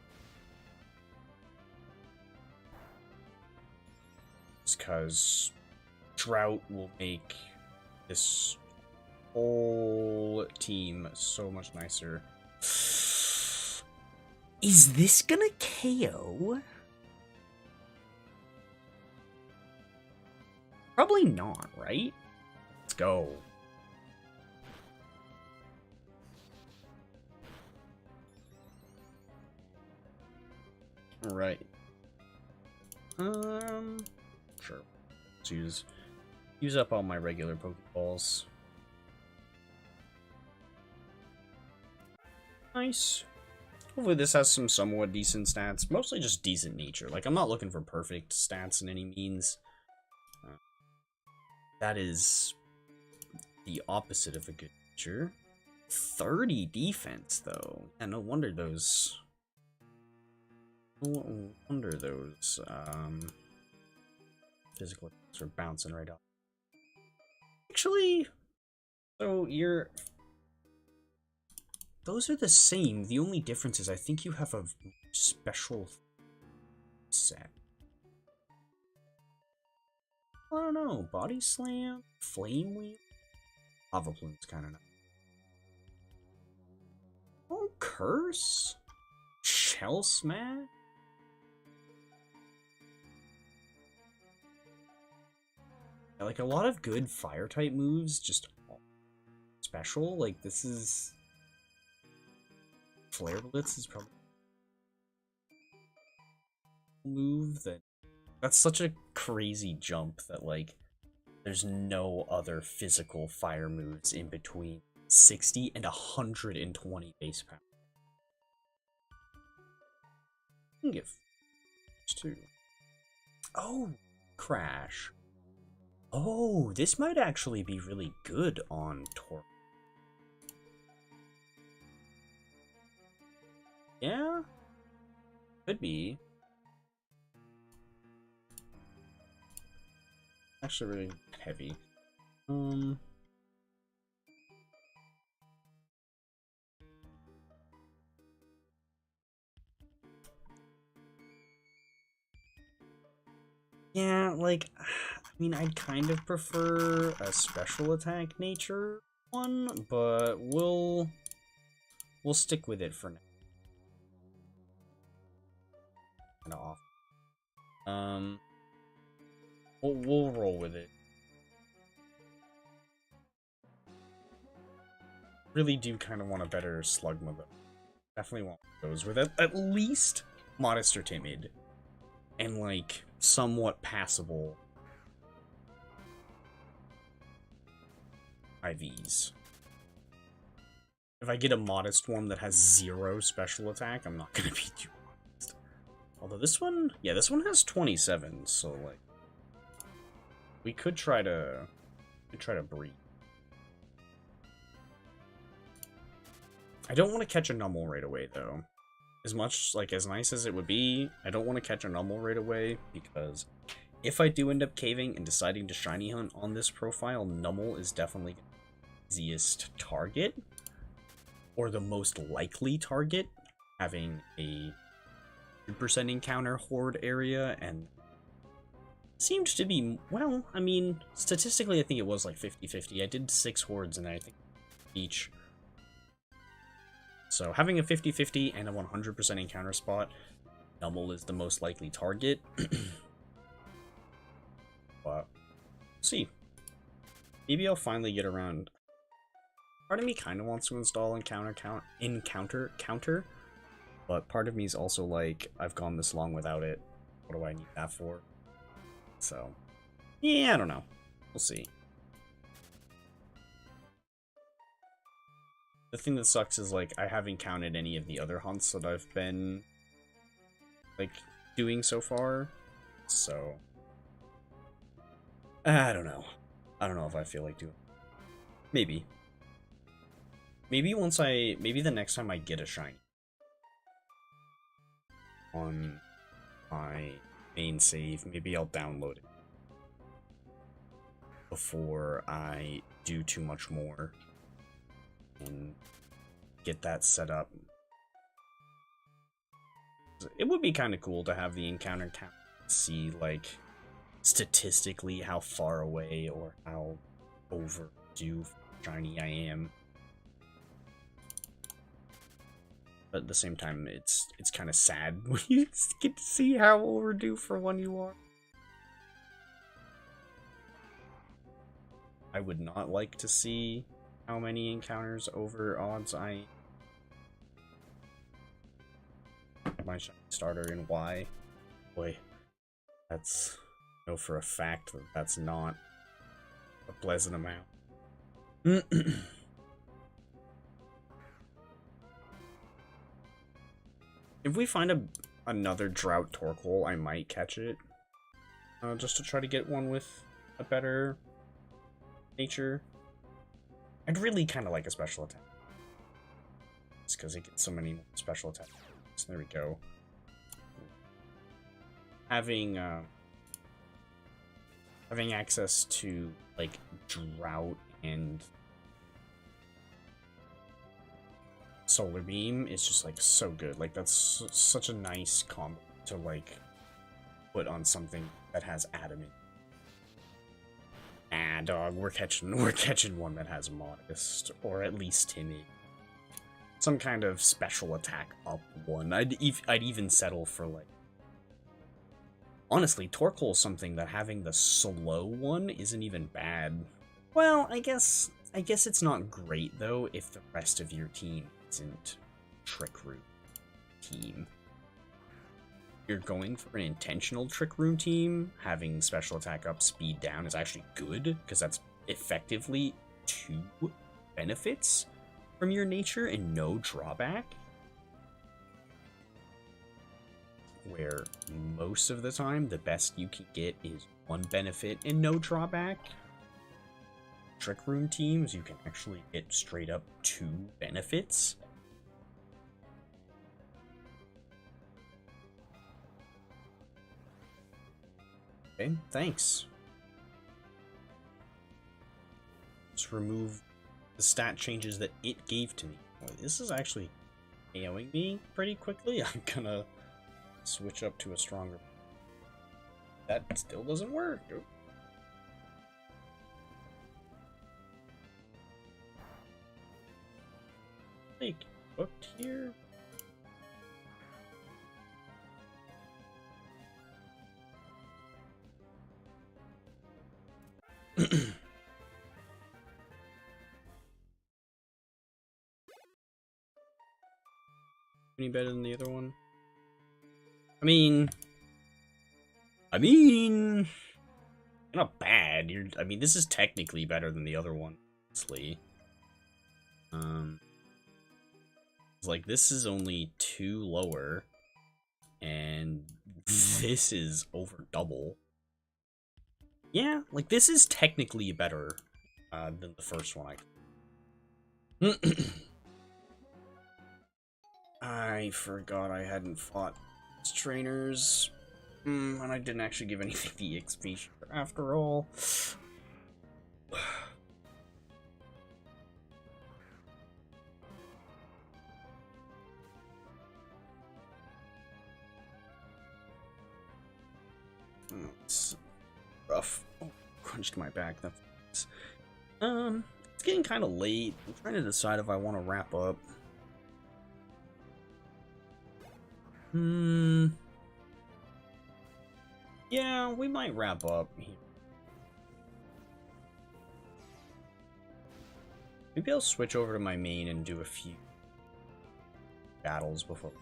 It's because drought will make this whole team so much nicer. Is this gonna KO? Probably not, right? Let's go. Alright. Sure. Let's use up all my regular Pokeballs. Nice. Hopefully this has some somewhat decent stats. Mostly just decent nature. Like, I'm not looking for perfect stats in any means. That is the opposite of a good nature. 30 defense, though. Yeah, no wonder those... No wonder those, physical attacks are bouncing right off. Actually, so you're... Those are the same. The only difference is I think you have a special set. I don't know. Body Slam? Flame Wheel? Lava Plume's kind of nice. Oh, Curse? Shell Smash? Yeah, like, a lot of good Fire-type moves, just special. Like, this is... Flare Blitz is probably a move that's such a crazy jump that, like, there's no other physical fire moves in between 60 and 120 base power. You can give two. Oh, Crash. Oh, this might actually be really good on Torque. Yeah? Could be. Actually really heavy. Yeah, like, I mean, I'd kind of prefer a special attack nature one, but we'll stick with it for now. Kind of off. We'll roll with it. Really do kind of want a better Slugma though. Definitely want those with at least modest or timid, and like somewhat passable IVs. If I get a modest one that has 0 special attack, I'm not gonna be too honest. Although this one, yeah, this one has 27, so like we could try to breed. I don't want to catch a Numble right away though. As much, like, as nice as it would be, I don't want to catch a Numble right away, because if I do end up caving and deciding to shiny hunt on this profile, Numble is definitely the easiest target, or the most likely target, having a 2% encounter horde area, and seemed to be, well, I mean, statistically I think it was like 50-50. I did 6 hordes and I think each. So having a 50-50 and a 100% encounter spot, Numble is the most likely target. But we'll see. Maybe I'll finally get around. Part of me kind of wants to install encounter, but part of me is also like, I've gone this long without it. What do I need that for? So, yeah, I don't know. We'll see. The thing that sucks is, like, I haven't counted any of the other hunts that I've been, like, doing so far. So, I don't know. I don't know if I feel like doing. Maybe. Maybe the next time I get a shiny on my main save, maybe I'll download it before I do too much more and get that set up. It would be kind of cool to have the encounter count, see, like, statistically how far away or how overdue shiny I am. But at the same time, it's kind of sad when you get to see how overdue for one you are. I would not like to see how many encounters over odds I my shiny starter and why. Boy, that's, I know for a fact that that's not a pleasant amount. If we find another Drought Torkoal, I might catch it. Just to try to get one with a better nature. I'd really kind of like a special attack. It's because it gets so many special attacks. So there we go. Having access to, like, Drought and Solar Beam is just, like, so good. Like, that's such a nice combo to, like, put on something that has Adamant. Ah, dog, we're catching one that has Modest, or at least Timid. Some kind of special attack up one. I'd even settle for, like, honestly, Torkoal is something that having the slow one isn't even bad. Well, I guess it's not great though if the rest of your team isn't Trick Room team. You're going for an intentional Trick Room team, having special attack up, speed down is actually good, because that's effectively 2 benefits from your nature and no drawback. where most of the time the best you can get is 1 benefit and no drawback. Trick Room teams, you can actually get straight up 2 benefits. Okay, thanks. Just remove the stat changes that it gave to me. Boy, this is actually KOing me pretty quickly. I'm gonna switch up to a stronger. That still doesn't work. Like, booked here. Any better than the other one? I mean, not bad. I mean, this is technically better than the other one, honestly. It's like this is only 2 lower, and this is over double. Yeah, like this is technically better than the first one. I forgot I hadn't fought trainers, and I didn't actually give anything the XP after all. It's rough. Oh, crunched my back. That's it's getting kind of late. I'm trying to decide if I want to wrap up. Yeah, we might wrap up here. Maybe I'll switch over to my main and do a few battles before.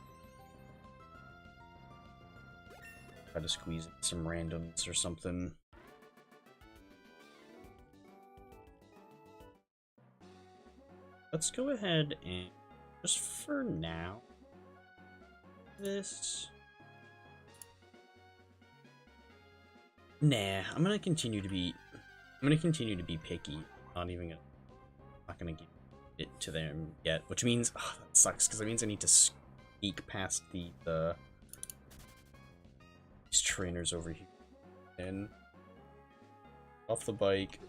Try to squeeze in some randoms or something. Let's go ahead and just for now, this. Nah, I'm gonna continue to be picky. Not gonna give it to them yet, which means that sucks because that means I need to sneak past these trainers over here and off the bike.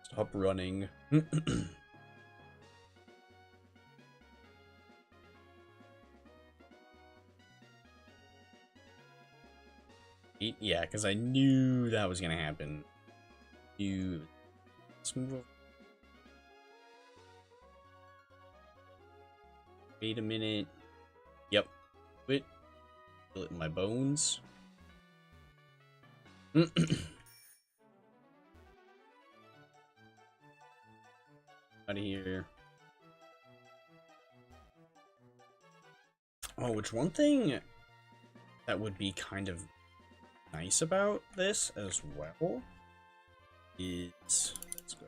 Stop running. Yeah, because I knew that was gonna happen. Let's move over. Wait a minute. Yep. Wait. Feel it in my bones. Out of here. Oh, which one thing that would be kind of nice about this as well is, let's go.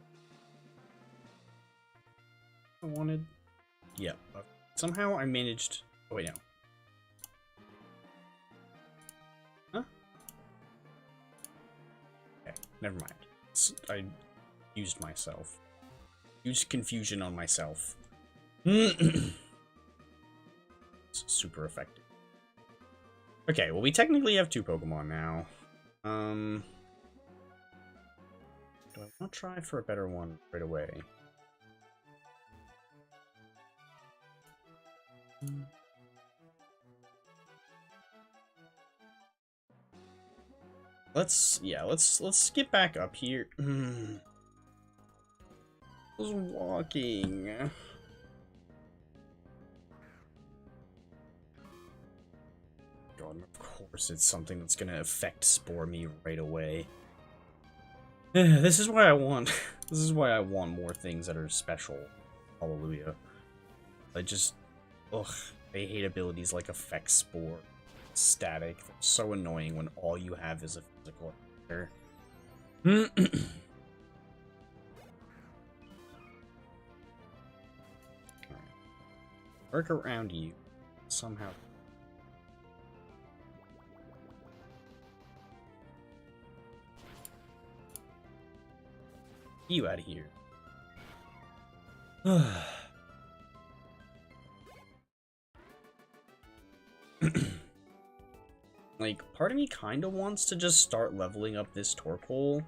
I wanted, yeah. Somehow I managed. Oh wait, no. Huh? Okay, never mind. I used myself. Used confusion on myself. It's super effective. Okay, well we technically have 2 Pokemon now. Do I want to try for a better one right away? Let's skip back up here. I was walking. God, of course it's something that's gonna affect Spore me right away. This is why I want more things that are special. Hallelujah. I just I hate abilities like Effect Spore. Static. They're so annoying when all you have is a physical attacker. Work around you somehow. You out of here. Like, part of me kind of wants to just start leveling up this Torkoal.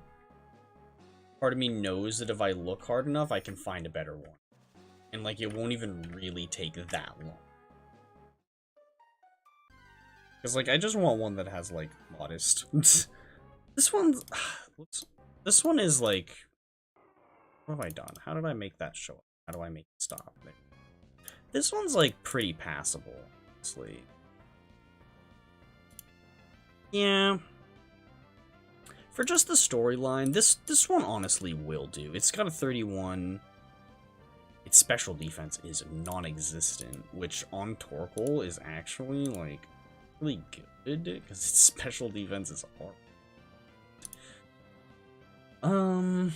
Part of me knows that if I look hard enough, I can find a better one. And, like, it won't even really take that long. Because, like, I just want one that has, like, modest. This one's... This one is, like... What have I done? How did I make that show up? How do I make it stop? This one's, like, pretty passable, honestly. Yeah. For just the storyline, this one honestly will do. It's got a 31. Its special defense is non-existent, which on Torkoal is actually, like, really good, because its special defense is hard. And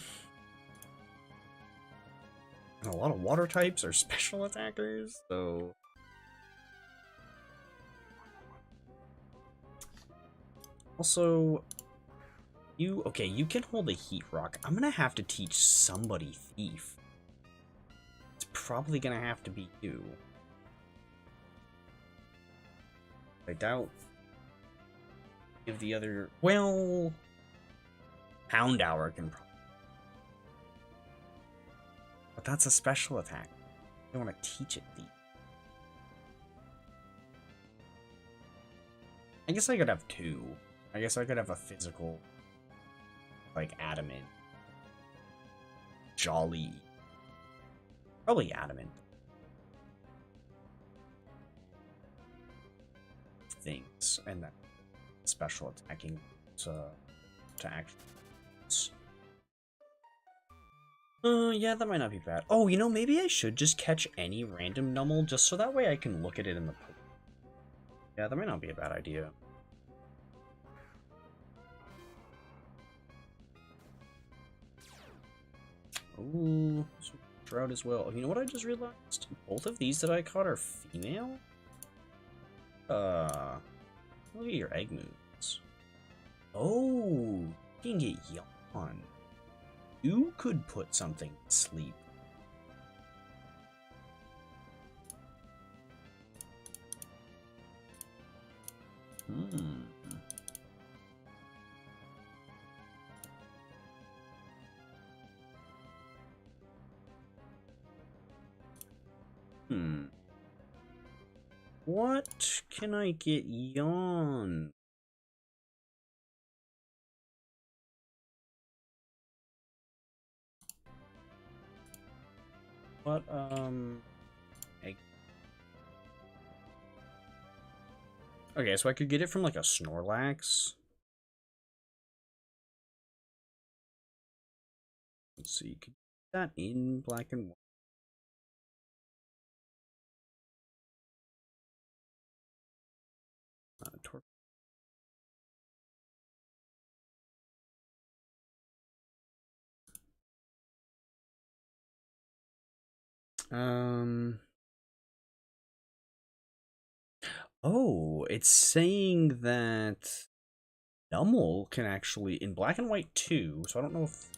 a lot of water types are special attackers, so... Also, okay, you can hold a Heat Rock. I'm gonna have to teach somebody Thief. It's probably gonna have to be you. I doubt... Give the other... Well... Pound Hour can probably... But that's a special attack. I don't want to teach it Thief. I guess I could have two. I guess I could have a physical, like, adamant, jolly, probably adamant things, and then special attacking to actually. Yeah, that might not be bad. Oh, you know, maybe I should just catch any random Nummel just so that way I can look at it in the poke. Yeah, that might not be a bad idea. Ooh, Shroud as well. You know what I just realized? Both of these that I caught are female? Look at your egg moves. Oh, you can get yawn. You could put something to sleep. What can I get yawn? What, egg. Okay, so I could get it from, like, a Snorlax. Let's see, could get that in black and white. Oh, it's saying that Nummel can actually, in black and white too, so I don't know if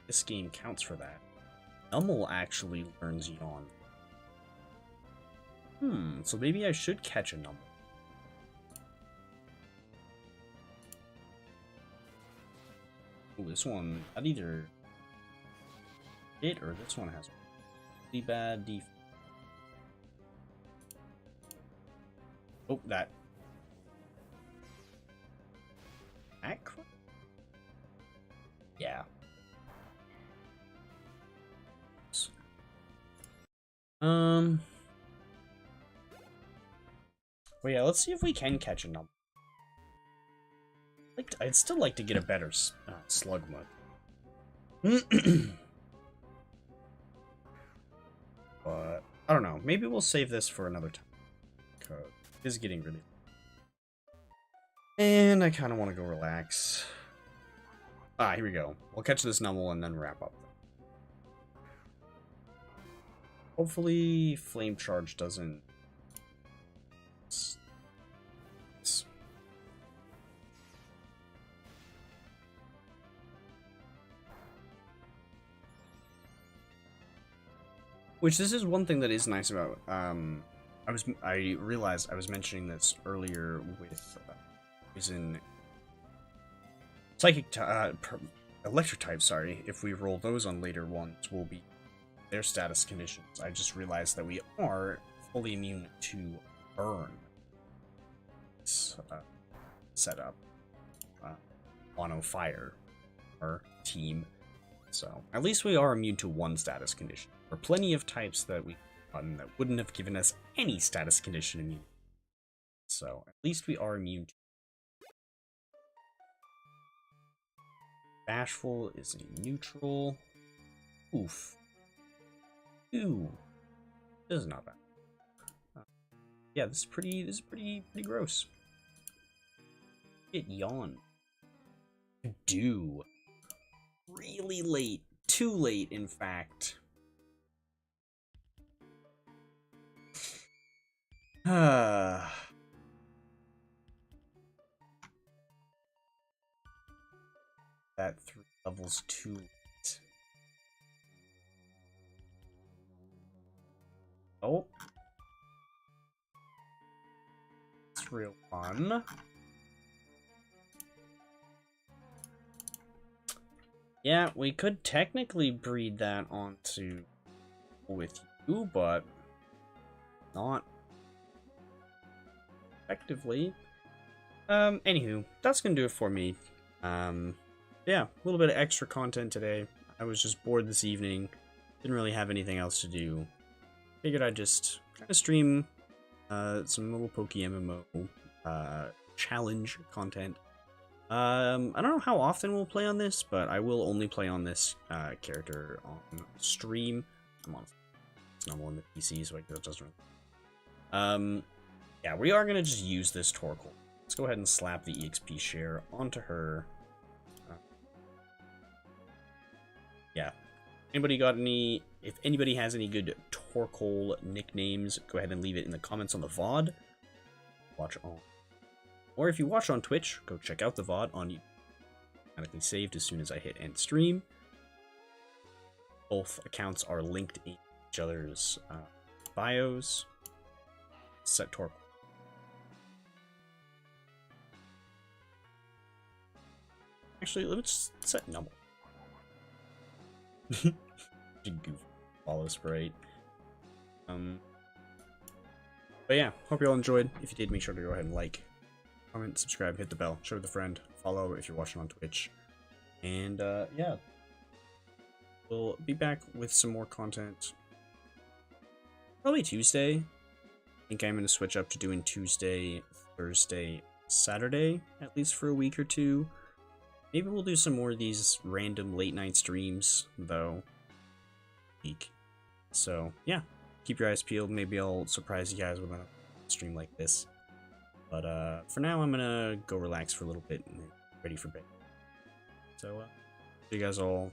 this game counts for that. Nummel actually learns Yawn. So maybe I should catch a Nummel. Oh, this one, that either it or this one has really bad defense. Oh, that. Yeah. Well, yeah, let's see if we can catch a Nummel. I'd still like to get a better Slugma. But, I don't know. Maybe we'll save this for another time. Because it is getting really... And I kind of want to go relax. Ah, here we go. We'll catch this Nummel and then wrap up. Hopefully, Flame Charge doesn't... Which this is one thing that is nice about. I realized I was mentioning this earlier with in psychic electric type. Sorry, if we roll those on later ones, will be their status conditions. I just realized that we are fully immune to burn. Setup mono fire our team, so at least we are immune to one status condition. There are plenty of types that we gotten that wouldn't have given us any status condition immunity, so at least we are immune to. Bashful is a neutral. Oof. Ooh, this is not bad. Yeah, this is pretty gross. Get yawn. Do. Really late. Too late, in fact. That 3 levels too late. Oh. It's real fun. Yeah, we could technically breed that onto with you, but not effectively. Anywho, that's gonna do it for me. Yeah, a little bit of extra content today. I was just bored this evening, didn't really have anything else to do. Figured I'd just kind of stream some little PokeMMO challenge content. I don't know how often we'll play on this, but I will only play on this character on stream. I'm on it's normal on the PC, so I guess it doesn't really. Yeah, we are gonna just use this Torkoal. Let's go ahead and slap the EXP share onto her. Yeah. Anybody got any? If anybody has any good Torkoal nicknames, go ahead and leave it in the comments on the VOD. Watch on. Or if you watch on Twitch, go check out the VOD on YouTube. Automatically saved as soon as I hit end stream. Both accounts are linked in each other's bios. Set Torkoal. Actually, let me just set Numble. Goof follow sprite. But yeah, hope you all enjoyed. If you did, make sure to go ahead and like, comment, subscribe, hit the bell, share with a friend, follow if you're watching on Twitch. And yeah, we'll be back with some more content. Probably Tuesday. I think I'm going to switch up to doing Tuesday, Thursday, Saturday, at least for a week or two. Maybe we'll do some more of these random late night streams, though. So, yeah. Keep your eyes peeled. Maybe I'll surprise you guys with a stream like this. But, for now, I'm gonna go relax for a little bit and ready for bed. So, see you guys all.